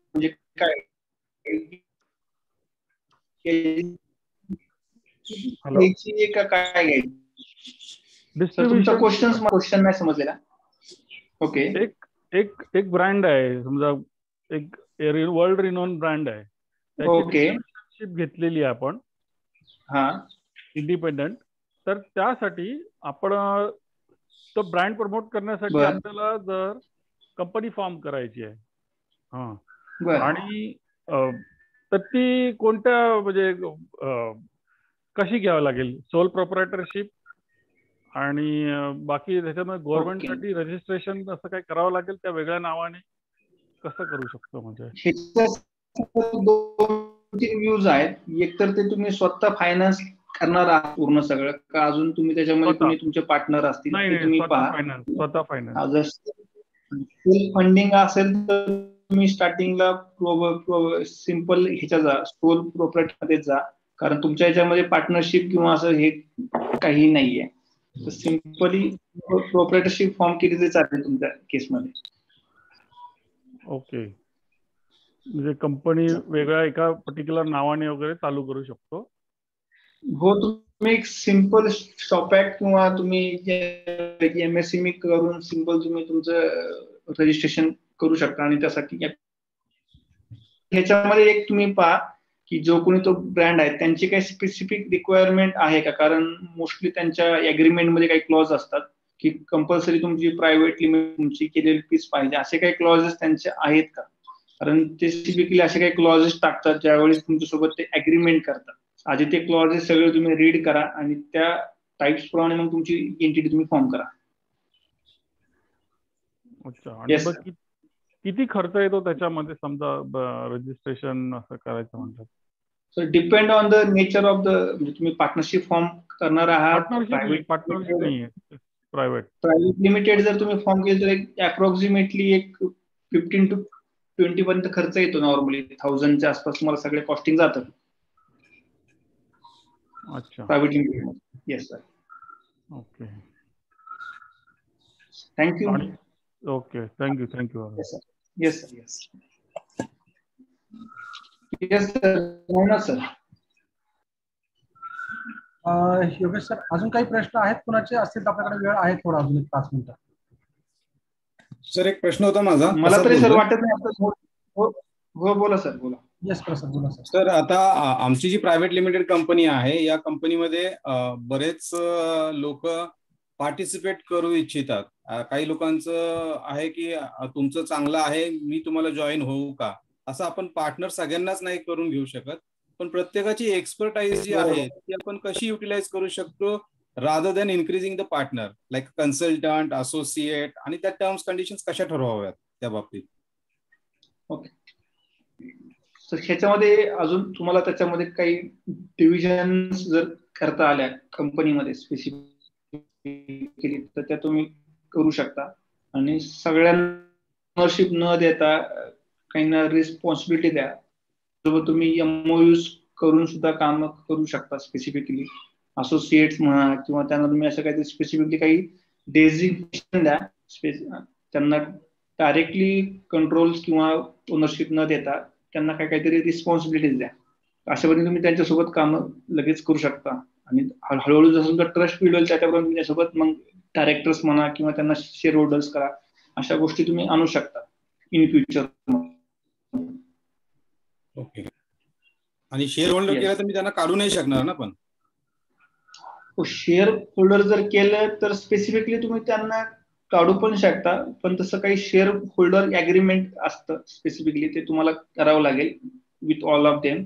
क्वेश्चन नाही समजलेला. ओके.
एक ब्रँड आहे समजा, एक वर्ल्ड रिनोन ब्रँड आहे, त्याची घेतलेली आहे आपण इंडिपेंडंट, तर त्यासाठी आपण तो ब्रँड प्रमोट करण्यासाठी आपल्याला जर कंपनी फॉर्म करायची आहे आणि तर ती कोणत्या म्हणजे कशी घ्यावी लागेल? सोल प्रोप्रायटरशिप आणि बाकी त्याच्यामध्ये गव्हर्नमेंटसाठी रजिस्ट्रेशन असं काही करावं लागेल त्या वेगळ्या नावाने, कसं करू शकतो? म्हणजे
2-3 व्ह्यूज आहेत. एक तर ते तुम्ही स्वतः फायनान्स करणार आहात पूर्ण सगळं, का अजून तुम्ही त्याच्यामध्ये कोणी तुमचे पार्टनर असतील ते तुम्ही पहा.
स्वतः फायनान्स.
जर फंडिंग असेल तर तुम्ही स्टार्टिंगला सिंपल ह्याच्या जा, सोल प्रोप्रायटर मध्ये जा, कारण तुमच्या ह्याच्यामध्ये पार्टनरशिप किंवा असं हे काही नाहीये. तर सिंपली प्रोप्रायटरशिप फॉर्म केली तरी चालेल तुमच्या केसमध्ये.
ओके. म्हणजे कंपनी वेगळ्या एका पर्टिक्युलर नावाने वगैरे चालू करू शकतो?
हो, तुम्ही एक सिंपल शॉप ऍक्ट किंवा तुम्ही MSME करून सिंपल तुम्ही तुमचं रजिस्ट्रेशन करू शकता. आणि त्यासाठी ह्याच्यामध्ये एक तुम्ही पहा की जो कोणी तो ब्रँड आहे त्यांची काही स्पेसिफिक रिक्वायरमेंट आहे का, कारण मोस्टली त्यांच्या अग्रीमेंट मध्ये काही क्लॉज असतात की कंपल्सरी तुमची प्रायव्हेट लिमिट तुमची केलेली फीस पाहिजे, असे काही क्लॉजेस त्यांचे आहेत का? कारण ते स्पेसिफिकली असे काही क्लॉजेस टाकतात ज्यावेळेस तुमच्यासोबत ते अग्रीमेंट करतात. आधी ते क्लॉजेस सगळे तुम्ही रीड करा आणि त्या टाइप्स प्रमाणे मग तुमची एंटिटी तुम्ही फॉर्म करा.
अच्छा. आणि किती खर्च येतो त्याच्यामध्ये समजा रजिस्ट्रेशन असं करायचं म्हणतात?
So depend on the nature of the, म्हणजे तुम्ही पार्टनरशिप फॉर्म करणार आहात,
पार्टनरशिप नाही, प्रायव्हेट
लिमिटेड जर तुम्ही फॉर्म केलं तर एक अप्रॉक्सिमेटली एक 15 to 20 पर्यंत खर्च येतो. नॉर्मली 1000च्या आसपास तुम्हाला सगळे कॉस्टिंग जातं.
अच्छा.
Private limited. Yes sir.
Okay.
Thank you.
Okay, thank you.
Yes sir. Yes sir. Yes sir. Sir
Yogesh sir, अजून काही प्रश्न आहेत कुणाचे असतील तर आपल्याकडे वेळ आहे थोडा, अजून 5 मिनिटं.
सर एक प्रश्न होता माझा.
मला तरी सर वाटत नाही. हो बोला सर, बोला.
येस प्रसाद, बोला सर.
सर आता आमची जी प्रायव्हेट लिमिटेड कंपनी आहे, या कंपनीमध्ये बरेच लोक पार्टिसिपेट करू इच्छितात. काही लोकांचं आहे की तुमचं चांगलं आहे, मी तुम्हाला जॉईन होऊ का, असं आपण पार्टनर सगळ्यांनाच नाही करून घेऊ शकत. पण प्रत्येकाची एक्सपर्टाईज जी आहे ती आपण कशी युटिलाइज करू शकतो rather than increasing the partner, like consultant, associate, आणि त्या टर्म्स कंडिशन्स कशा ठरवाव्यात त्या बाबतीत?
ओके. तर ह्याच्यामध्ये अजून तुम्हाला त्याच्यामध्ये काही डिव्हिजन जर करता आल्या कंपनीमध्ये स्पेसिफिक केली तर त्या तुम्ही करू शकता. आणि सगळ्यांना ओनरशिप न देता काहींना रिस्पॉन्सिबिलिटी द्या. सोबत तुम्ही MOUs करून सुद्धा काम करू शकता. स्पेसिफिकली असोसिएट्स म्हणा किंवा त्यांना तुम्ही असं काहीतरी स्पेसिफिकली काही डेझिग्नेशन द्या. त्यांना डायरेक्टली कंट्रोल्स किंवा ओनरशिप न देता त्यांना काहीतरी रिस्पॉन्सिबिलिटीज द्या. अशा पद्धतीने तुम्ही त्यांच्यासोबत काम लगेच करू शकता. आणि हळूहळू जसं ट्रस्ट बिल्ड होईल त्याच्याबरोबर त्याच्यासोबत मग डायरेक्टर्स म्हणा किंवा त्यांना शेअर होल्डर्स करा, अशा गोष्टी तुम्ही आणू शकता इन फ्युचर.
ओके. आणि शेअर होल्डर केलं तर मी त्यांना काढू नाही शकणार ना? पण
शेअर होल्डर जर केलं तर स्पेसिफिकली तुम्ही त्यांना काढू पण शकता, पण तसं काही शेअर होल्डर अग्रीमेंट असतं स्पेसिफिकली, ते तुम्हाला करावं लागेल विथ ऑल ऑफ देम.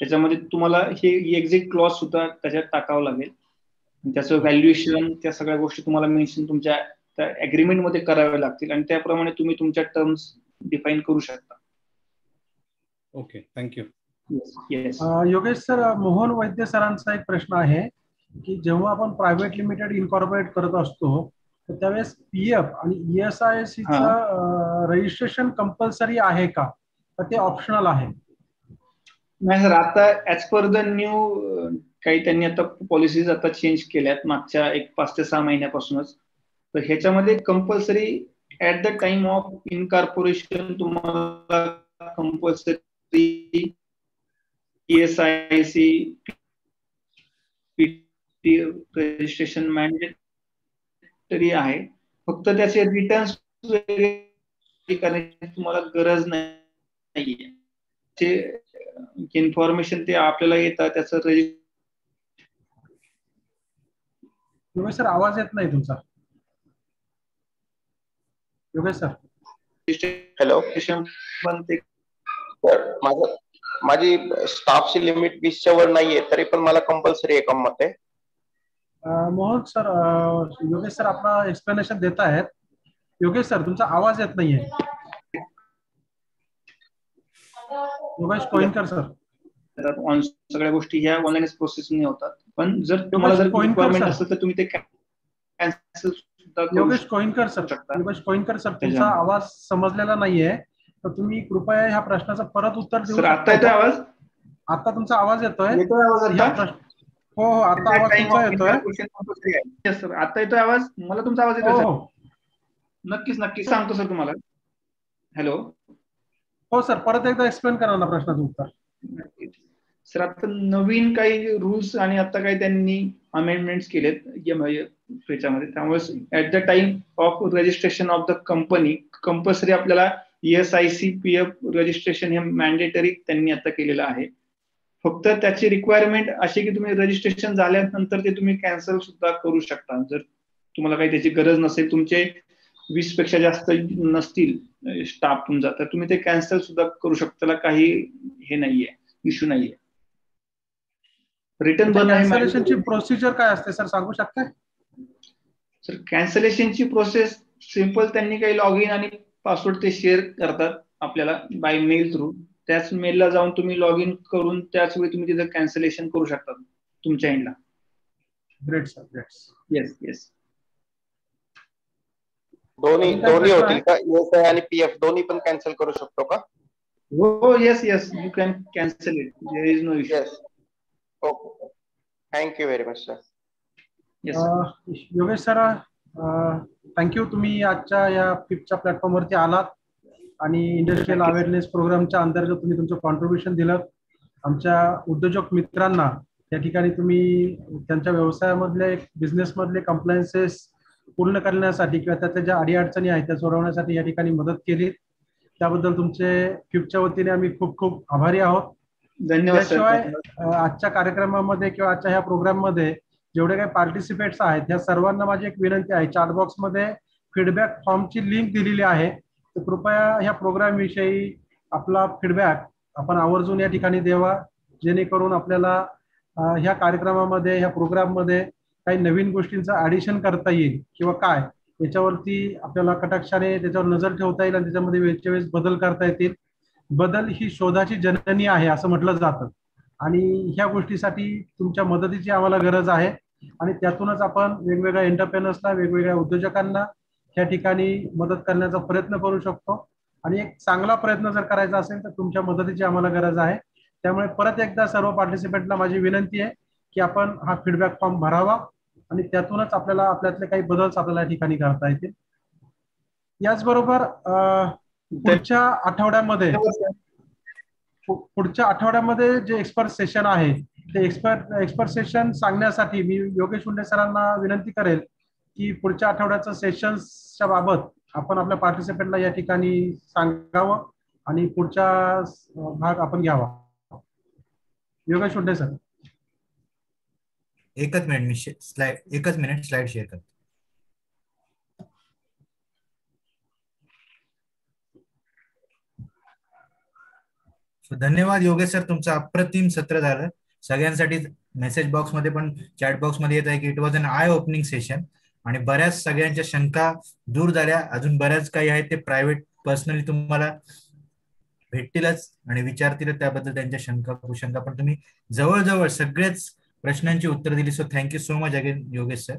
त्याच्यामध्ये तुम्हाला हे एक्झिट क्लॉज सुद्धा त्याच्यात टाकावं लागेल. त्याचं व्हॅल्युएशन, त्या सगळ्या गोष्टी तुम्हाला मेन्शन तुमच्या त्या अग्रीमेंट मध्ये कराव्या लागतील आणि त्याप्रमाणे तुम्ही तुमच्या टर्म्स डिफाईन करू शकता.
Okay, thank you.
Yogesh sir, Mohan Vaidya सरांचा एक प्रश्न आहे की जेव्हा आपण प्रायव्हेट लिमिटेड इन्कॉर्पोरेट करत असतो तर त्यावेळेस पीएफ आणि ESIC रजिस्ट्रेशन कंपल्सरी आहे का, तर ते ऑप्शनल आहे?
नाही सर, आता ऍज पर द न्यू काही त्यांनी आता पॉलिसीज आता चेंज केल्यात मागच्या 5 ते 6 महिन्यापासूनच. तर ह्याच्यामध्ये compulsory at the time of incorporation तुम्हाला कंपल्सरी ESIC रजिस्ट्रेशन मॅन्डेटरी आहे. फक्त त्याचे रिटर्न्स करण्याची तुम्हाला गरज नाहीये. ते इन्फॉर्मेशन ते आपल्याला येतात त्याचं
योगेश सर, आवाज येत नाही तुमचा. Yogesh sir,
hello.
बनते.
माझी स्टाफची लिमिट 20च्या वर नाहीये, तरी पण मला कंपल्सरी आहे का मध्ये?
मोहन सर, योगेश सर आपला एक्सप्लेनेशन देत आहेत. योगेश सर, तुमचा आवाज येत नाहीये. योगेश कोइनकर सर,
सगळ्या गोष्टी ह्या ऑनलाईनच प्रोसेसिंग होतात. पण जर तुम्हाला जर रिक्वायरमेंट असेल तर तुम्ही ते कॅन्सल सुद्धा करू
योगेश कोइनकर सर, योगेश कोइनकर सर, तुमचा आवाज समजलेला नाहीये, तर तुम्ही कृपया ह्या प्रश्नाचं परत उत्तर देऊ शकता?
आता येतोय आवाज?
आता तुमचा आवाज येतोय.
हो, आता आवाज तुमचा येतोय. सर, आता येतोय आवाज? मला तुमचा आवाज येतोय? नक्कीच सांगतो सर तुम्हाला. हॅलो.
हो सर, परत एकदा एक्सप्लेन करा ना प्रश्नाचं उत्तर.
सर, आता नवीन काही रूल्स आणि आता काही त्यांनी अमेंडमेंट्स केलेत त्याच्यामध्ये. त्यामुळे at the time of registration of the company compulsory आपल्याला ESIC PF रजिस्ट्रेशन हे मॅन्डेटरी त्यांनी आता केलेलं आहे. फक्त त्याची रिक्वायरमेंट अशी की तुम्ही रजिस्ट्रेशन झाल्यानंतर ते तुम्ही कॅन्सल सुद्धा करू शकता. जर तुम्हाला काही त्याची गरज नसेल, तुमचे 20 पेक्षा जास्त नसतील स्टाफ तुमचा, तर तुम्ही ते कॅन्सल सुद्धा करू शकता. त्याला काही हे नाहीये, इश्यू नाहीये. रिटर्न
कॅन्सलेशनची प्रोसिजर काय असते सर, सांगू शकता?
सर, कॅन्सलेशनची प्रोसेस सिंपल. त्यांनी काही लॉग इन आणि पासवर्ड ते शेअर करतात आपल्याला बाय मेल थ्रू. त्याच मेलला जाऊन तुम्ही लॉग इन करून त्याच वेळी तुम्ही तिथं कॅन्सलेशन करू शकता तुमच्या एंडला.
Great sir, great.
येस.
दोन्ही होतील का? ESI आणि PF दोन्ही पण कॅन्सल करू शकतो का?
हो, yes, you can cancel it. There is no issue.
Okay, thank you very much sir.
Yogesh sir, thank you. तुम्ही आजच्या या फिपच्या प्लॅटफॉर्मवरती आलात आणि इंडस्ट्रियल अवेअरनेस प्रोग्रामच्या अंतर्गत तुम्ही तुमचं कॉन्ट्रीब्युशन दिलं. आमच्या उद्योजक मित्रांना त्या ठिकाणी तुम्ही त्यांच्या व्यवसायामधले बिझनेसमधले कंप्लायन्सेस पूर्ण करण्यासाठी किंवा त्याच्या ज्या अडीअडचणी आहेत त्या सोडवण्यासाठी या ठिकाणी मदत केली. त्याबद्दल तुमचे फिपच्या वतीने आम्ही खूप खूप आभारी आहोत.
धन्यवाद.
त्याशिवाय आजच्या कार्यक्रमामध्ये किंवा आजच्या ह्या प्रोग्राममध्ये जेवढे काही पार्टिसिपेट्स आहेत त्या सर्वांना माझी एक विनंती आहे, चॅट बॉक्समध्ये फीडबॅक फॉर्मची लिंक दिलेली आहे, तर कृपया ह्या प्रोग्राम विषयी आपला फीडबॅक आपण आवर्जून या ठिकाणी द्यावा, जेणेकरून आपल्याला ह्या कार्यक्रमामध्ये ह्या प्रोग्राममध्ये काही नवीन गोष्टींचं ऍडिशन करता येईल किंवा काय याच्यावरती आपल्याला कटाक्षाने त्याच्यावर नजर ठेवता येईल आणि त्याच्यामध्ये वेळच्या वेळेस बदल करता येतील. बदल ही शोधाची जननी आहे असं म्हटलं जातं आणि ह्या गोष्टीसाठी तुमच्या मदतीची आम्हाला गरज आहे आणि त्यातूनच आपण वेगवेगळ्या एंटरप्रेनर्सला, वेगवेगळ्या उद्योजकांना या ठिकाणी मदत करण्याचा प्रयत्न करू शकतो. आणि एक चांगला प्रयत्न जर करायचा असेल तर तुमच्या मदतीची आम्हाला गरज आहे. त्यामुळे परत एकदा सर्व पार्टिसिपेंटला माझी विनंती आहे की आपण हा फीडबॅक फॉर्म भरावा आणि त्यातूनच आपल्याला आपल्यातले काही बदल आपल्याला या ठिकाणी करता येतील. याचबरोबर पुढच्या आठवड्यामध्ये जे एक्सपर्ट सेशन आहे ते एक्सपर्ट सेशन सांगण्यासाठी मी योगेश उंडे सरांना विनंती करेल की पुढच्या आठवड्याचं सेशन्सच्या बाबत आपण आपल्या पार्टिसिपेंटला या ठिकाणी सांगावं आणि पुढचा भाग आपण घ्यावा. योगेश उंडे सर.
एकच मिनिट स्लाइड शेअर करतो. धन्यवाद योगेश सर, तुमचं अप्रतिम सत्र झालं. सगळ्यांसाठी मेसेज बॉक्स मध्ये पण चॅट बॉक्स मध्ये येत आहे की it was an eye opening session, आणि बऱ्याच सगळ्यांच्या शंका दूर झाल्या. अजून बऱ्याच काही आहेत ते प्रायव्हेट पर्सनली तुम्हाला भेटतीलच आणि विचारतील त्याबद्दल त्यांच्या शंका कुशंका, पण तुम्ही जवळजवळ सगळेच प्रश्नांची उत्तर दिली. So thank you so much again Yogesh sir.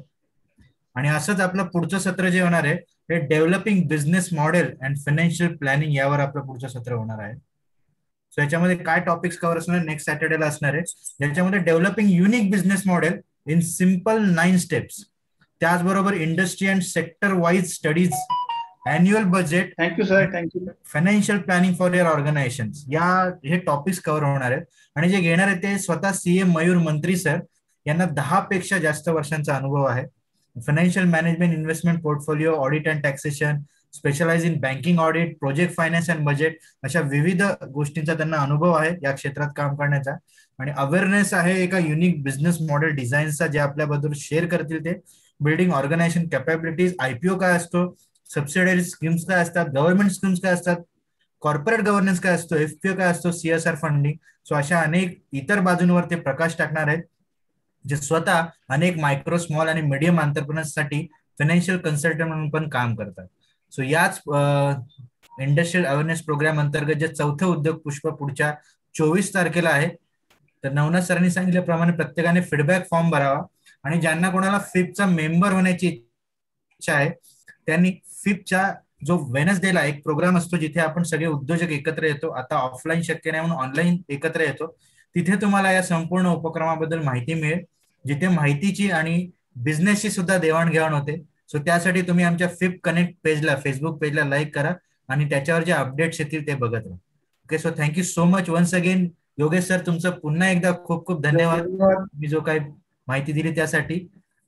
आणि असंच आपलं पुढचं सत्र जे होणार आहे हे developing business model and financial planning यावर आपलं पुढचं सत्र होणार आहे. सो याच्यामध्ये काय टॉपिक्स कव्हर असणार नेक्स्ट सॅटर्डेला असणार आहे, ज्याच्यामध्ये developing unique business model in simple 9 steps, त्याचबरोबर industry and sector wise studies, annual budget,
thank you sir, thank you,
financial planning for your organization, हे टॉपिक्स कव्हर होणार आहेत. आणि जे घेणार आहेत ते स्वतः सीए मयूर मंत्री सर, यांना 10 पेक्षा जास्त वर्षांचा अनुभव आहे. Financial management, investment portfolio, audit and taxation, specialise in banking audit, project finance and budget, अशा विविध गोष्टींचा त्यांना अनुभव आहे या क्षेत्रात काम करण्याचा. आणि अवेअरनेस आहे एका युनिक बिझनेस मॉडेल डिझाईनचा, जे आपल्याबद्दल शेअर करतील. ते बिल्डिंग ऑर्गनायझेशन कॅपॅबिलिटीज, आयपीओ काय असतो, सबसिडरी स्कीम्स काय असतात, गव्हर्नमेंट स्कीम्स काय असतात, कॉर्पोरेट गव्हर्नन्स काय असतो, एफपीओ काय असतो, सीएसआर फंडिंग. सो अशा अनेक इतर बाजूंवर ते प्रकाश टाकणार आहेत, जे स्वतः अनेक मायक्रो, स्मॉल आणि मीडियम एंटरप्रेन्योर्ससाठी फायनान्शियल कन्सल्टंट म्हणून पण काम करतात. सो याच इंडस्ट्रियल अवेअरनेस प्रोग्राम अंतर्गत जे चौथं उद्योग पुष्प पुढच्या 24 तारखेला आहे. तर नवनाथ सरांनी सांगितल्याप्रमाणे प्रत्येकाने फीडबॅक फॉर्म भरावा, आणि ज्यांना कोणाला फिपचा मेंबर होण्याची इच्छा आहे त्यांनी फिपच्या जो वेनसडेला एक प्रोग्राम असतो जिथे आपण सगळे उद्योजक एकत्र येतो, आता ऑफलाईन शक्य नाही म्हणून ऑनलाईन एकत्र येतो, तिथे तुम्हाला या संपूर्ण उपक्रमाबद्दल माहिती मिळेल, जिथे माहितीची आणि बिझनेसची सुद्धा देवाणघेवाण होते. सो त्यासाठी तुम्ही आमच्या फिप कनेक्ट पेजला, फेसबुक पेजला लाईक करा आणि त्याच्यावर जे अपडेट्स येतील ते बघत राहा. Okay, so thank you so much once again Yogesh sir, तुमचं पुन्हा एकदा खूप खूप धन्यवाद, मी जो काही माहिती दिली त्यासाठी.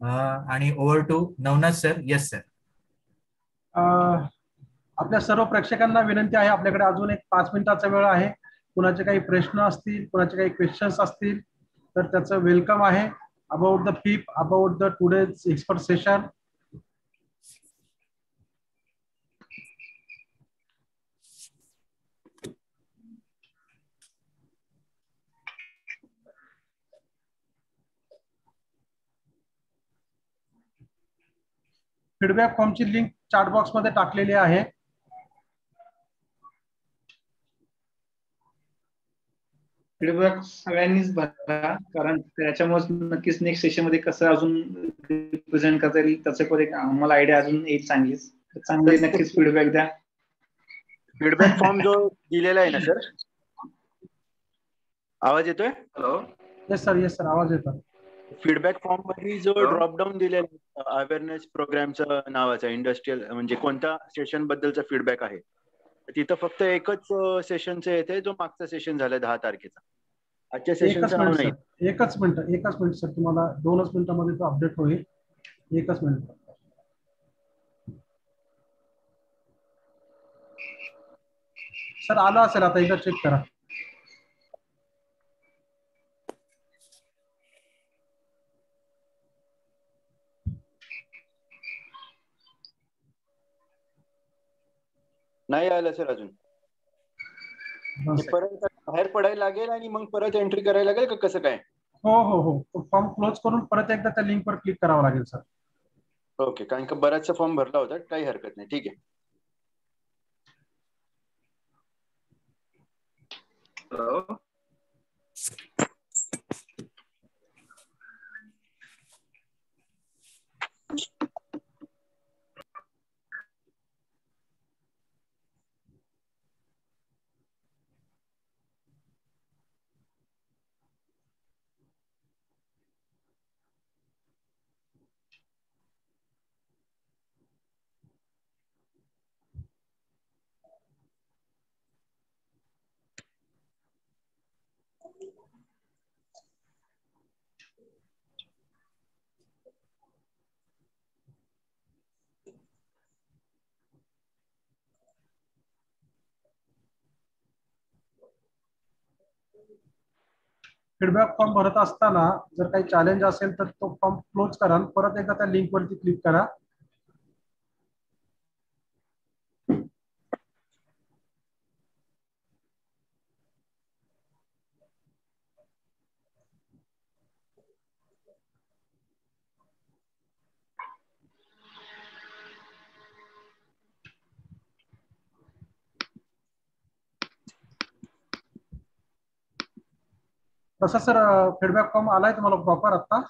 आणि over to Navnath sir. Yes sir.
आपल्या सर्व प्रेक्षकांना विनंती आहे, आपल्याकडे अजून एक 5 मिनिटाचा वेळ आहे. कुणाचे काही प्रश्न असतील, कुणाचे काही क्वेश्चन्स असतील तर त्याचं वेलकम आहे. अबाउट द फिप, about the today's expert session. Feedback फॉर्मची लिंक चॅट बॉक्स मध्ये टाकलेली आहे.
फीडबॅक सगळ्यांनीच भरा, कारण त्याच्यामुळे नक्कीच नेक्स्ट सेशन मध्ये कसं अजून रिप्रेझेंट करता येईल त्याचे पण एक आम्हाला आयडिया अजून येईल चांगलीच. चांगली नक्कीच फीडबॅक द्या.
फीडबॅक फॉर्म जो दिलेला आहे ना सर, आवाज येतोय?
Hello.
Yes sir, yes sir, आवाज येतो.
फीडबॅक फॉर्म मध्ये जो ड्रॉपडाऊन दिलेला अवेअरनेस प्रोग्रामचं नावाचा इंडस्ट्रियल, म्हणजे कोणत्या सेशन बद्दलचा फीडबॅक आहे, तिथं फक्त एकच सेशनचं येते, जो मागचा सेशन झाला 10 तारखेचा. आजच्या सेशनचं नाव नाही.
एकच मिनिट सर, तुम्हाला 2च मिनिटांमध्ये तो अपडेट होईल. एकच मिनिट सर, आला असेल आता, एकदा चेक करा.
नाही आलं सर अजून. परत बाहेर पडायला लागेल आणि मग परत एंट्री करायला लागेल का कसं काय?
हो, फॉर्म क्लोज करून परत एकदा त्या लिंकवर क्लिक करावं लागेल सर.
ओके, कारण का बराचसा फॉर्म भरला होता, काही हरकत नाही, ठीक आहे.
हॅलो.
फीडबॅक फॉर्म भरत असताना जर काही चॅलेंज असेल तर तो फॉर्म क्लोज करा, परत एकदा त्या लिंक वरती क्लिक करा. तसा सर फीडबॅक फॉर्म आलाय तुम्हाला प्रॉपर आता?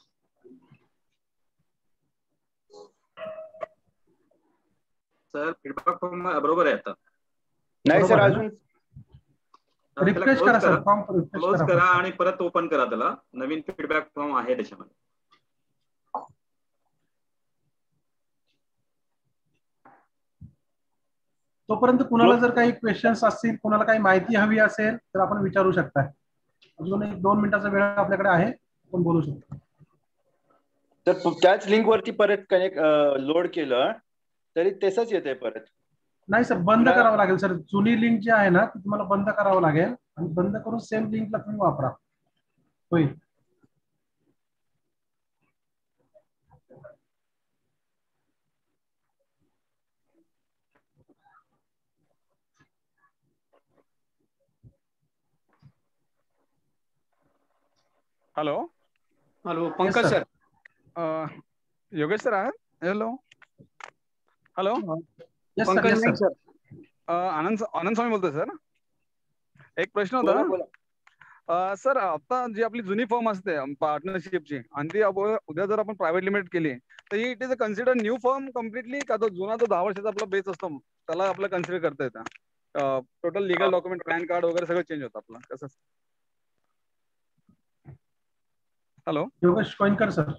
सर फीडबॅक फॉर्म बरोबर आहे आता.
नाही सर, अजून
रिफ्रेश करा सर, फॉर्म
क्लोज करा आणि परत ओपन करा त्याला. नवीन फीडबॅक फॉर्म आहे त्याच्यामध्ये.
तोपर्यंत कुणाला जर काही क्वेश्चन्स असतील, कुणाला काही माहिती हवी असेल तर आपण विचारू शकता. अजून 1-2 मिनिटाचा वेळ आपल्याकडे आहे, आपण बोलू शकतो.
तर त्याच लिंक वरती परत कनेक्ट लोड केलं तरी तसंच येते परत.
नाही सर, बंद करावं लागेल सर. जुनी लिंक जी आहे ना ती तुम्हाला बंद करावं लागेल आणि बंद करून सेम लिंकला तुम्ही वापरा, होईल.
Hello
hello Pankaj sir.
Yogesh sir आहेत? Hello hello
Pankaj Naik sir.
Anand Swami बोलतोय सर. एक प्रश्न होता सर. आता जी आपली जुनी फर्म असते पार्टनरशिपची आणि ती उद्या जर आपण प्रायव्हेट लिमिटेड केली तर it is a consider new firm completely का? तो जुना 10 वर्षाचा आपला बेस असतो त्याला आपलं कन्सिडर करता येतं? Total legal document, pan card वगैरे सगळं चेंज होतं आपलं, कसं? Hello
Yogesh Koinkar sir.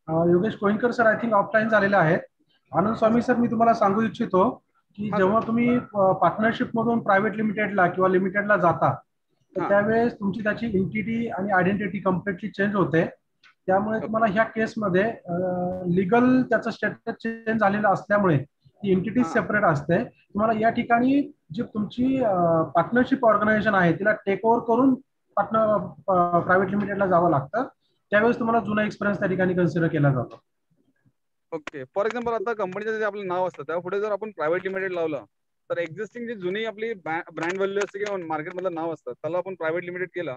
Yogesh Koinkar sir I think offline झालेले आहेत. आनंद स्वामी सर, मी तुम्हाला सांगू इच्छितो की जेव्हा तुम्ही पार्टनरशिप मधून प्रायव्हेट लिमिटेडला किंवा लिमिटेडला जाता तर त्यावेळेस तुमची त्याची एंटिटी आणि आयडेंटिटी कम्प्लिटली चेंज होते. त्यामुळे तुम्हाला ह्या केसमध्ये लिगल त्याचं स्टेटस चेंज झालेलं असल्यामुळे ती एंटिटी सेपरेट असते. तुम्हाला या ठिकाणी जी तुमची पार्टनरशिप ऑर्गनायझेशन आहे तिला टेक ओव्हर करून प्रायव्हेट लिमिटेडला जावं लागतं. त्यावेळेस तुम्हाला जुना एक्सपिरियन्स त्या ठिकाणी कन्सिडर केला जातो.
ओके. फॉर एक्झाम्पल आता कंपनीचं जे आपलं नाव असतं त्या पुढे जर आपण प्रायव्हेट लिमिटेड लावलं तर एक्झिस्टिंग जी जुनी आपली ब्रँड व्हॅल्यू असते किंवा मार्केटमधलं नाव असतं त्याला आपण प्रायव्हेट लिमिटेड केलं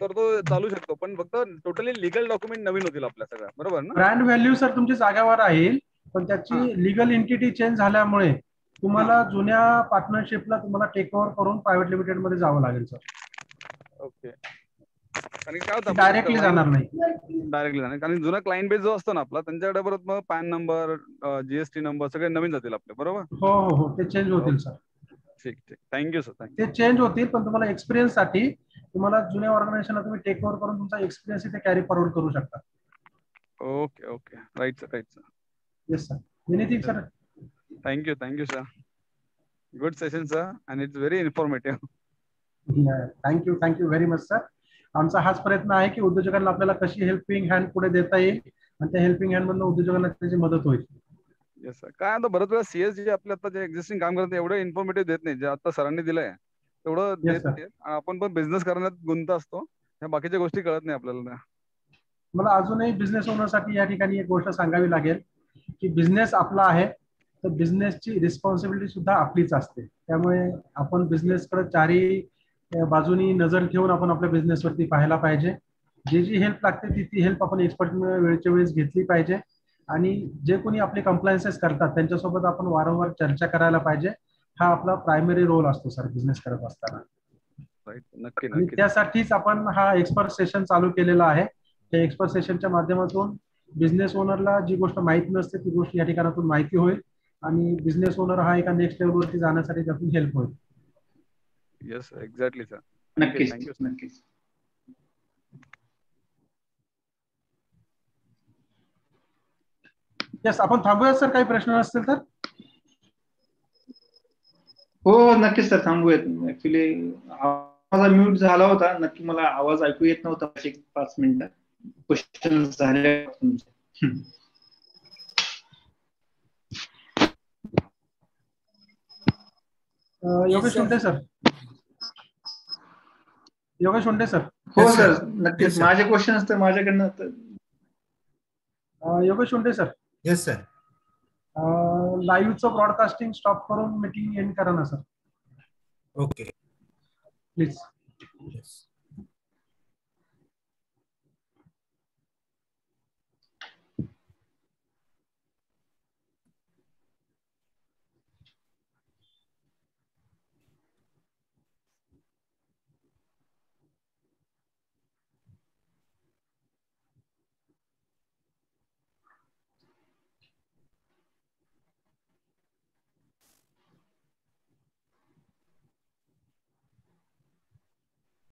तर तो चालू शकतो, पण फक्त टोटली लिगल डॉक्युमेंट नवीन होतील आपल्या सगळ्या, बरोबर ना?
ब्रँड व्हॅल्यू सर तुमची जागेवर राहील, पण त्याची लिगल एंटिटी चेंज झाल्यामुळे तुम्हाला जुन्या पार्टनरशिपला तुम्हाला टेक ओव्हर करून प्रायव्हेट लिमिटेड मध्ये जावं लागेल सर.
ओके. आणि काय होतं
डायरेक्टली जाणार नाही.
डायरेक्टली जाणार कारण जुना क्लायंट बेस जो असतो ना आपला त्यांच्याकडे परत मग पॅन नंबर, जीएसटी नंबर सगळे नवीन जातील आपले, बरोबर?
हो हो हो, ते चेंज होतील सर.
ठीक ठीक, थँक्यू सर. थँक्यू.
ते चेंज होतील, पण तुम्हाला एक्सपिरियन्स साठी तुम्हाला जुन्या ऑर्गनायझेशनला तुम्ही टेक ओव्हर करून तुमचा एक्सपिरियन्स इथे कॅरी फॉरवर्ड करू शकता.
Okay okay, right sir, right sir.
Yes sir. Anything sir?
Thank you sir. Good session sir and it's very informative.
Thank you very much sir. आमचा हाच प्रयत्न आहे की उद्योजकांना आपल्याला कशी हेल्पिंग हँड पुढे देता येईल आणि त्या हेल्पिंग हँड मधून उद्योजकांना त्याची मदत होईल.
Yes sir. काय आता बरंच वेळा सीएस जे आपले आता जे एक्झिस्टिंग काम करतात एवढं इन्फॉर्मेटिव्ह देत नाही, जे आता सरांनी दिलंय तेवढं देत नाही. आपण पण बिझनेस करण्यात गुंत असतो, ह्या बाकीच्या गोष्टी कळत नाही आपल्याला.
मला अजूनही बिझनेस ओनरसाठी या ठिकाणी एक गोष्ट सांगावी लागेल की बिझनेस आपला आहे तर बिझनेसची रिस्पॉन्सिबिलिटी सुद्धा आपलीच असते. त्यामुळे आपण बिझनेसकडे चारही बाजूनी नजर ठेवून आपण आपल्या बिझनेसवरती पाहायला पाहिजे. जी हेल्प लागते ती हेल्प आपण एक्सपर्ट वेळच्या वेळेस घेतली पाहिजे आणि जे कोणी आपले कंप्लायन्सेस करतात त्यांच्यासोबत आपण वारंवार चर्चा करायला पाहिजे. हा आपला प्रायमरी रोल असतो सर बिझनेस करत असताना. आणि त्यासाठीच आपण हा एक्सपर्ट सेशन चालू केलेला आहे. त्या एक्सपर्ट सेशनच्या माध्यमातून बिझनेस ओनरला जी गोष्ट माहिती नसते ती गोष्ट या ठिकाणातून माहिती होईल आणि बिझनेस ओनर हा एका नेक्स्ट लेवलवरती जाण्यासाठी त्यातून हेल्प होईल.
Yes exactly sir.
नक्कीच
थँक्यू.
नक्कीच.
येस, आपण थांबूयात सर, काही प्रश्न असतील तर?
हो नक्कीच सर, थांबूयात. ऍक्च्युली माझा म्यूट झाला होता, नक्की मला आवाज ऐकू येत नव्हता 5 मिनिटं. क्वेश्चन झाले तुमचे.
योगेश हुंडे सर. योगेश हुंडे सर.
हो सर, नक्कीच. माझे क्वेश्चन असते माझ्याकडनं.
Yogesh Hunde sir.
Yes sir.
लाईव्हचं ब्रॉडकास्टिंग स्टॉप करून मीटिंग एंड करा ना सर.
Okay
please.